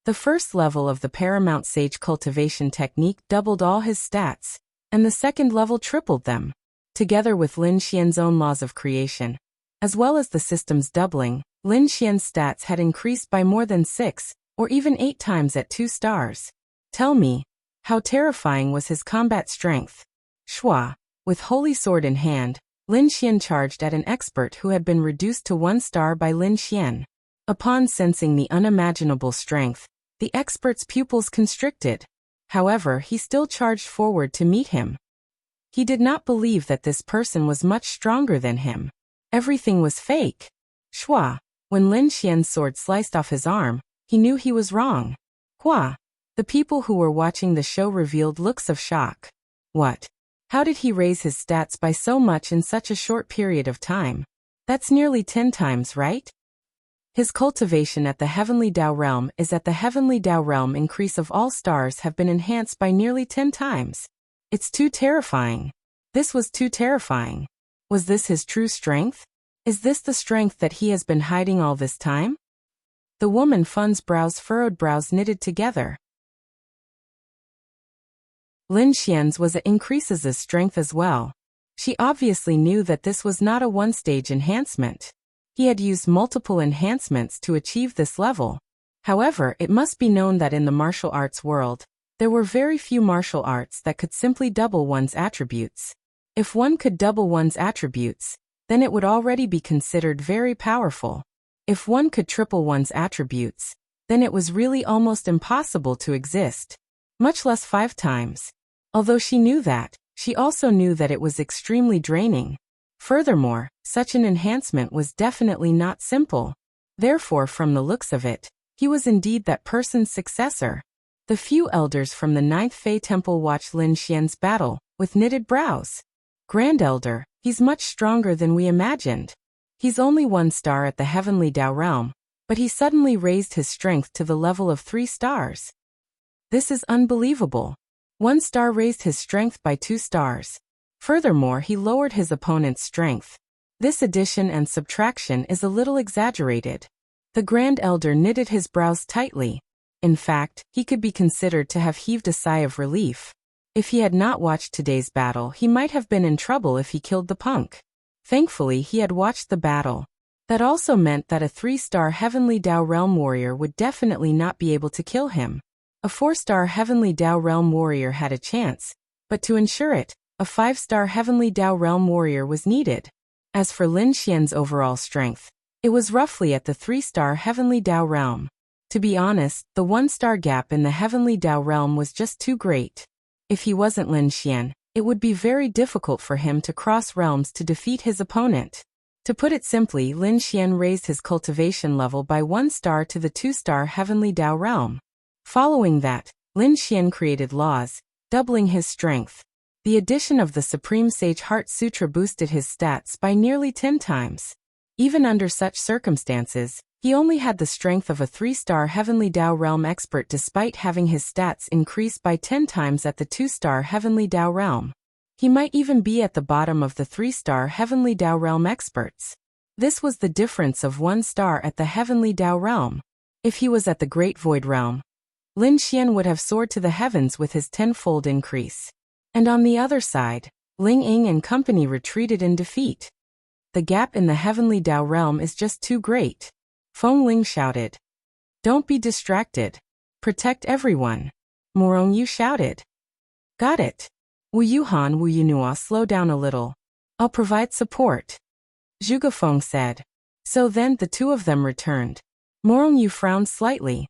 The first level of the Paramount Sage Cultivation Technique doubled all his stats, and the second level tripled them. Together with Lin Xian's own laws of creation, as well as the system's doubling, Lin Xian's stats had increased by more than 6, or even 8 times at 2 stars. Tell me, how terrifying was his combat strength? Shua, with holy sword in hand, Lin Xian charged at an expert who had been reduced to 1 star by Lin Xian. Upon sensing the unimaginable strength, the expert's pupils constricted. However, he still charged forward to meet him. He did not believe that this person was much stronger than him. Everything was fake. Shua, when Lin Xian's sword sliced off his arm, he knew he was wrong. Hua, the people who were watching the show revealed looks of shock. What? How did he raise his stats by so much in such a short period of time? That's nearly 10 times, right? His cultivation at the Heavenly Dao realm is at the Heavenly Dao realm increase of all stars have been enhanced by nearly 10 times. It's too terrifying. This was too terrifying. Was this his true strength? Is this the strength that he has been hiding all this time? The woman Fun's furrowed brows knitted together. Lin Xian's was increases his strength as well. She obviously knew that this was not a one-stage enhancement. He had used multiple enhancements to achieve this level. However, it must be known that in the martial arts world, there were very few martial arts that could simply double one's attributes. If one could double one's attributes, then it would already be considered very powerful. If one could triple one's attributes, then it was really almost impossible to exist. Much less 5 times. Although she knew that, she also knew that it was extremely draining. Furthermore, such an enhancement was definitely not simple. Therefore, from the looks of it, he was indeed that person's successor. The few elders from the 9th Fei Temple watched Lin Xian's battle, with knitted brows. Grand Elder, he's much stronger than we imagined. He's only 1 star at the Heavenly Tao realm, but he suddenly raised his strength to the level of 3 stars. This is unbelievable. 1 star raised his strength by 2 stars. Furthermore, he lowered his opponent's strength. This addition and subtraction is a little exaggerated. The Grand Elder knitted his brows tightly. In fact, he could be considered to have heaved a sigh of relief. If he had not watched today's battle, he might have been in trouble if he killed the punk. Thankfully, he had watched the battle. That also meant that a 3-star Heavenly Tao Realm warrior would definitely not be able to kill him. A 4-star Heavenly Tao Realm warrior had a chance, but to ensure it, a 5-star Heavenly Tao Realm warrior was needed. As for Lin Xian's overall strength, it was roughly at the 3-star Heavenly Tao realm. To be honest, the 1-star gap in the Heavenly Tao realm was just too great. If he wasn't Lin Xian, it would be very difficult for him to cross realms to defeat his opponent. To put it simply, Lin Xian raised his cultivation level by 1 star to the 2-star Heavenly Tao realm. Following that, Lin Xian created laws, doubling his strength. The addition of the Supreme Sage Heart Sutra boosted his stats by nearly 10 times. Even under such circumstances, he only had the strength of a 3-star Heavenly Tao Realm expert despite having his stats increase by 10 times at the 2-star Heavenly Tao Realm. He might even be at the bottom of the 3-star Heavenly Tao Realm experts. This was the difference of 1 star at the Heavenly Tao Realm. If he was at the Great Void Realm, Lin Xian would have soared to the heavens with his 10-fold increase. And on the other side, Ling Ying and company retreated in defeat. The gap in the Heavenly Tao realm is just too great. Feng Ling shouted. Don't be distracted. Protect everyone. Morong Yu shouted. Got it. Wu Yuhan Wu Yunua, slow down a little. I'll provide support. Zhuge Feng said. So then the 2 of them returned. Morong Yu frowned slightly.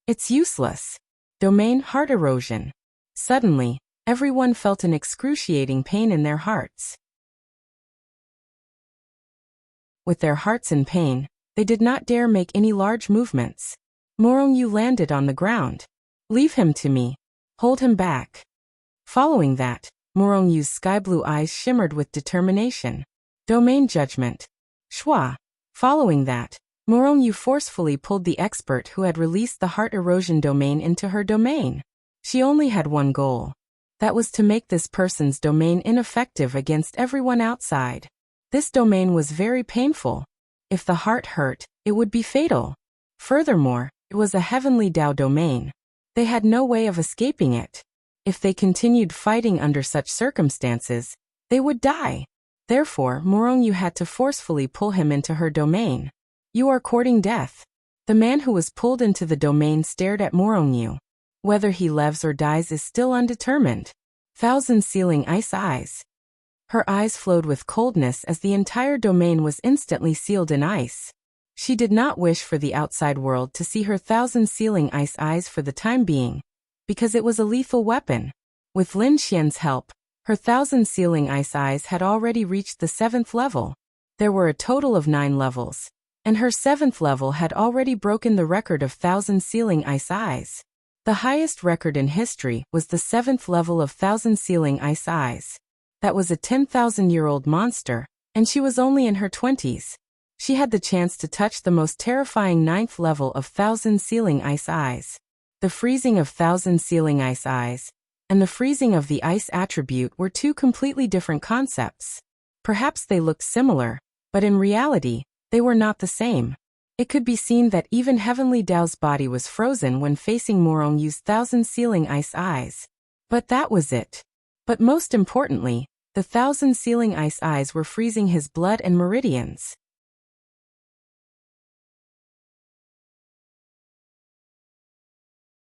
It's useless. Domain heart erosion. Suddenly, everyone felt an excruciating pain in their hearts. With their hearts in pain, they did not dare make any large movements. Morong Yu landed on the ground. Leave him to me. Hold him back. Following that, Morong Yu's sky-blue eyes shimmered with determination. Domain judgment. Shua. Following that, Morong Yu forcefully pulled the expert who had released the heart erosion domain into her domain. She only had one goal. That was to make this person's domain ineffective against everyone outside. This domain was very painful. If the heart hurt, it would be fatal. Furthermore, it was a Heavenly Tao domain. They had no way of escaping it. If they continued fighting under such circumstances, they would die. Therefore, Morong Yu had to forcefully pull him into her domain. You are courting death. The man who was pulled into the domain stared at Morong Yu. Whether he lives or dies is still undetermined. Thousand Sealing Ice Eyes. Her eyes flowed with coldness as the entire domain was instantly sealed in ice. She did not wish for the outside world to see her Thousand Sealing Ice Eyes for the time being, because it was a lethal weapon. With Lin Xian's help, her Thousand Sealing Ice Eyes had already reached the 7th level. There were a total of 9 levels, and her 7th level had already broken the record of Thousand Sealing Ice Eyes. The highest record in history was the 7th level of Thousand Sealing Ice Eyes. That was a 10,000-year-old monster, and she was only in her 20s. She had the chance to touch the most terrifying 9th level of Thousand Sealing Ice Eyes. The freezing of Thousand Sealing Ice Eyes and the freezing of the ice attribute were 2 completely different concepts. Perhaps they looked similar, but in reality, they were not the same. It could be seen that even Heavenly Tao's body was frozen when facing Morong Yu's Thousand Sealing Ice Eyes. But that was it. But most importantly, the Thousand Sealing Ice Eyes were freezing his blood and meridians.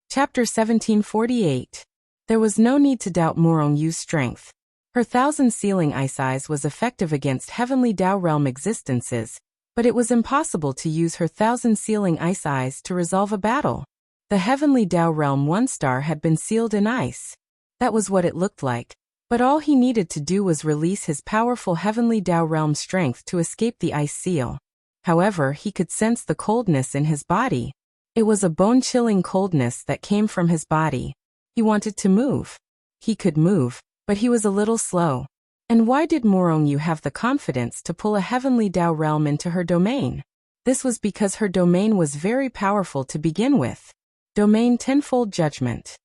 Chapter 1748. There was no need to doubt Morong Yu's strength. Her Thousand Sealing Ice Eyes was effective against Heavenly Tao realm existences, but it was impossible to use her Thousand Sealing Ice Eyes to resolve a battle. The Heavenly Tao realm 1 star had been sealed in ice. That was what it looked like, but all he needed to do was release his powerful Heavenly Tao realm strength to escape the ice seal. However, he could sense the coldness in his body. It was a bone-chilling coldness that came from his body. He wanted to move. He could move, but he was a little slow. And why did Morongyu have the confidence to pull a heavenly Tao realm into her domain? This was because her domain was very powerful to begin with. Domain Tenfold Judgment.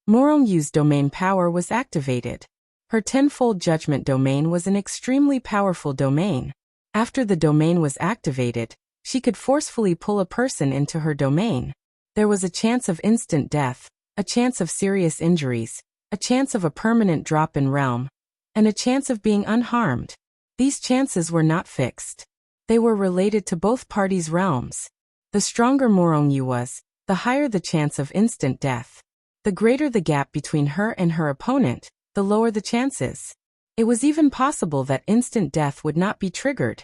Morongyu's domain power was activated. Her Tenfold Judgment domain was an extremely powerful domain. After the domain was activated, she could forcefully pull a person into her domain. There was a chance of instant death, a chance of serious injuries, a chance of a permanent drop in realm, and a chance of being unharmed. These chances were not fixed. They were related to both parties' realms. The stronger Morongyu was, the higher the chance of instant death. The greater the gap between her and her opponent, the lower the chances. It was even possible that instant death would not be triggered.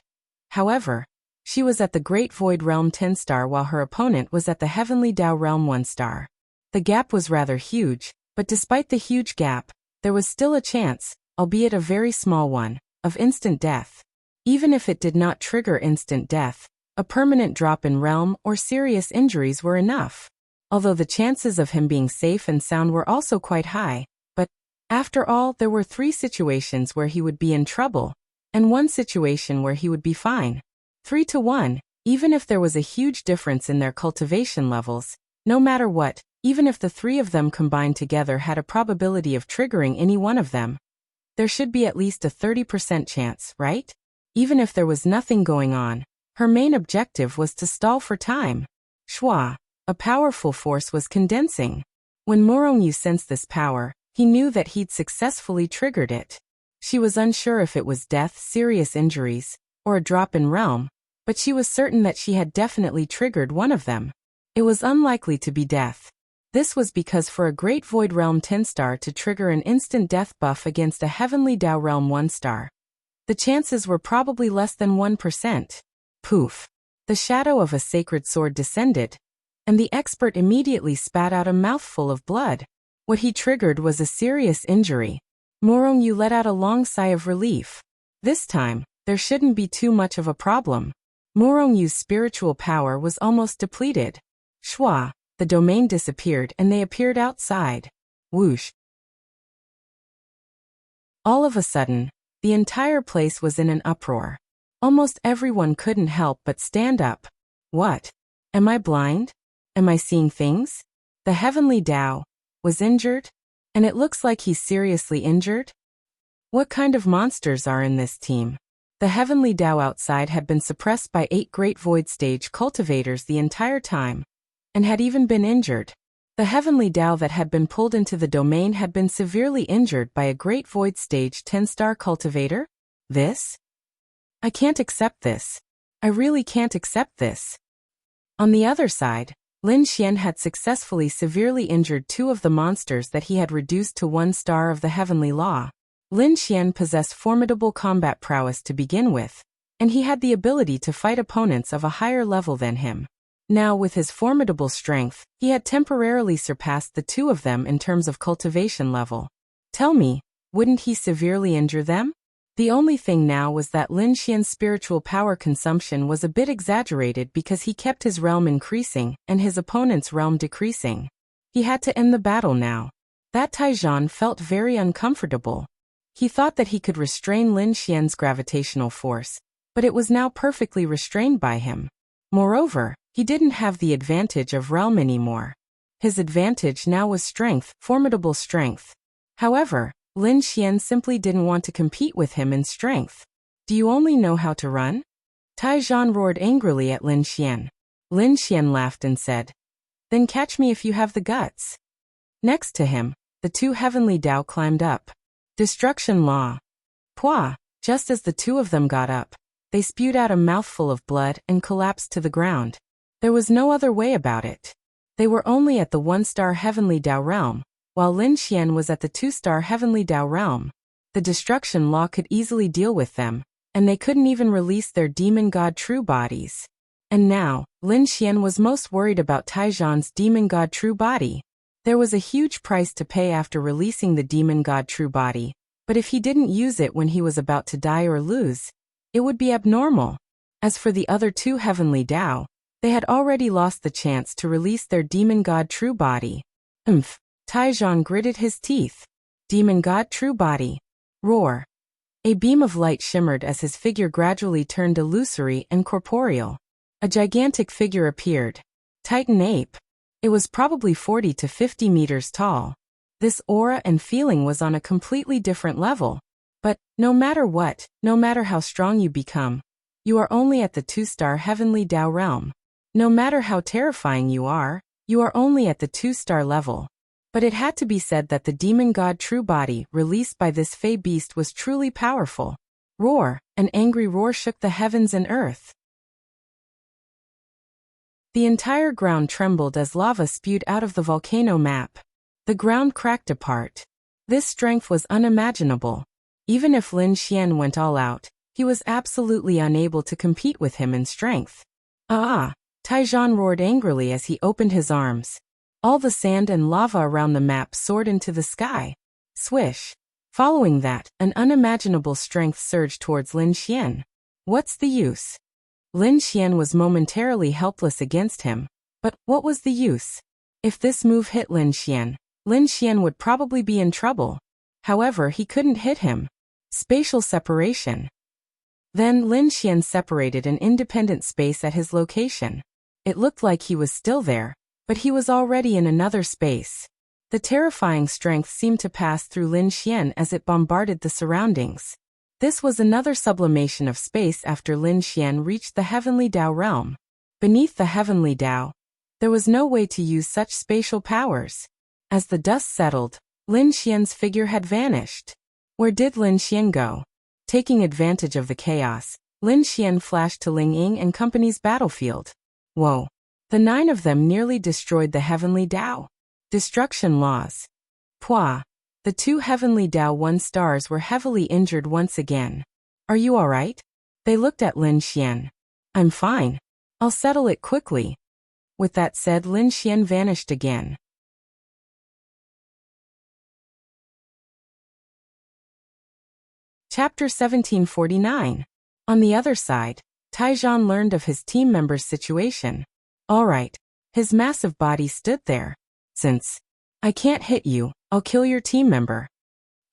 However, she was at the Great Void Realm 10-star while her opponent was at the Heavenly Tao Realm 1-star. The gap was rather huge, but despite the huge gap, there was still a chance, albeit a very small one, of instant death. Even if it did not trigger instant death, a permanent drop in realm or serious injuries were enough. Although the chances of him being safe and sound were also quite high, but, after all, there were 3 situations where he would be in trouble, and 1 situation where he would be fine. 3 to 1, even if there was a huge difference in their cultivation levels, no matter what, even if the 3 of them combined together had a probability of triggering any one of them, there should be at least a 30% chance, right? Even if there was nothing going on, her main objective was to stall for time. Shua, a powerful force was condensing. When Morongyu sensed this power, he knew that he'd successfully triggered it. She was unsure if it was death, serious injuries, or a drop in realm, but she was certain that she had definitely triggered one of them. It was unlikely to be death. This was because for a Great Void Realm 10-star to trigger an instant death buff against a Heavenly Tao Realm 1-star, the chances were probably less than 1%. Poof! The shadow of a sacred sword descended, and the expert immediately spat out a mouthful of blood. What he triggered was a serious injury. Morongyu let out a long sigh of relief. This time, there shouldn't be too much of a problem. Morongyu's spiritual power was almost depleted. Shwa, the domain disappeared and they appeared outside. Whoosh! All of a sudden, the entire place was in an uproar. Almost everyone couldn't help but stand up. What? Am I blind? Am I seeing things? The Heavenly Tao was injured? And it looks like he's seriously injured? What kind of monsters are in this team? The Heavenly Tao outside had been suppressed by 8 Great Void Stage cultivators the entire time, and had even been injured. The Heavenly Tao that had been pulled into the domain had been severely injured by a Great Void Stage 10-star cultivator? This? I can't accept this. I really can't accept this. On the other side, Lin Xian had successfully severely injured 2 of the monsters that he had reduced to 1 star of the Heavenly Law. Lin Xian possessed formidable combat prowess to begin with, and he had the ability to fight opponents of a higher level than him. Now, with his formidable strength, he had temporarily surpassed the 2 of them in terms of cultivation level. Tell me, wouldn't he severely injure them? The only thing now was that Lin Xian's spiritual power consumption was a bit exaggerated because he kept his realm increasing and his opponent's realm decreasing. He had to end the battle now. That Taizhan felt very uncomfortable. He thought that he could restrain Lin Xian's gravitational force, but it was now perfectly restrained by him. Moreover, he didn't have the advantage of realm anymore. His advantage now was strength, formidable strength. However, Lin Xian simply didn't want to compete with him in strength. Do you only know how to run? Taizhan roared angrily at Lin Xian. Lin Xian laughed and said, Then catch me if you have the guts. Next to him, the 2 Heavenly Tao climbed up. Destruction Law. Pwah! Just as the 2 of them got up, they spewed out a mouthful of blood and collapsed to the ground. There was no other way about it. They were only at the 1-star Heavenly Tao realm, while Lin Xian was at the 2-star Heavenly Tao realm. The Destruction Law could easily deal with them, and they couldn't even release their Demon God True bodies. And now, Lin Xian was most worried about Taizhan's Demon God True body. There was a huge price to pay after releasing the Demon God True body, but if he didn't use it when he was about to die or lose, it would be abnormal. As for the other two heavenly Tao, they had already lost the chance to release their demon god true body. Taijuan gritted his teeth. Demon god true body. Roar. A beam of light shimmered as his figure gradually turned illusory and corporeal. A gigantic figure appeared. Titan ape. It was probably 40 to 50 meters tall. This aura and feeling was on a completely different level. But, no matter what, no matter how strong you become, you are only at the 2-star heavenly Tao realm. No matter how terrifying you are only at the 2-star level. But it had to be said that the demon god true body released by this fey beast was truly powerful. Roar, an angry roar shook the heavens and earth. The entire ground trembled as lava spewed out of the volcano map. The ground cracked apart. This strength was unimaginable. Even if Lin Xian went all out, he was absolutely unable to compete with him in strength. Taijuan roared angrily as he opened his arms. All the sand and lava around the map soared into the sky. Swish. Following that, an unimaginable strength surged towards Lin Xian. What's the use? Lin Xian was momentarily helpless against him. But what was the use? If this move hit Lin Xian would probably be in trouble. However, he couldn't hit him. Spatial separation. Then Lin Xian separated an independent space at his location. It looked like he was still there, but he was already in another space. The terrifying strength seemed to pass through Lin Xian as it bombarded the surroundings. This was another sublimation of space after Lin Xian reached the heavenly Tao realm. Beneath the heavenly Tao, there was no way to use such spatial powers. As the dust settled, Lin Xian's figure had vanished. Where did Lin Xian go? Taking advantage of the chaos, Lin Xian flashed to Ling Ying and company's battlefield. Whoa. The 9 of them nearly destroyed the heavenly Tao. Destruction laws. Pwah. The 2 heavenly Tao 1-stars were heavily injured once again. Are you alright? They looked at Lin Xian. I'm fine. I'll settle it quickly. With that said, Lin Xian vanished again. Chapter 1749. On the other side, Taijuan learned of his team member's situation. Alright. His massive body stood there. Since I can't hit you, I'll kill your team member.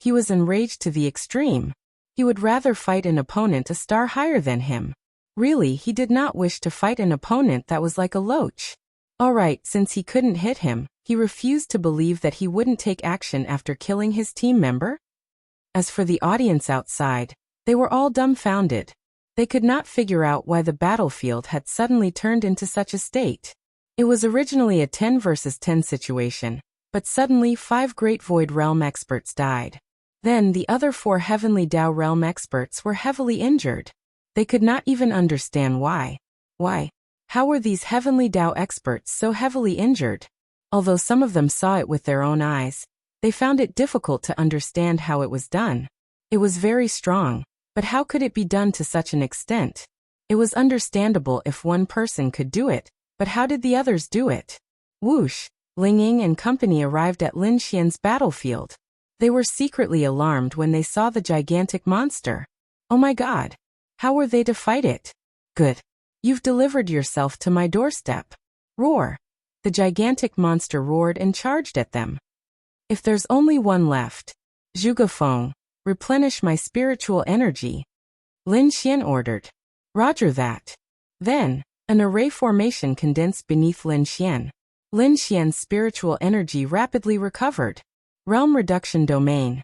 He was enraged to the extreme. He would rather fight an opponent a star higher than him. Really, he did not wish to fight an opponent that was like a loach. Alright, since he couldn't hit him, he refused to believe that he wouldn't take action after killing his team member. As for the audience outside, they were all dumbfounded. They could not figure out why the battlefield had suddenly turned into such a state. It was originally a 10 versus 10 situation, but suddenly 5 Great Void Realm experts died. Then the other 4 Heavenly Tao Realm experts were heavily injured. They could not even understand why. Why? How were these Heavenly Tao experts so heavily injured? Although some of them saw it with their own eyes, they found it difficult to understand how it was done. It was very strong, but how could it be done to such an extent? It was understandable if one person could do it, but how did the others do it? Whoosh! Ling Ying and company arrived at Lin Xian's battlefield. They were secretly alarmed when they saw the gigantic monster. Oh my god! How were they to fight it? Good. You've delivered yourself to my doorstep. Roar! The gigantic monster roared and charged at them. If there's only one left, Zhuge Feng, replenish my spiritual energy. Lin Xian ordered. Roger that. Then, an array formation condensed beneath Lin Xian. Lin Xian's spiritual energy rapidly recovered. Realm Reduction Domain.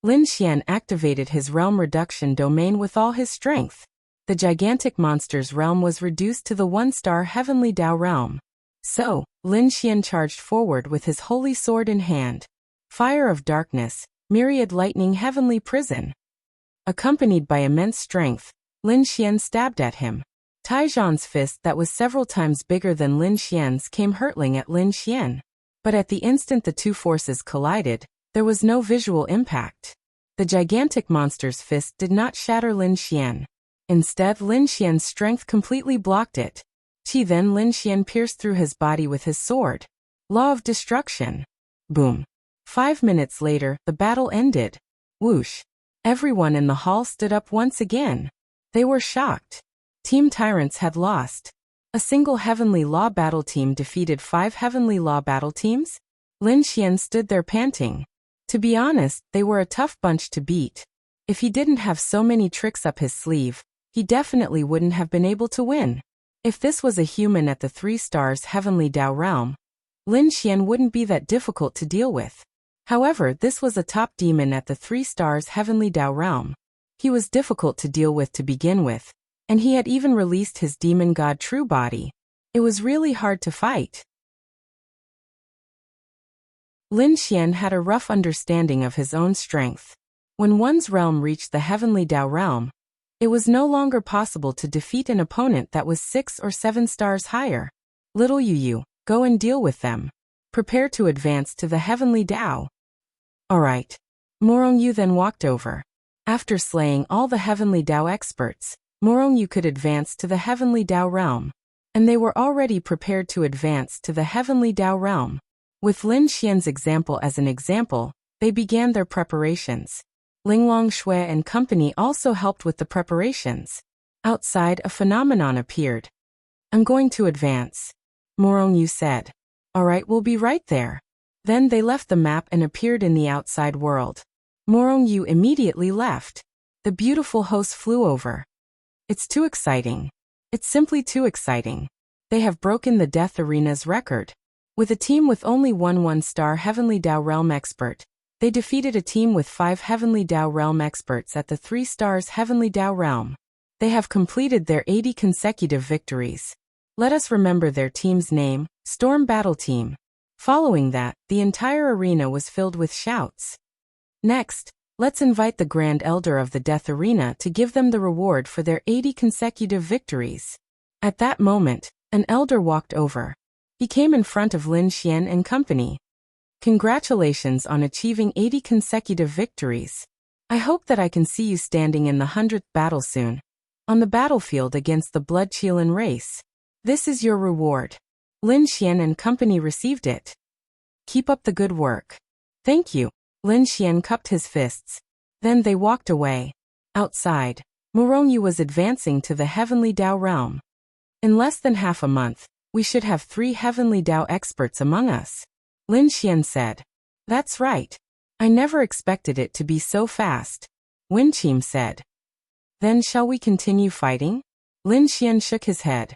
Lin Xian activated his Realm Reduction Domain with all his strength. The gigantic monster's realm was reduced to the 1-star Heavenly Tao realm. So, Lin Xian charged forward with his holy sword in hand. Fire of darkness, myriad lightning heavenly prison. Accompanied by immense strength, Lin Xian stabbed at him. Taijuan's fist that was several times bigger than Lin Xian's came hurtling at Lin Xian. But at the instant the two forces collided, there was no visual impact. The gigantic monster's fist did not shatter Lin Xian. Instead, Lin Xian's strength completely blocked it. Then Lin Xian pierced through his body with his sword. Law of destruction. Boom. 5 minutes later, the battle ended. Whoosh. Everyone in the hall stood up once again. They were shocked. Team Tyrants had lost. A single Heavenly Law battle team defeated 5 Heavenly Law battle teams? Lin Xian stood there panting. To be honest, they were a tough bunch to beat. If he didn't have so many tricks up his sleeve, he definitely wouldn't have been able to win. If this was a human at the 3 stars Heavenly Dao realm, Lin Xian wouldn't be that difficult to deal with. However, this was a top demon at the 3 stars Heavenly Dao realm. He was difficult to deal with to begin with, and he had even released his demon god true body. It was really hard to fight. Lin Xian had a rough understanding of his own strength. When one's realm reached the Heavenly Dao realm, it was no longer possible to defeat an opponent that was 6 or 7 stars higher. Little Yu, go and deal with them. Prepare to advance to the Heavenly Dao. Alright. Morongyu then walked over. After slaying all the Heavenly Dao experts, Morongyu could advance to the Heavenly Dao realm. And they were already prepared to advance to the Heavenly Dao realm. With Lin Xian's example as an example, they began their preparations. Linglong Shui and company also helped with the preparations. Outside, a phenomenon appeared. I'm going to advance, Morongyu said. Alright, we'll be right there. Then they left the map and appeared in the outside world. Morongyu immediately left. The beautiful host flew over. It's too exciting. It's simply too exciting. They have broken the Death Arena's record. With a team with only one 1-star Heavenly Dao Realm expert, they defeated a team with 5 Heavenly Dao Realm experts at the 3 stars Heavenly Dao Realm. They have completed their 80 consecutive victories. Let us remember their team's name, Storm Battle Team. Following that, the entire arena was filled with shouts. Next, let's invite the Grand Elder of the Death Arena to give them the reward for their 80 consecutive victories. At that moment, an elder walked over. He came in front of Lin Xian and company. Congratulations on achieving 80 consecutive victories. I hope that I can see you standing in the 100th battle soon, on the battlefield against the Blood Qilin race. This is your reward. Lin Xian and company received it. Keep up the good work. Thank you. Lin Xian cupped his fists. Then they walked away. Outside, Morongyu was advancing to the Heavenly Dao realm. In less than half a month, we should have 3 Heavenly Dao experts among us, Lin Xian said. That's right. I never expected it to be so fast, Wen Qim said. Then shall we continue fighting? Lin Xian shook his head.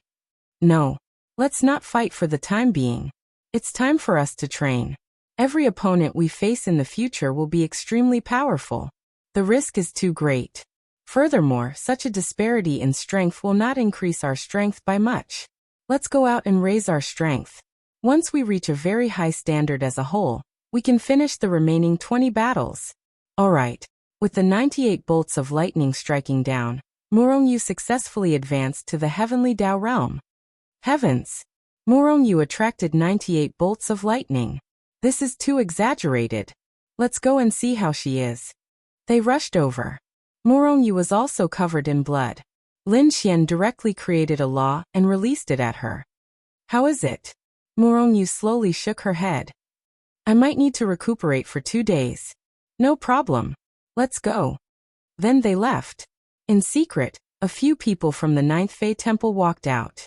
No. Let's not fight for the time being. It's time for us to train. Every opponent we face in the future will be extremely powerful. The risk is too great. Furthermore, such a disparity in strength will not increase our strength by much. Let's go out and raise our strength. Once we reach a very high standard as a whole, we can finish the remaining 20 battles. Alright. With the 98 bolts of lightning striking down, Morongyu successfully advanced to the Heavenly Dao realm. Heavens! Morongyu attracted 98 bolts of lightning. This is too exaggerated. Let's go and see how she is. They rushed over. Morongyu was also covered in blood. Lin Xian directly created a law and released it at her. How is it? Morongyu slowly shook her head. I might need to recuperate for 2 days. No problem. Let's go. Then they left. In secret, a few people from the 9th Fei Temple walked out.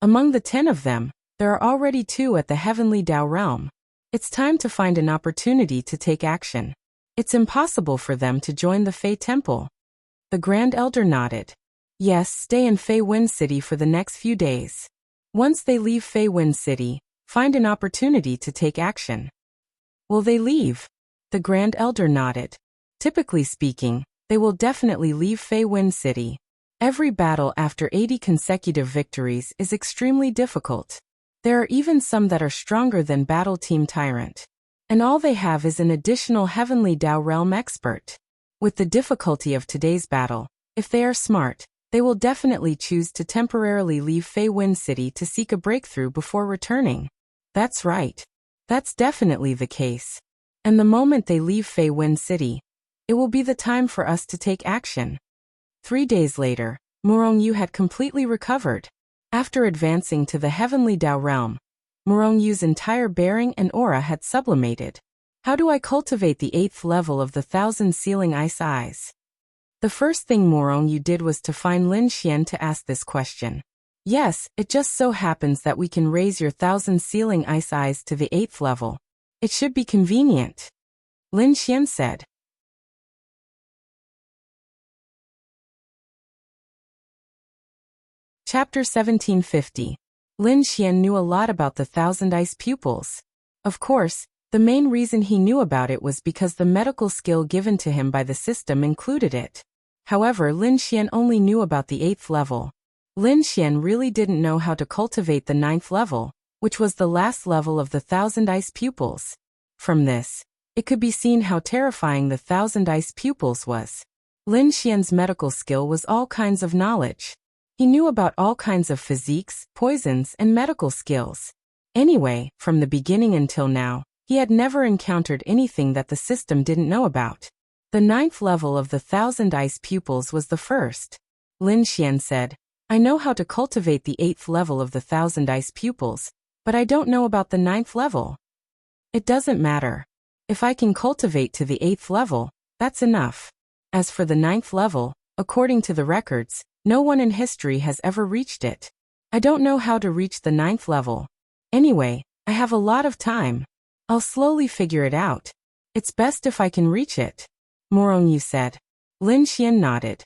Among the 10 of them, there are already 2 at the Heavenly Dao realm. It's time to find an opportunity to take action. It's impossible for them to join the Fei Temple. The Grand Elder nodded. Yes, stay in Fei Wind City for the next few days. Once they leave Fei Wind City, find an opportunity to take action. Will they leave? The Grand Elder nodded. Typically speaking, they will definitely leave Fei Wind City. Every battle after 80 consecutive victories is extremely difficult. There are even some that are stronger than Battle Team Tyrant. And all they have is an additional Heavenly Dao Realm expert. With the difficulty of today's battle, if they are smart, they will definitely choose to temporarily leave Fei Wind City to seek a breakthrough before returning. That's right. That's definitely the case. And the moment they leave Fei Wind City, it will be the time for us to take action. 3 days later, Morongyu had completely recovered. After advancing to the Heavenly Dao realm, Morongyu's entire bearing and aura had sublimated. How do I cultivate the 8th level of the 1000 Sealing Ice Eyes? The first thing Morong Yu did was to find Lin Xian to ask this question. Yes, it just so happens that we can raise your 1,000 ceiling ice eyes to the 8th level. It should be convenient. Lin Xian said. Chapter 1750. Lin Xian knew a lot about the 1,000 ice pupils. Of course, the main reason he knew about it was because the medical skill given to him by the system included it. However, Lin Xian only knew about the 8th level. Lin Xian really didn't know how to cultivate the 9th level, which was the last level of the 1,000 ice pupils. From this, it could be seen how terrifying the 1,000 ice pupils was. Lin Xian's medical skill was all kinds of knowledge. He knew about all kinds of physiques, poisons, and medical skills. Anyway, from the beginning until now, he had never encountered anything that the system didn't know about. The 9th level of the 1,000 ice pupils was the first. Lin Xian said, I know how to cultivate the 8th level of the 1,000 ice pupils, but I don't know about the 9th level. It doesn't matter. If I can cultivate to the 8th level, that's enough. As for the 9th level, according to the records, no one in history has ever reached it. I don't know how to reach the 9th level. Anyway, I have a lot of time. I'll slowly figure it out. It's best if I can reach it. Morong Yu said. Lin Xian nodded.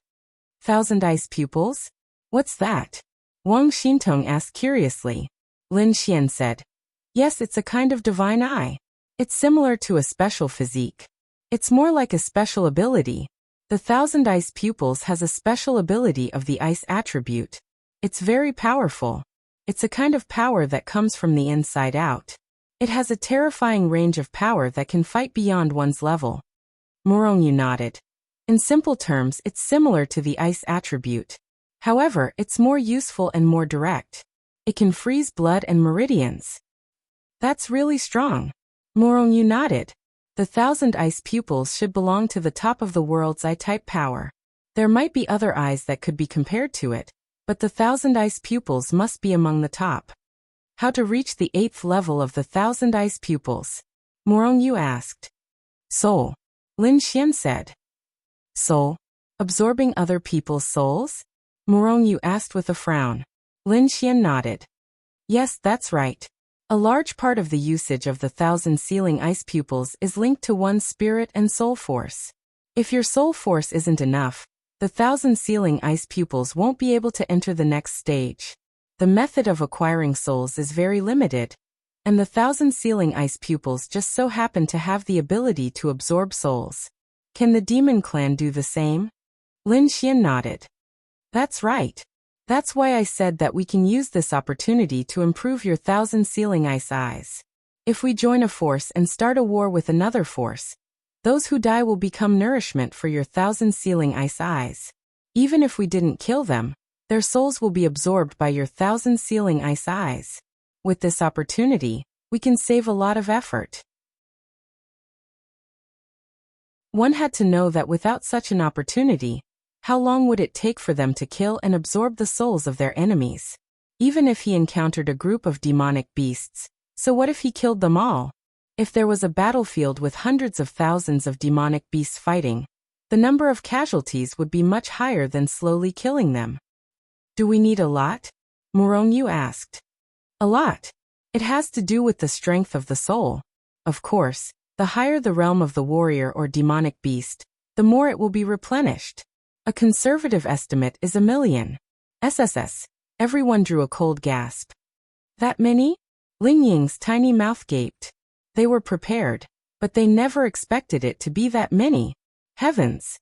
1,000 ice pupils? What's that? Wang Xintong asked curiously. Lin Xian said. Yes, it's a kind of divine eye. It's similar to a special physique. It's more like a special ability. The 1,000 ice pupils has a special ability of the ice attribute. It's very powerful. It's a kind of power that comes from the inside out. It has a terrifying range of power that can fight beyond one's level. Morong Yu nodded. In simple terms, it's similar to the ice attribute. However, it's more useful and more direct. It can freeze blood and meridians. That's really strong. Morong Yu nodded. The 1,000 ice pupils should belong to the top of the world's eye-type power. There might be other eyes that could be compared to it, but the 1,000 ice pupils must be among the top. How to reach the 8th level of the 1,000 ice pupils? Morong Yu asked. Soul. Lin Xian said. Soul? Absorbing other people's souls? Morong Yu asked with a frown. Lin Xian nodded. Yes, that's right. A large part of the usage of the 1,000 ceiling ice pupils is linked to one's spirit and soul force. If your soul force isn't enough, the 1,000 ceiling ice pupils won't be able to enter the next stage. The method of acquiring souls is very limited, and the 1,000 ceiling ice pupils just so happen to have the ability to absorb souls. Can the demon clan do the same? Lin Xian nodded. That's right. That's why I said that we can use this opportunity to improve your 1,000 ceiling ice eyes. If we join a force and start a war with another force, those who die will become nourishment for your 1,000 ceiling ice eyes. Even if we didn't kill them, their souls will be absorbed by your 1,000 ceiling ice eyes. With this opportunity, we can save a lot of effort. One had to know that without such an opportunity, how long would it take for them to kill and absorb the souls of their enemies? Even if he encountered a group of demonic beasts, so what if he killed them all? If there was a battlefield with hundreds of thousands of demonic beasts fighting, the number of casualties would be much higher than slowly killing them. Do we need a lot? Morong Yu asked. A lot. It has to do with the strength of the soul. Of course, the higher the realm of the warrior or demonic beast, the more it will be replenished. A conservative estimate is 1,000,000. SSS. Everyone drew a cold gasp. That many? Ling Ying's tiny mouth gaped. They were prepared, but they never expected it to be that many. Heavens!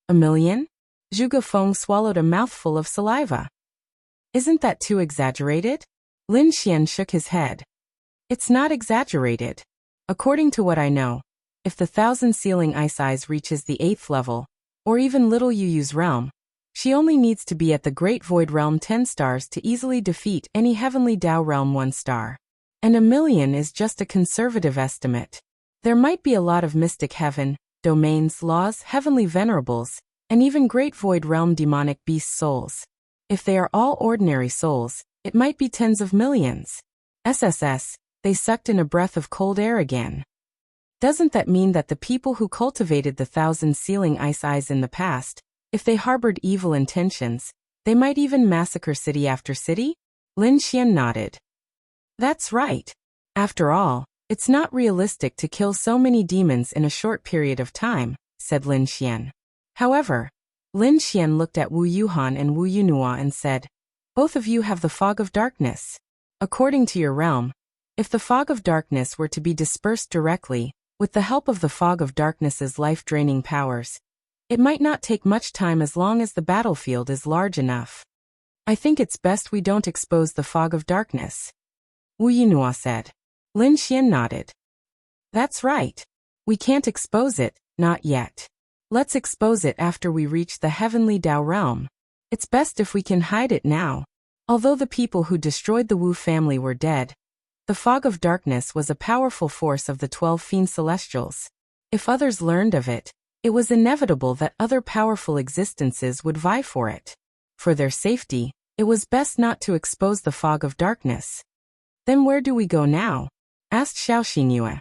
1,000,000? Zhuge Feng swallowed a mouthful of saliva. Isn't that too exaggerated? Lin Xian shook his head. It's not exaggerated. According to what I know, if the 1,000 ceiling ice eyes reaches the 8th level, or even little Yuyu's realm, she only needs to be at the Great Void Realm 10 stars to easily defeat any Heavenly Dao Realm 1 star. And 1,000,000 is just a conservative estimate. There might be a lot of mystic heaven, domains, laws, heavenly venerables, and even Great Void Realm demonic beast souls. If they are all ordinary souls, it might be tens of millions. SSS, they sucked in a breath of cold air again. Doesn't that mean that the people who cultivated the 1,000 ceiling ice eyes in the past If they harbored evil intentions, they might even massacre city after city? Lin Xian nodded. That's right. After all, it's not realistic to kill so many demons in a short period of time, said Lin Xian. However, Lin Xian looked at Wu Yuhan and Wu Yunhua and said, both of you have the fog of darkness. According to your realm, if the fog of darkness were to be dispersed directly, with the help of the fog of darkness's life-draining powers, it might not take much time as long as the battlefield is large enough. I think it's best we don't expose the fog of darkness, Wu Yunhua said. Lin Xian nodded. That's right. We can't expose it, not yet. Let's expose it after we reach the heavenly Dao realm. It's best if we can hide it now. Although the people who destroyed the Wu family were dead, the fog of darkness was a powerful force of the 12 fiend celestials. If others learned of it, it was inevitable that other powerful existences would vie for it. For their safety, it was best not to expose the fog of darkness. Then where do we go now? Asked Xiao Xinyue.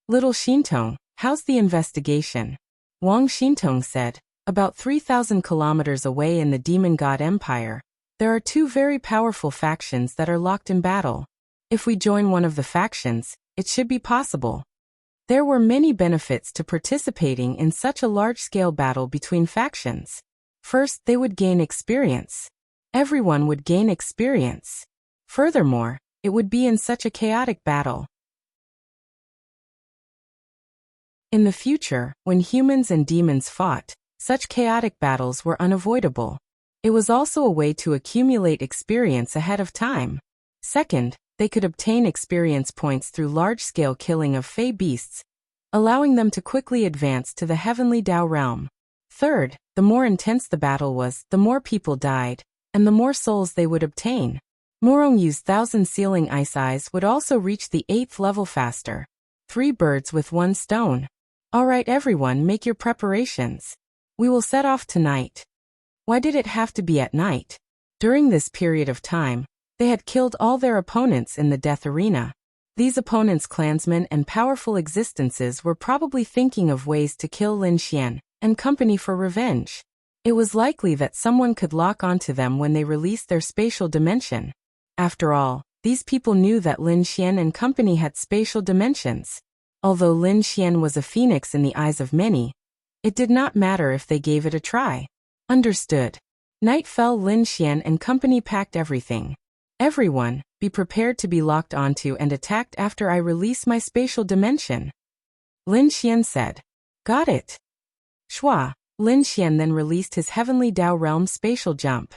Little Xintong, how's the investigation? Wang Xintong said, about 3,000 kilometers away in the Demon God Empire, there are two very powerful factions that are locked in battle. If we join one of the factions, it should be possible. There were many benefits to participating in such a large-scale battle between factions. First, they would gain experience. Everyone would gain experience. Furthermore, it would be in such a chaotic battle. In the future, when humans and demons fought, such chaotic battles were unavoidable. It was also a way to accumulate experience ahead of time. Second, they could obtain experience points through large-scale killing of fey beasts, allowing them to quickly advance to the heavenly Dao realm. Third, the more intense the battle was, the more people died, and the more souls they would obtain. Morong Yu's 1,000 sealing ice eyes would also reach the 8th level faster. 3 birds with 1 stone. Alright everyone, make your preparations. We will set off tonight. Why did it have to be at night? During this period of time, they had killed all their opponents in the death arena. These opponents' clansmen and powerful existences were probably thinking of ways to kill Lin Xian and company for revenge. It was likely that someone could lock onto them when they released their spatial dimension. After all, these people knew that Lin Xian and company had spatial dimensions. Although Lin Xian was a phoenix in the eyes of many, it did not matter if they gave it a try. Understood. Night fell. Lin Xian and company packed everything. Everyone, be prepared to be locked onto and attacked after I release my spatial dimension. Lin Xian said. Got it. Shua. Lin Xian then released his heavenly Dao realm spatial jump.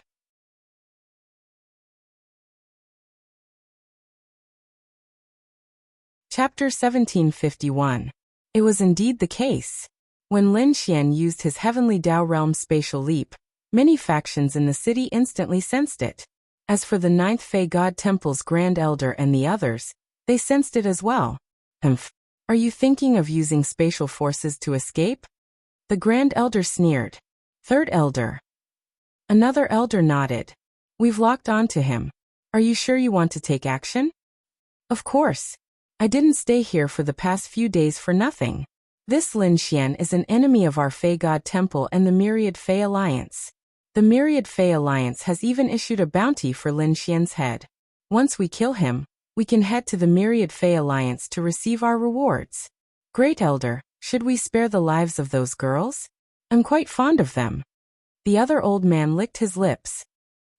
Chapter 1751. It was indeed the case. When Lin Xian used his heavenly Dao realm spatial leap, many factions in the city instantly sensed it. As for the 9th Fey God Temple's Grand Elder and the others, they sensed it as well. Are you thinking of using spatial forces to escape? The Grand Elder sneered. 3rd Elder. Another Elder nodded. We've locked onto him. Are you sure you want to take action? Of course. I didn't stay here for the past few days for nothing. This Lin Xian is an enemy of our Fey God Temple and the Myriad Fey Alliance. The Myriad Fey Alliance has even issued a bounty for Lin Xian's head. Once we kill him, we can head to the Myriad Fey Alliance to receive our rewards. Great Elder, should we spare the lives of those girls? I'm quite fond of them. The other old man licked his lips.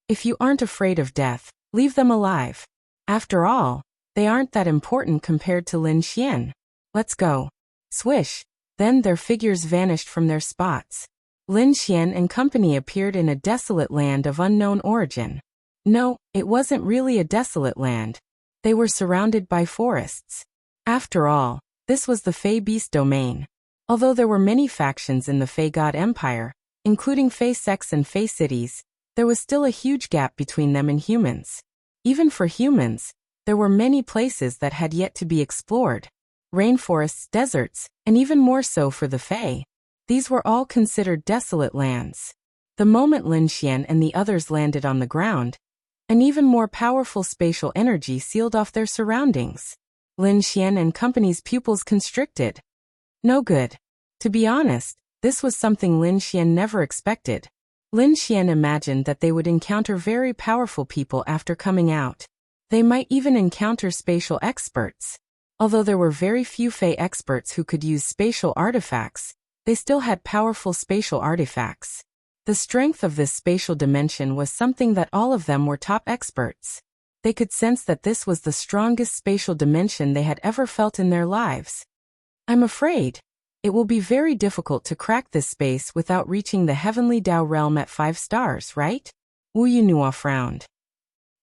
If you aren't afraid of death, leave them alive. After all, they aren't that important compared to Lin Xian. Let's go. Swish. Then their figures vanished from their spots. Lin Xian and company appeared in a desolate land of unknown origin. No, it wasn't really a desolate land. They were surrounded by forests. After all, this was the Fey Beast domain. Although there were many factions in the Fey God Empire, including Fey sects and Fey cities, there was still a huge gap between them and humans. Even for humans, there were many places that had yet to be explored. Rainforests, deserts, and even more so for the Fey. These were all considered desolate lands. The moment Lin Xian and the others landed on the ground, an even more powerful spatial energy sealed off their surroundings. Lin Xian and company's pupils constricted. No good. To be honest, this was something Lin Xian never expected. Lin Xian imagined that they would encounter very powerful people after coming out. They might even encounter spatial experts. Although there were very few Fey experts who could use spatial artifacts, they still had powerful spatial artifacts. The strength of this spatial dimension was something that all of them were top experts. They could sense that this was the strongest spatial dimension they had ever felt in their lives. I'm afraid it will be very difficult to crack this space without reaching the heavenly Dao realm at 5 stars, right? Wu Yunhua frowned.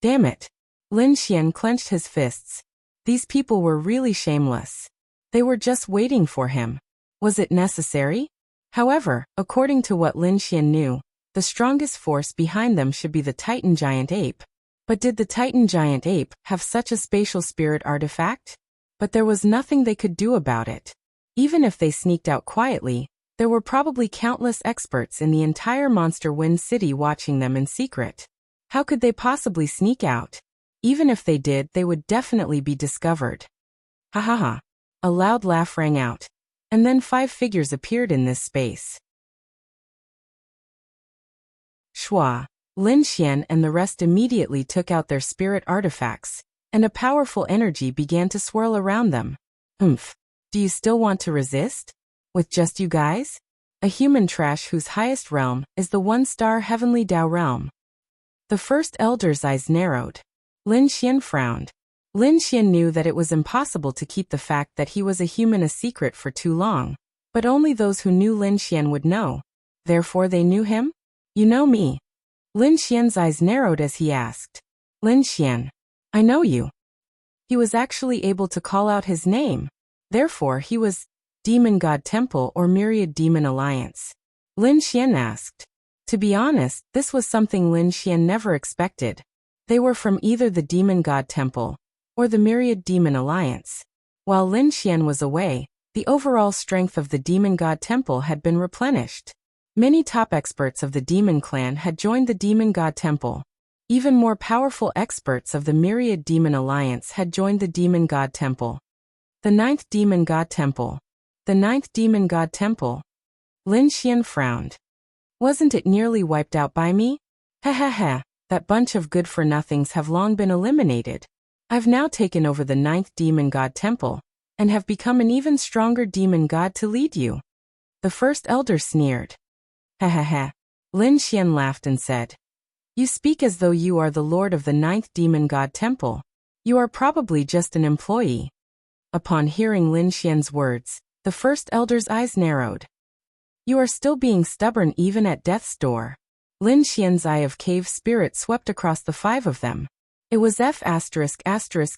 Damn it. Lin Xian clenched his fists. These people were really shameless. They were just waiting for him. Was it necessary? However, according to what Lin Xian knew, the strongest force behind them should be the Titan Giant Ape. But did the Titan Giant Ape have such a spatial spirit artifact? But there was nothing they could do about it. Even if they sneaked out quietly, there were probably countless experts in the entire Monster Wind City watching them in secret. How could they possibly sneak out? Even if they did, they would definitely be discovered. Ha ha ha. A loud laugh rang out. And then 5 figures appeared in this space. Shua, Lin Xian and the rest immediately took out their spirit artifacts, and a powerful energy began to swirl around them. Oomph. Do you still want to resist? With just you guys? A human trash whose highest realm is the 1-star heavenly Dao realm. The first elder's eyes narrowed. Lin Xian frowned. Lin Xian knew that it was impossible to keep the fact that he was a human a secret for too long, but only those who knew Lin Xian would know. Therefore they knew him? You know me. Lin Xian's eyes narrowed as he asked. Lin Xian. I know you. He was actually able to call out his name. Therefore he was Demon God Temple or Myriad Demon Alliance. Lin Xian asked. To be honest, this was something Lin Xian never expected. They were from either the Demon God Temple or the Myriad Demon Alliance. While Lin Xian was away, the overall strength of the Demon God Temple had been replenished. Many top experts of the Demon Clan had joined the Demon God Temple. Even more powerful experts of the Myriad Demon Alliance had joined the Demon God Temple. The 9th Demon God Temple. The 9th Demon God Temple. Lin Xian frowned. Wasn't it nearly wiped out by me? Ha ha ha, that bunch of good-for-nothings have long been eliminated. I've now taken over the 9th Demon God Temple, and have become an even stronger demon god to lead you. The first elder sneered. Ha ha ha. Lin Xian laughed and said. You speak as though you are the lord of the 9th Demon God Temple. You are probably just an employee. Upon hearing Lin Xian's words, the first elder's eyes narrowed. You are still being stubborn even at death's door. Lin Xian's eye of cave spirit swept across the 5 of them. It was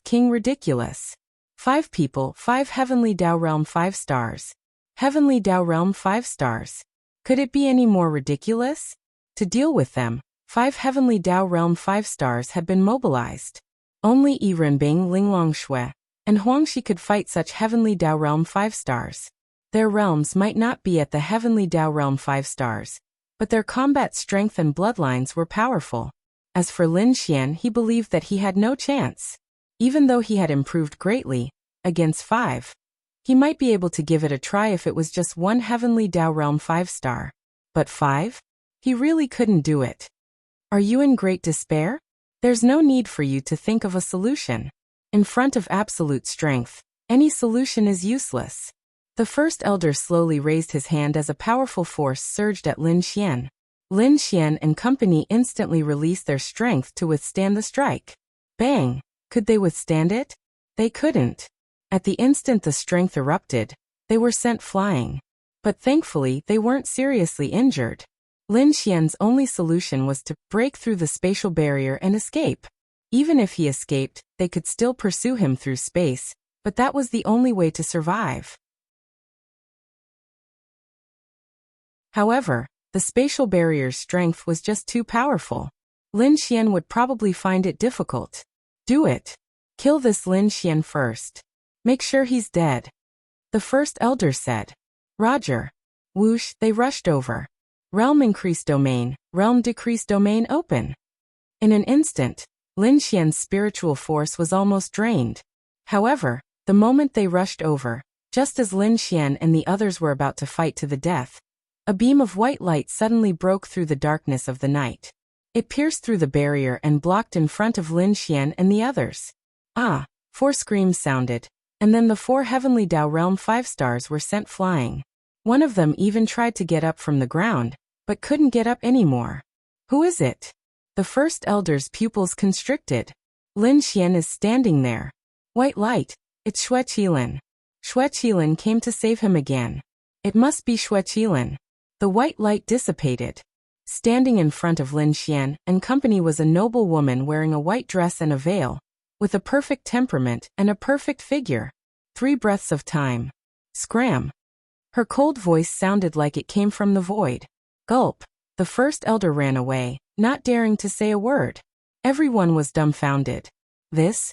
King ridiculous. 5 people, 5 heavenly Dao realm 5 stars. Heavenly Dao realm 5 stars. Could it be any more ridiculous? To deal with them, 5 heavenly Dao realm 5 stars had been mobilized. Only Yi Renbing, Linglong Shui, and Huangxi could fight such heavenly Dao realm 5 stars. Their realms might not be at the heavenly Dao realm 5 stars, but their combat strength and bloodlines were powerful. As for Lin Xian, he believed that he had no chance. Even though he had improved greatly, against 5. He might be able to give it a try if it was just 1 heavenly Dao realm 5 star. But 5? He really couldn't do it. Are you in great despair? There's no need for you to think of a solution. In front of absolute strength, any solution is useless. The first elder slowly raised his hand as a powerful force surged at Lin Xian. Lin Xian and company instantly released their strength to withstand the strike. Bang! Could they withstand it? They couldn't. At the instant the strength erupted, they were sent flying. But thankfully they weren't seriously injured. Lin Xian's only solution was to break through the spatial barrier and escape. Even if he escaped, they could still pursue him through space, but that was the only way to survive. However, the spatial barrier's strength was just too powerful. Lin Xian would probably find it difficult. Do it. Kill this Lin Xian first. Make sure he's dead. The first elder said. Roger. Whoosh, they rushed over. Realm increase domain, realm decrease domain open. In an instant, Lin Xian's spiritual force was almost drained. However, the moment they rushed over, just as Lin Xian and the others were about to fight to the death, A beam of white light suddenly broke through the darkness of the night. It pierced through the barrier and blocked in front of Lin Xian and the others. Ah! 4 screams sounded, and then the 4 heavenly Dao Realm 5 stars were sent flying. One of them even tried to get up from the ground, but couldn't get up anymore. Who is it? The first elder's pupils constricted. Lin Xian is standing there. White light, it's Xue Qilin. Xue Qilin came to save him again. It must be Xue Qilin. The white light dissipated. Standing in front of Lin Xian and company was a noble woman wearing a white dress and a veil, with a perfect temperament and a perfect figure. 3 breaths of time. Scram. Her cold voice sounded like it came from the void. Gulp. The first elder ran away, not daring to say a word. Everyone was dumbfounded. This?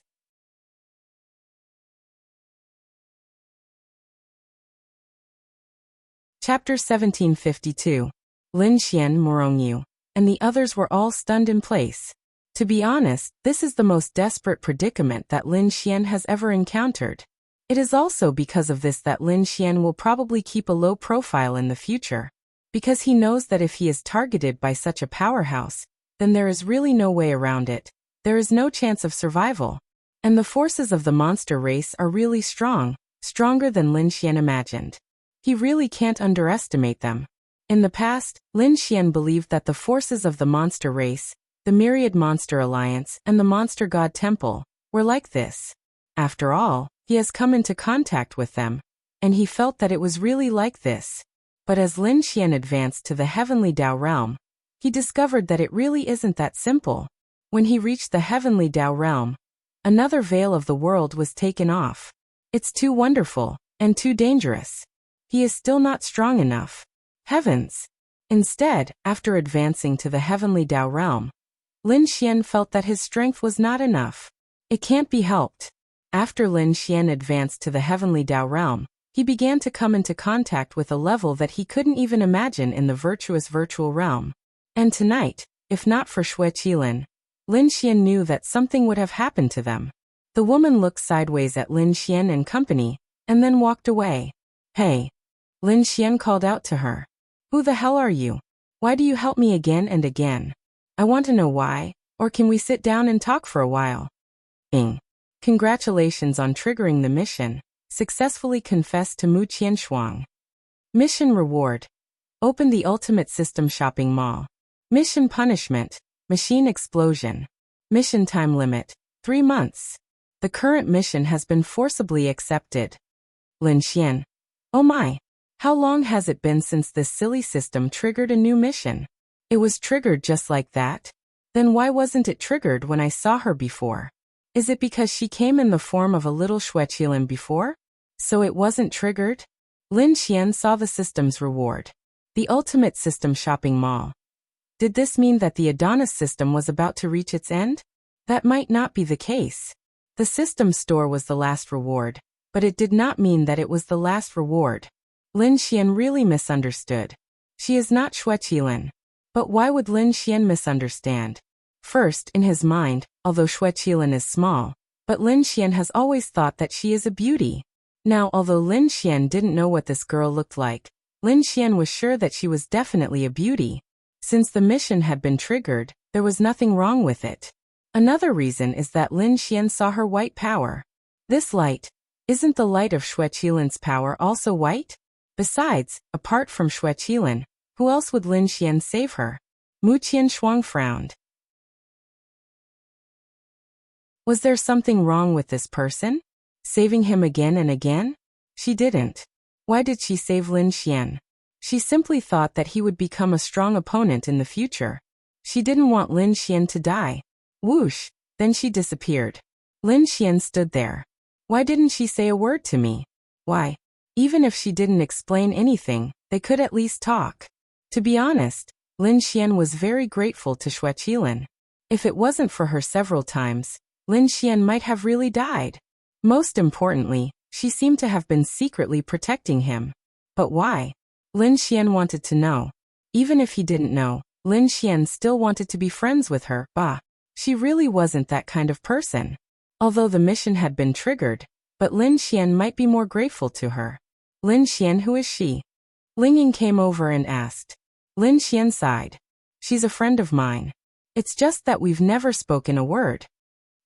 Chapter 1752. Lin Xian Morongyu, and the others were all stunned in place. To be honest, this is the most desperate predicament that Lin Xian has ever encountered. It is also because of this that Lin Xian will probably keep a low profile in the future, because he knows that if he is targeted by such a powerhouse, then there is really no way around it. There is no chance of survival. And the forces of the monster race are really strong, stronger than Lin Xian imagined. He really can't underestimate them. In the past, Lin Xian believed that the forces of the monster race, the Myriad Monster Alliance, and the Monster God Temple were like this. After all, he has come into contact with them, and he felt that it was really like this. But as Lin Xian advanced to the Heavenly Dao Realm, he discovered that it really isn't that simple. When he reached the Heavenly Dao Realm, another veil of the world was taken off. It's too wonderful, and too dangerous. He is still not strong enough. Heavens! Instead, after advancing to the Heavenly Dao Realm, Lin Xian felt that his strength was not enough. It can't be helped. After Lin Xian advanced to the Heavenly Dao Realm, he began to come into contact with a level that he couldn't even imagine in the virtuous virtual realm. And tonight, if not for Xue Qilin, Lin Xian knew that something would have happened to them. The woman looked sideways at Lin Xian and company, and then walked away. Hey! Lin Xian called out to her. Who the hell are you? Why do you help me again and again? I want to know why, or can we sit down and talk for a while? Bing. Congratulations on triggering the mission. Successfully confessed to Mu Qianshuang. Mission reward. Open the Ultimate System Shopping Mall. Mission punishment. Machine explosion. Mission time limit. 3 months. The current mission has been forcibly accepted. Lin Xian. Oh my. How long has it been since this silly system triggered a new mission? It was triggered just like that? Then why wasn't it triggered when I saw her before? Is it because she came in the form of a little Xue Qilin before? So it wasn't triggered? Lin Xian saw the system's reward. The Ultimate System Shopping Mall. Did this mean that the Adonis system was about to reach its end? That might not be the case. The system store was the last reward, but it did not mean that it was the last reward. Lin Xian really misunderstood. She is not Xue Qilin. But why would Lin Xian misunderstand? First, in his mind, although Xue Qilin is small, but Lin Xian has always thought that she is a beauty. Now, although Lin Xian didn't know what this girl looked like, Lin Xian was sure that she was definitely a beauty. Since the mission had been triggered, there was nothing wrong with it. Another reason is that Lin Xian saw her white power. This light, isn't the light of Xue Qilin's power also white? Besides, apart from Xue Qilin, who else would Lin Xian save her? Mu Qianshuang frowned. Was there something wrong with this person? Saving him again and again? She didn't. Why did she save Lin Xian? She simply thought that he would become a strong opponent in the future. She didn't want Lin Xian to die. Whoosh, then she disappeared. Lin Xian stood there. Why didn't she say a word to me? Why? Even if she didn't explain anything, they could at least talk. To be honest, Lin Xian was very grateful to Xue Qilin. If it wasn't for her several times, Lin Xian might have really died. Most importantly, she seemed to have been secretly protecting him. But why? Lin Xian wanted to know. Even if he didn't know, Lin Xian still wanted to be friends with her. Bah, she really wasn't that kind of person. Although the mission had been triggered, but Lin Xian might be more grateful to her. Lin Xian, who is she? Ling Ying came over and asked. Lin Xian sighed. She's a friend of mine. It's just that we've never spoken a word.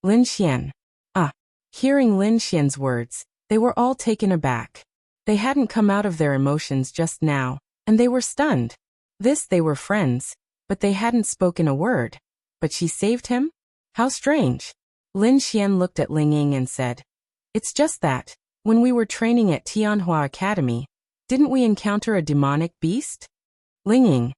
Lin Xian. Ah. Hearing Lin Xian's words, they were all taken aback. They hadn't come out of their emotions just now, and they were stunned. They were friends, but they hadn't spoken a word. But she saved him? How strange. Lin Xian looked at Ling Ying and said. It's just that, when we were training at Tianhua Academy, didn't we encounter a demonic beast? Ling Ying.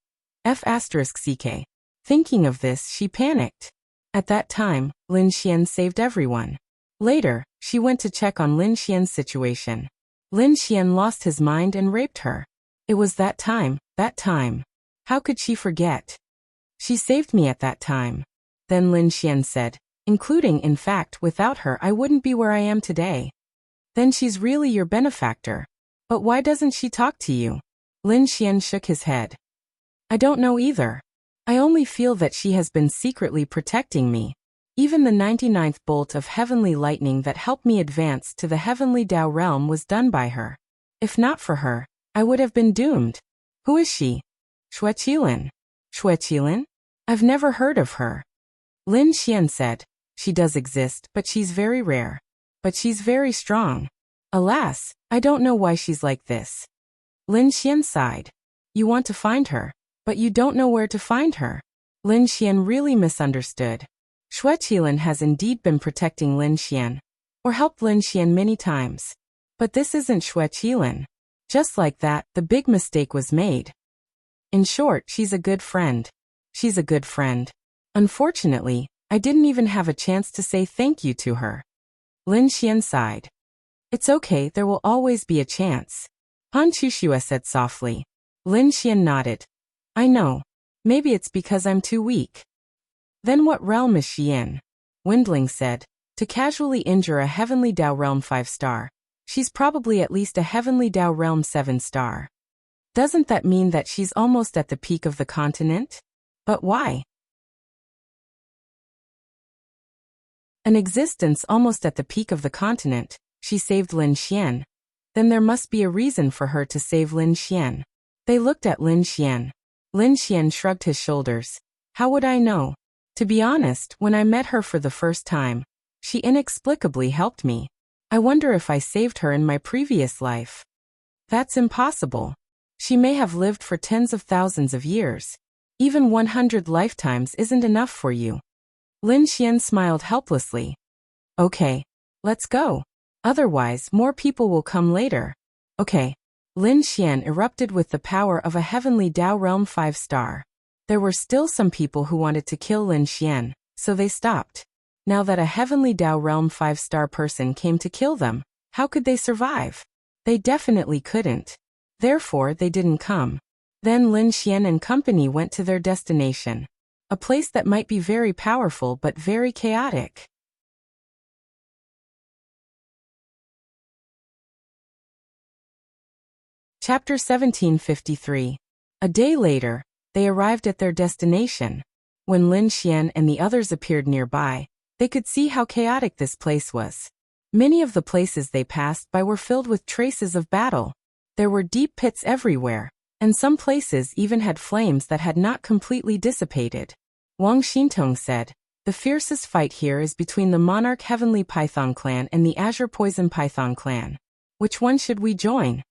F***ck. Thinking of this, she panicked. At that time, Lin Xian saved everyone. Later, she went to check on Lin Xian's situation. Lin Xian lost his mind and raped her. It was that time. How could she forget? She saved me at that time. Then Lin Xian said, including, in fact, without her I wouldn't be where I am today. Then she's really your benefactor. But why doesn't she talk to you? Lin Xian shook his head. I don't know either. I only feel that she has been secretly protecting me. Even the 99th bolt of heavenly lightning that helped me advance to the heavenly Dao realm was done by her. If not for her, I would have been doomed. Who is she? Xue Qilin. Xue Qilin? I've never heard of her. Lin Xian said, she does exist, but she's very rare. But she's very strong. Alas, I don't know why she's like this. Lin Xian sighed. You want to find her, but you don't know where to find her. Lin Xian really misunderstood. Xue Qilin has indeed been protecting Lin Xian, or helped Lin Xian many times. But this isn't Xue Qilin. Just like that, the big mistake was made. In short, she's a good friend. She's a good friend. Unfortunately, I didn't even have a chance to say thank you to her. Lin Xian sighed. It's okay, there will always be a chance. Han Chuxue said softly. Lin Xian nodded. I know. Maybe it's because I'm too weak. Then what realm is she in? Windling said. To casually injure a heavenly Dao realm 5-star. She's probably at least a heavenly Dao realm 7-star. Doesn't that mean that she's almost at the peak of the continent? But why? An existence almost at the peak of the continent, she saved Lin Xian. Then there must be a reason for her to save Lin Xian. They looked at Lin Xian. Lin Xian shrugged his shoulders. How would I know? To be honest, when I met her for the first time, she inexplicably helped me. I wonder if I saved her in my previous life. That's impossible. She may have lived for tens of thousands of years. Even 100 lifetimes isn't enough for you. Lin Xian smiled helplessly. Okay, let's go. Otherwise, more people will come later. Okay. Lin Xian erupted with the power of a heavenly Dao realm 5-star. There were still some people who wanted to kill Lin Xian, so they stopped. Now that a heavenly Dao realm 5-star person came to kill them, how could they survive? They definitely couldn't. Therefore, they didn't come. Then Lin Xian and company went to their destination. A place that might be very powerful but very chaotic. Chapter 1753. A day later, they arrived at their destination. When Lin Xian and the others appeared nearby, they could see how chaotic this place was. Many of the places they passed by were filled with traces of battle. There were deep pits everywhere, and some places even had flames that had not completely dissipated. Wang Xintong said, the fiercest fight here is between the Monarch Heavenly Python clan and the Azure Poison Python clan. Which one should we join?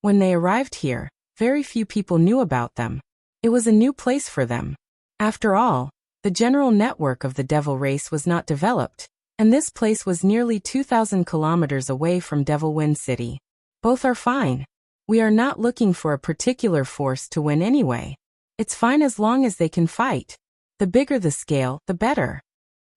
When they arrived here, very few people knew about them. It was a new place for them. After all, the general network of the devil race was not developed, and this place was nearly 2,000 kilometers away from Devil Wind City. Both are fine. We are not looking for a particular force to win anyway. It's fine as long as they can fight. The bigger the scale, the better.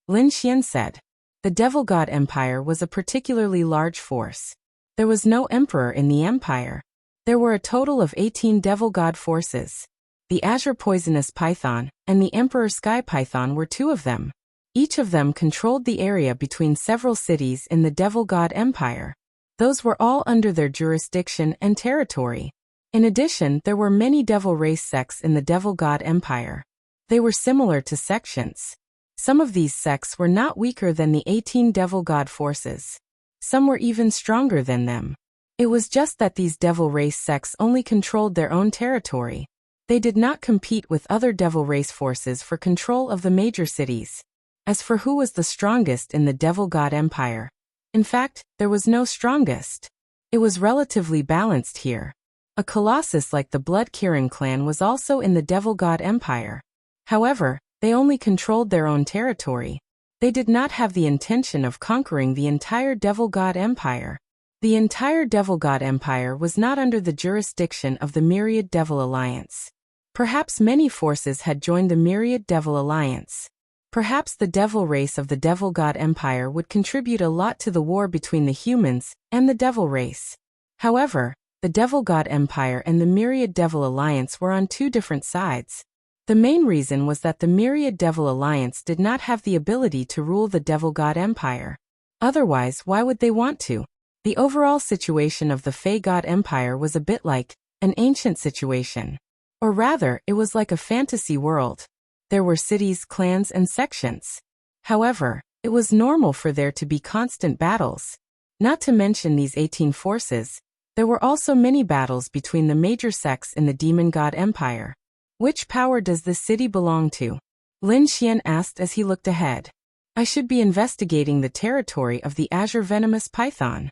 Lin Xian said. The Devil God Empire was a particularly large force. There was no emperor in the empire. There were a total of 18 Devil God forces. The Azure Poisonous Python and the Emperor Sky Python were two of them. Each of them controlled the area between several cities in the Devil God Empire. Those were all under their jurisdiction and territory. In addition, there were many devil race sects in the Devil God Empire. They were similar to sections. Some of these sects were not weaker than the 18 Devil God forces. Some were even stronger than them. It was just that these devil race sects only controlled their own territory. They did not compete with other devil race forces for control of the major cities. As for who was the strongest in the Devil God Empire, in fact, there was no strongest. It was relatively balanced here. A colossus like the Blood Kirin clan was also in the Devil God Empire. However, they only controlled their own territory. They did not have the intention of conquering the entire Devil God Empire. The entire Devil God Empire was not under the jurisdiction of the Myriad Devil Alliance. Perhaps many forces had joined the Myriad Devil Alliance. Perhaps the devil race of the Devil God Empire would contribute a lot to the war between the humans and the devil race. However, the Devil God Empire and the Myriad Devil Alliance were on two different sides. The main reason was that the Myriad Devil Alliance did not have the ability to rule the Devil God Empire. Otherwise, why would they want to? The overall situation of the Fey God Empire was a bit like an ancient situation. Or rather, it was like a fantasy world. There were cities, clans, and sections. However, it was normal for there to be constant battles. Not to mention these 18 forces, there were also many battles between the major sects in the Demon God Empire. Which power does this city belong to? Lin Xian asked as he looked ahead. I should be investigating the territory of the Azure Venomous Python.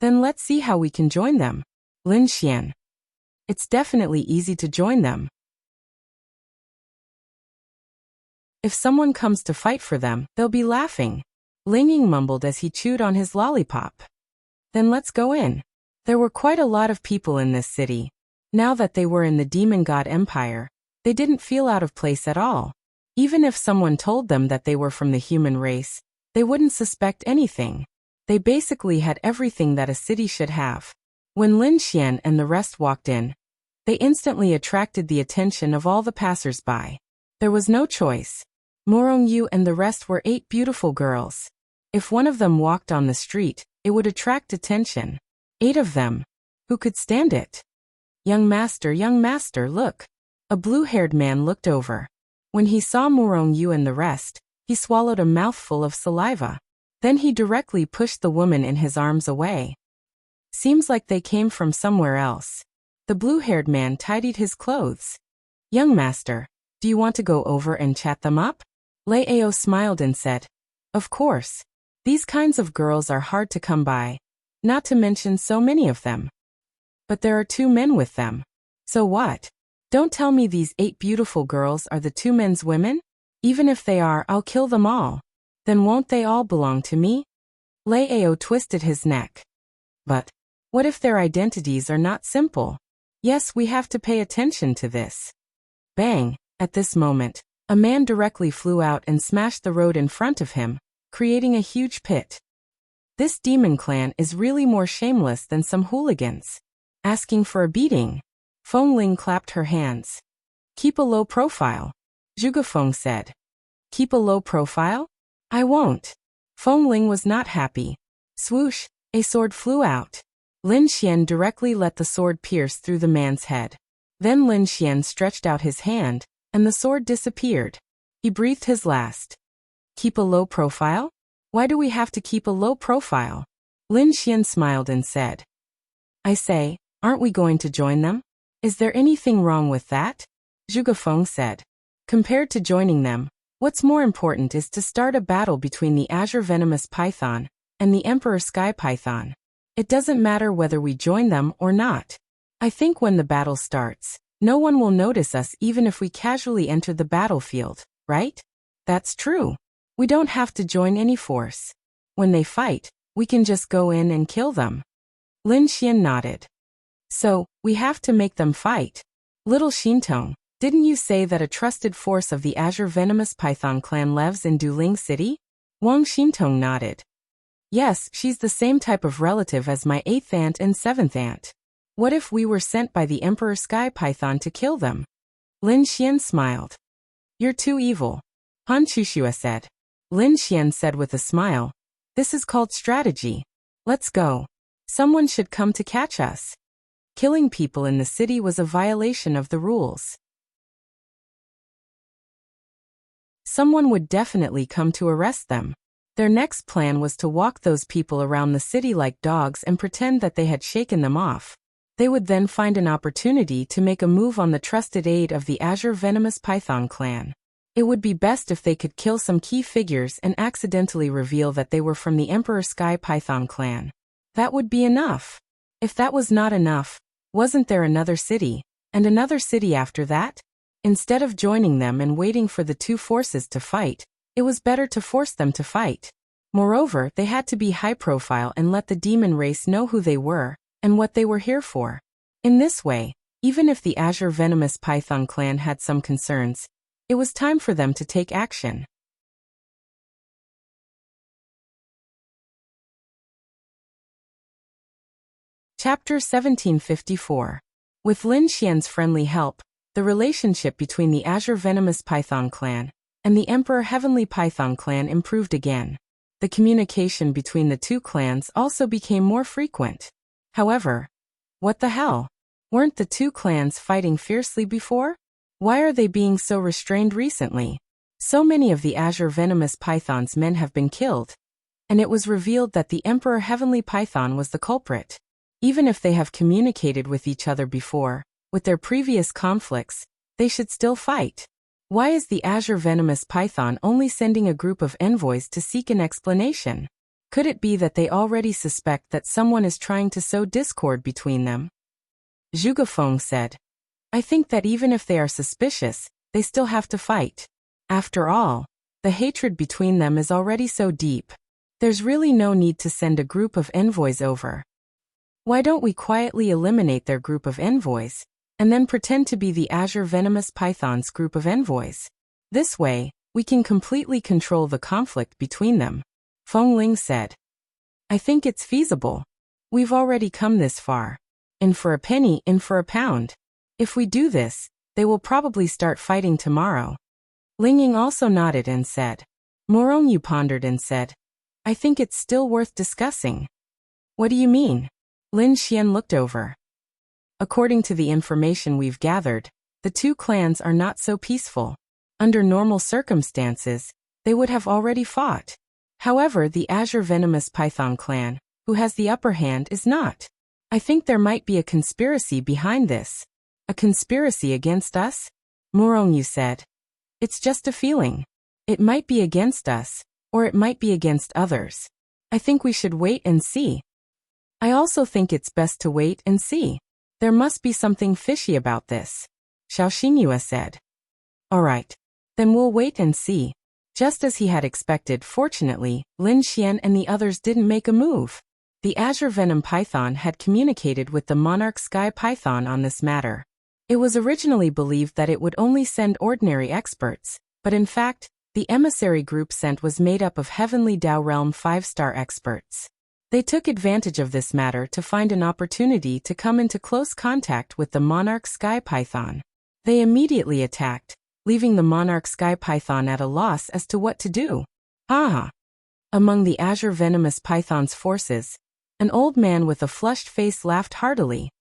Then let's see how we can join them. Lin Xian. It's definitely easy to join them. If someone comes to fight for them, they'll be laughing. Ling Ying mumbled as he chewed on his lollipop. Then let's go in. There were quite a lot of people in this city. Now that they were in the Demon God Empire, they didn't feel out of place at all. Even if someone told them that they were from the human race, they wouldn't suspect anything. They basically had everything that a city should have. When Lin Xian and the rest walked in, they instantly attracted the attention of all the passers-by. There was no choice. Morong Yu and the rest were 8 beautiful girls. If one of them walked on the street, it would attract attention. 8 of them. Who could stand it? Young master, look. A blue-haired man looked over. When he saw Morong Yu and the rest, he swallowed a mouthful of saliva. Then he directly pushed the woman in his arms away. Seems like they came from somewhere else. The blue-haired man tidied his clothes. Young master, do you want to go over and chat them up? Lei Ao smiled and said, of course. These kinds of girls are hard to come by, not to mention so many of them. But there are 2 men with them. So what? Don't tell me these 8 beautiful girls are the 2 men's women? Even if they are, I'll kill them all. Then won't they all belong to me? Lei Ao twisted his neck. But what if their identities are not simple? Yes, we have to pay attention to this. Bang! At this moment, a man directly flew out and smashed the road in front of him, creating a huge pit. This demon clan is really more shameless than some hooligans. Asking for a beating. Feng Ling clapped her hands. Keep a low profile. Zhuge Feng said. Keep a low profile? I won't. Feng Ling was not happy. Swoosh, a sword flew out. Lin Xian directly let the sword pierce through the man's head. Then Lin Xian stretched out his hand, and the sword disappeared. He breathed his last. Keep a low profile? Why do we have to keep a low profile? Lin Xian smiled and said. I say, aren't we going to join them? Is there anything wrong with that? Zhuge Feng said. Compared to joining them, what's more important is to start a battle between the Azure Venomous Python and the Emperor Sky Python. It doesn't matter whether we join them or not. I think when the battle starts, no one will notice us even if we casually enter the battlefield, right? That's true. We don't have to join any force. When they fight, we can just go in and kill them. Lin Xian nodded. So, we have to make them fight. Little Xintong, didn't you say that a trusted force of the Azure Venomous Python clan lives in Duling City? Wang Xintong nodded. Yes, she's the same type of relative as my 8th aunt and 7th aunt. What if we were sent by the Emperor Sky Python to kill them? Lin Xian smiled. You're too evil. Han Chushua said. Lin Xian said with a smile. This is called strategy. Let's go. Someone should come to catch us. Killing people in the city was a violation of the rules. Someone would definitely come to arrest them. Their next plan was to walk those people around the city like dogs and pretend that they had shaken them off. They would then find an opportunity to make a move on the trusted aid of the Azure Venomous Python clan. It would be best if they could kill some key figures and accidentally reveal that they were from the Emperor Sky Python clan. That would be enough. If that was not enough, wasn't there another city, and another city after that? Instead of joining them and waiting for the two forces to fight, it was better to force them to fight. Moreover, they had to be high profile and let the demon race know who they were and what they were here for. In this way, even if the Azure Venomous Python clan had some concerns, it was time for them to take action. Chapter 1754. With Lin Xian's friendly help, the relationship between the Azure Venomous Python clan and the Emperor Heavenly Python clan improved again. The communication between the two clans also became more frequent. However, what the hell? Weren't the two clans fighting fiercely before? Why are they being so restrained recently? So many of the Azure Venomous Python's men have been killed, and it was revealed that the Emperor Heavenly Python was the culprit. Even if they have communicated with each other before, with their previous conflicts, they should still fight. Why is the Azure Venomous Python only sending a group of envoys to seek an explanation? Could it be that they already suspect that someone is trying to sow discord between them? Zhuge Feng said, I think that even if they are suspicious, they still have to fight. After all, the hatred between them is already so deep. There's really no need to send a group of envoys over. Why don't we quietly eliminate their group of envoys, and then pretend to be the Azure Venomous Python's group of envoys? This way, we can completely control the conflict between them. Feng Ling said, I think it's feasible. We've already come this far. In for a penny, in for a pound. If we do this, they will probably start fighting tomorrow. Ling Ying also nodded and said. Morongyu pondered and said, I think it's still worth discussing. What do you mean? Lin Xian looked over. According to the information we've gathered, the two clans are not so peaceful. Under normal circumstances, they would have already fought. However, the Azure Venomous Python clan, who has the upper hand, is not. I think there might be a conspiracy behind this. A conspiracy against us? Morongyu said. It's just a feeling. It might be against us, or it might be against others. I think we should wait and see. I also think it's best to wait and see. There must be something fishy about this. Xiao Xingyue said. All right. Then we'll wait and see. Just as he had expected, fortunately, Lin Xian and the others didn't make a move. The Azure Venom Python had communicated with the Monarch Sky Python on this matter. It was originally believed that it would only send ordinary experts, but in fact, the emissary group sent was made up of Heavenly Dao Realm 5-star experts. They took advantage of this matter to find an opportunity to come into close contact with the Monarch Sky Python. They immediately attacked, leaving the Monarch Sky Python at a loss as to what to do. Ah! Among the Azure Venomous Python's forces, an old man with a flushed face laughed heartily.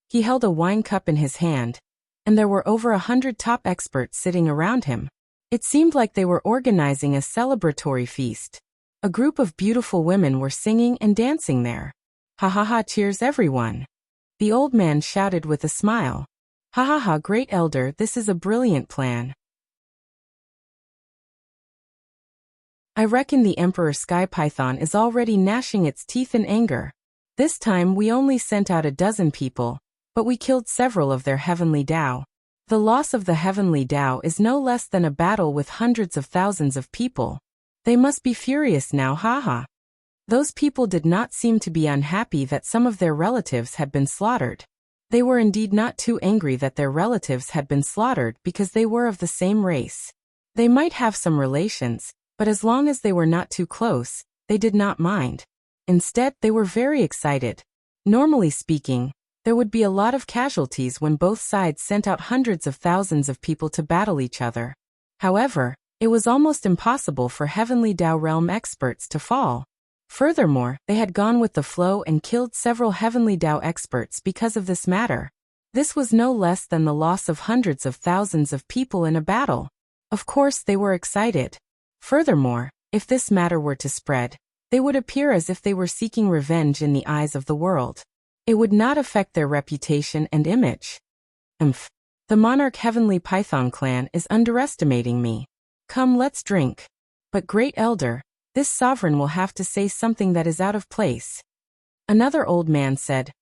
He held a wine cup in his hand, and there were over 100 top experts sitting around him. It seemed like they were organizing a celebratory feast. A group of beautiful women were singing and dancing there. Ha ha ha, cheers everyone! The old man shouted with a smile. Ha ha ha, great elder, this is a brilliant plan. I reckon the Emperor Sky Python is already gnashing its teeth in anger. This time we only sent out a dozen people, but we killed several of their Heavenly Dao. The loss of the Heavenly Dao is no less than a battle with hundreds of thousands of people. They must be furious now, haha. Those people did not seem to be unhappy that some of their relatives had been slaughtered. They were indeed not too angry that their relatives had been slaughtered because they were of the same race. They might have some relations, but as long as they were not too close, they did not mind. Instead, they were very excited. Normally speaking, there would be a lot of casualties when both sides sent out hundreds of thousands of people to battle each other. However, it was almost impossible for Heavenly Dao Realm experts to fall. Furthermore, they had gone with the flow and killed several Heavenly Dao experts because of this matter. This was no less than the loss of hundreds of thousands of people in a battle. Of course, they were excited. Furthermore, If this matter were to spread, they would appear as if they were seeking revenge in the eyes of the world. It would not affect their reputation and image. The monarch Heavenly Python clan is underestimating me. Come, let's drink. But Great Elder, this sovereign will have to say something that is out of place. Another old man said,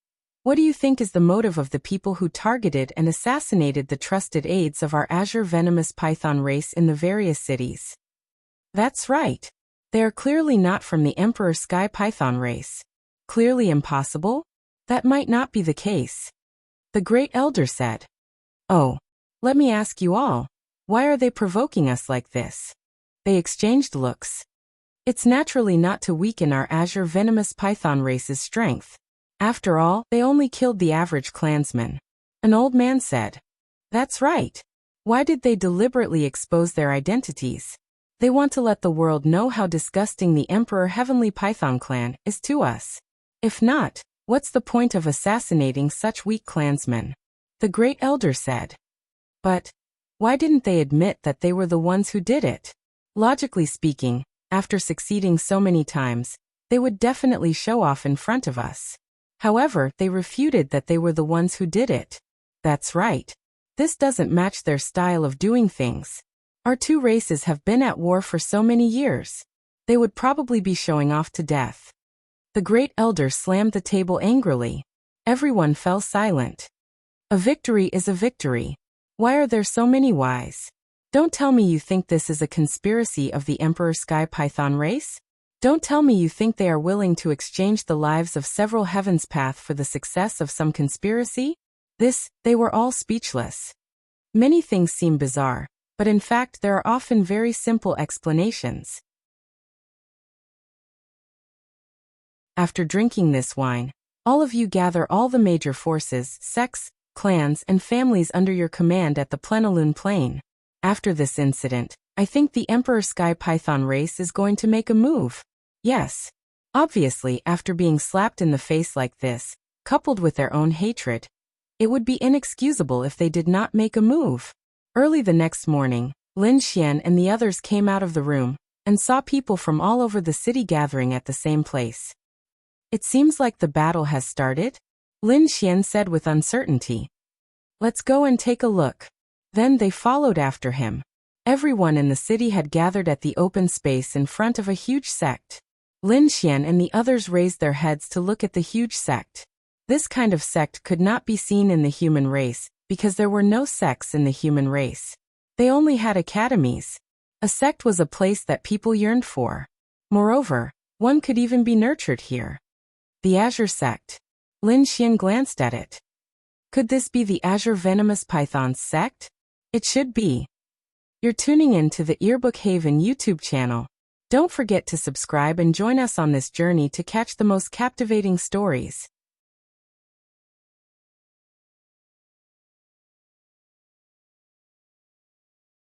what do you think is the motive of the people who targeted and assassinated the trusted aides of our Azure Venomous Python race in the various cities? That's right. They are clearly not from the Emperor Sky Python race. Clearly impossible? That might not be the case. The Great Elder said. Oh, let me ask you all, why are they provoking us like this? They exchanged looks. It's naturally not to weaken our Azure Venomous Python race's strength. After all, they only killed the average clansman. An old man said. That's right. Why did they deliberately expose their identities? They want to let the world know how disgusting the Emperor Heavenly Python clan is to us. If not, what's the point of assassinating such weak clansmen? The Great Elder said. But why didn't they admit that they were the ones who did it? Logically speaking, after succeeding so many times, they would definitely show off in front of us. However, they refuted that they were the ones who did it. That's right. This doesn't match their style of doing things. Our two races have been at war for so many years. They would probably be showing off to death. The Great Elder slammed the table angrily. Everyone fell silent. A victory is a victory. Why are there so many whys? Don't tell me you think this is a conspiracy of the Emperor Sky Python race? Don't tell me you think they are willing to exchange the lives of several Heaven's Path for the success of some conspiracy? They were all speechless. Many things seem bizarre, but in fact there are often very simple explanations. After drinking this wine, all of you gather all the major forces, sects, clans, and families under your command at the Plenilune Plain. After this incident, I think the Emperor Sky Python race is going to make a move. Yes. Obviously, after being slapped in the face like this, coupled with their own hatred, it would be inexcusable if they did not make a move. Early the next morning, Lin Xian and the others came out of the room and saw people from all over the city gathering at the same place. It seems like the battle has started, Lin Xian said with uncertainty. Let's go and take a look. Then they followed after him. Everyone in the city had gathered at the open space in front of a huge sect. Lin Xian and the others raised their heads to look at the huge sect. This kind of sect could not be seen in the human race, because there were no sects in the human race. They only had academies. A sect was a place that people yearned for. Moreover, one could even be nurtured here. The Azure sect. Lin Xian glanced at it. Could this be the Azure Venomous Python's sect? It should be. You're tuning in to the Earbook Haven YouTube channel. Don't forget to subscribe and join us on this journey to catch the most captivating stories.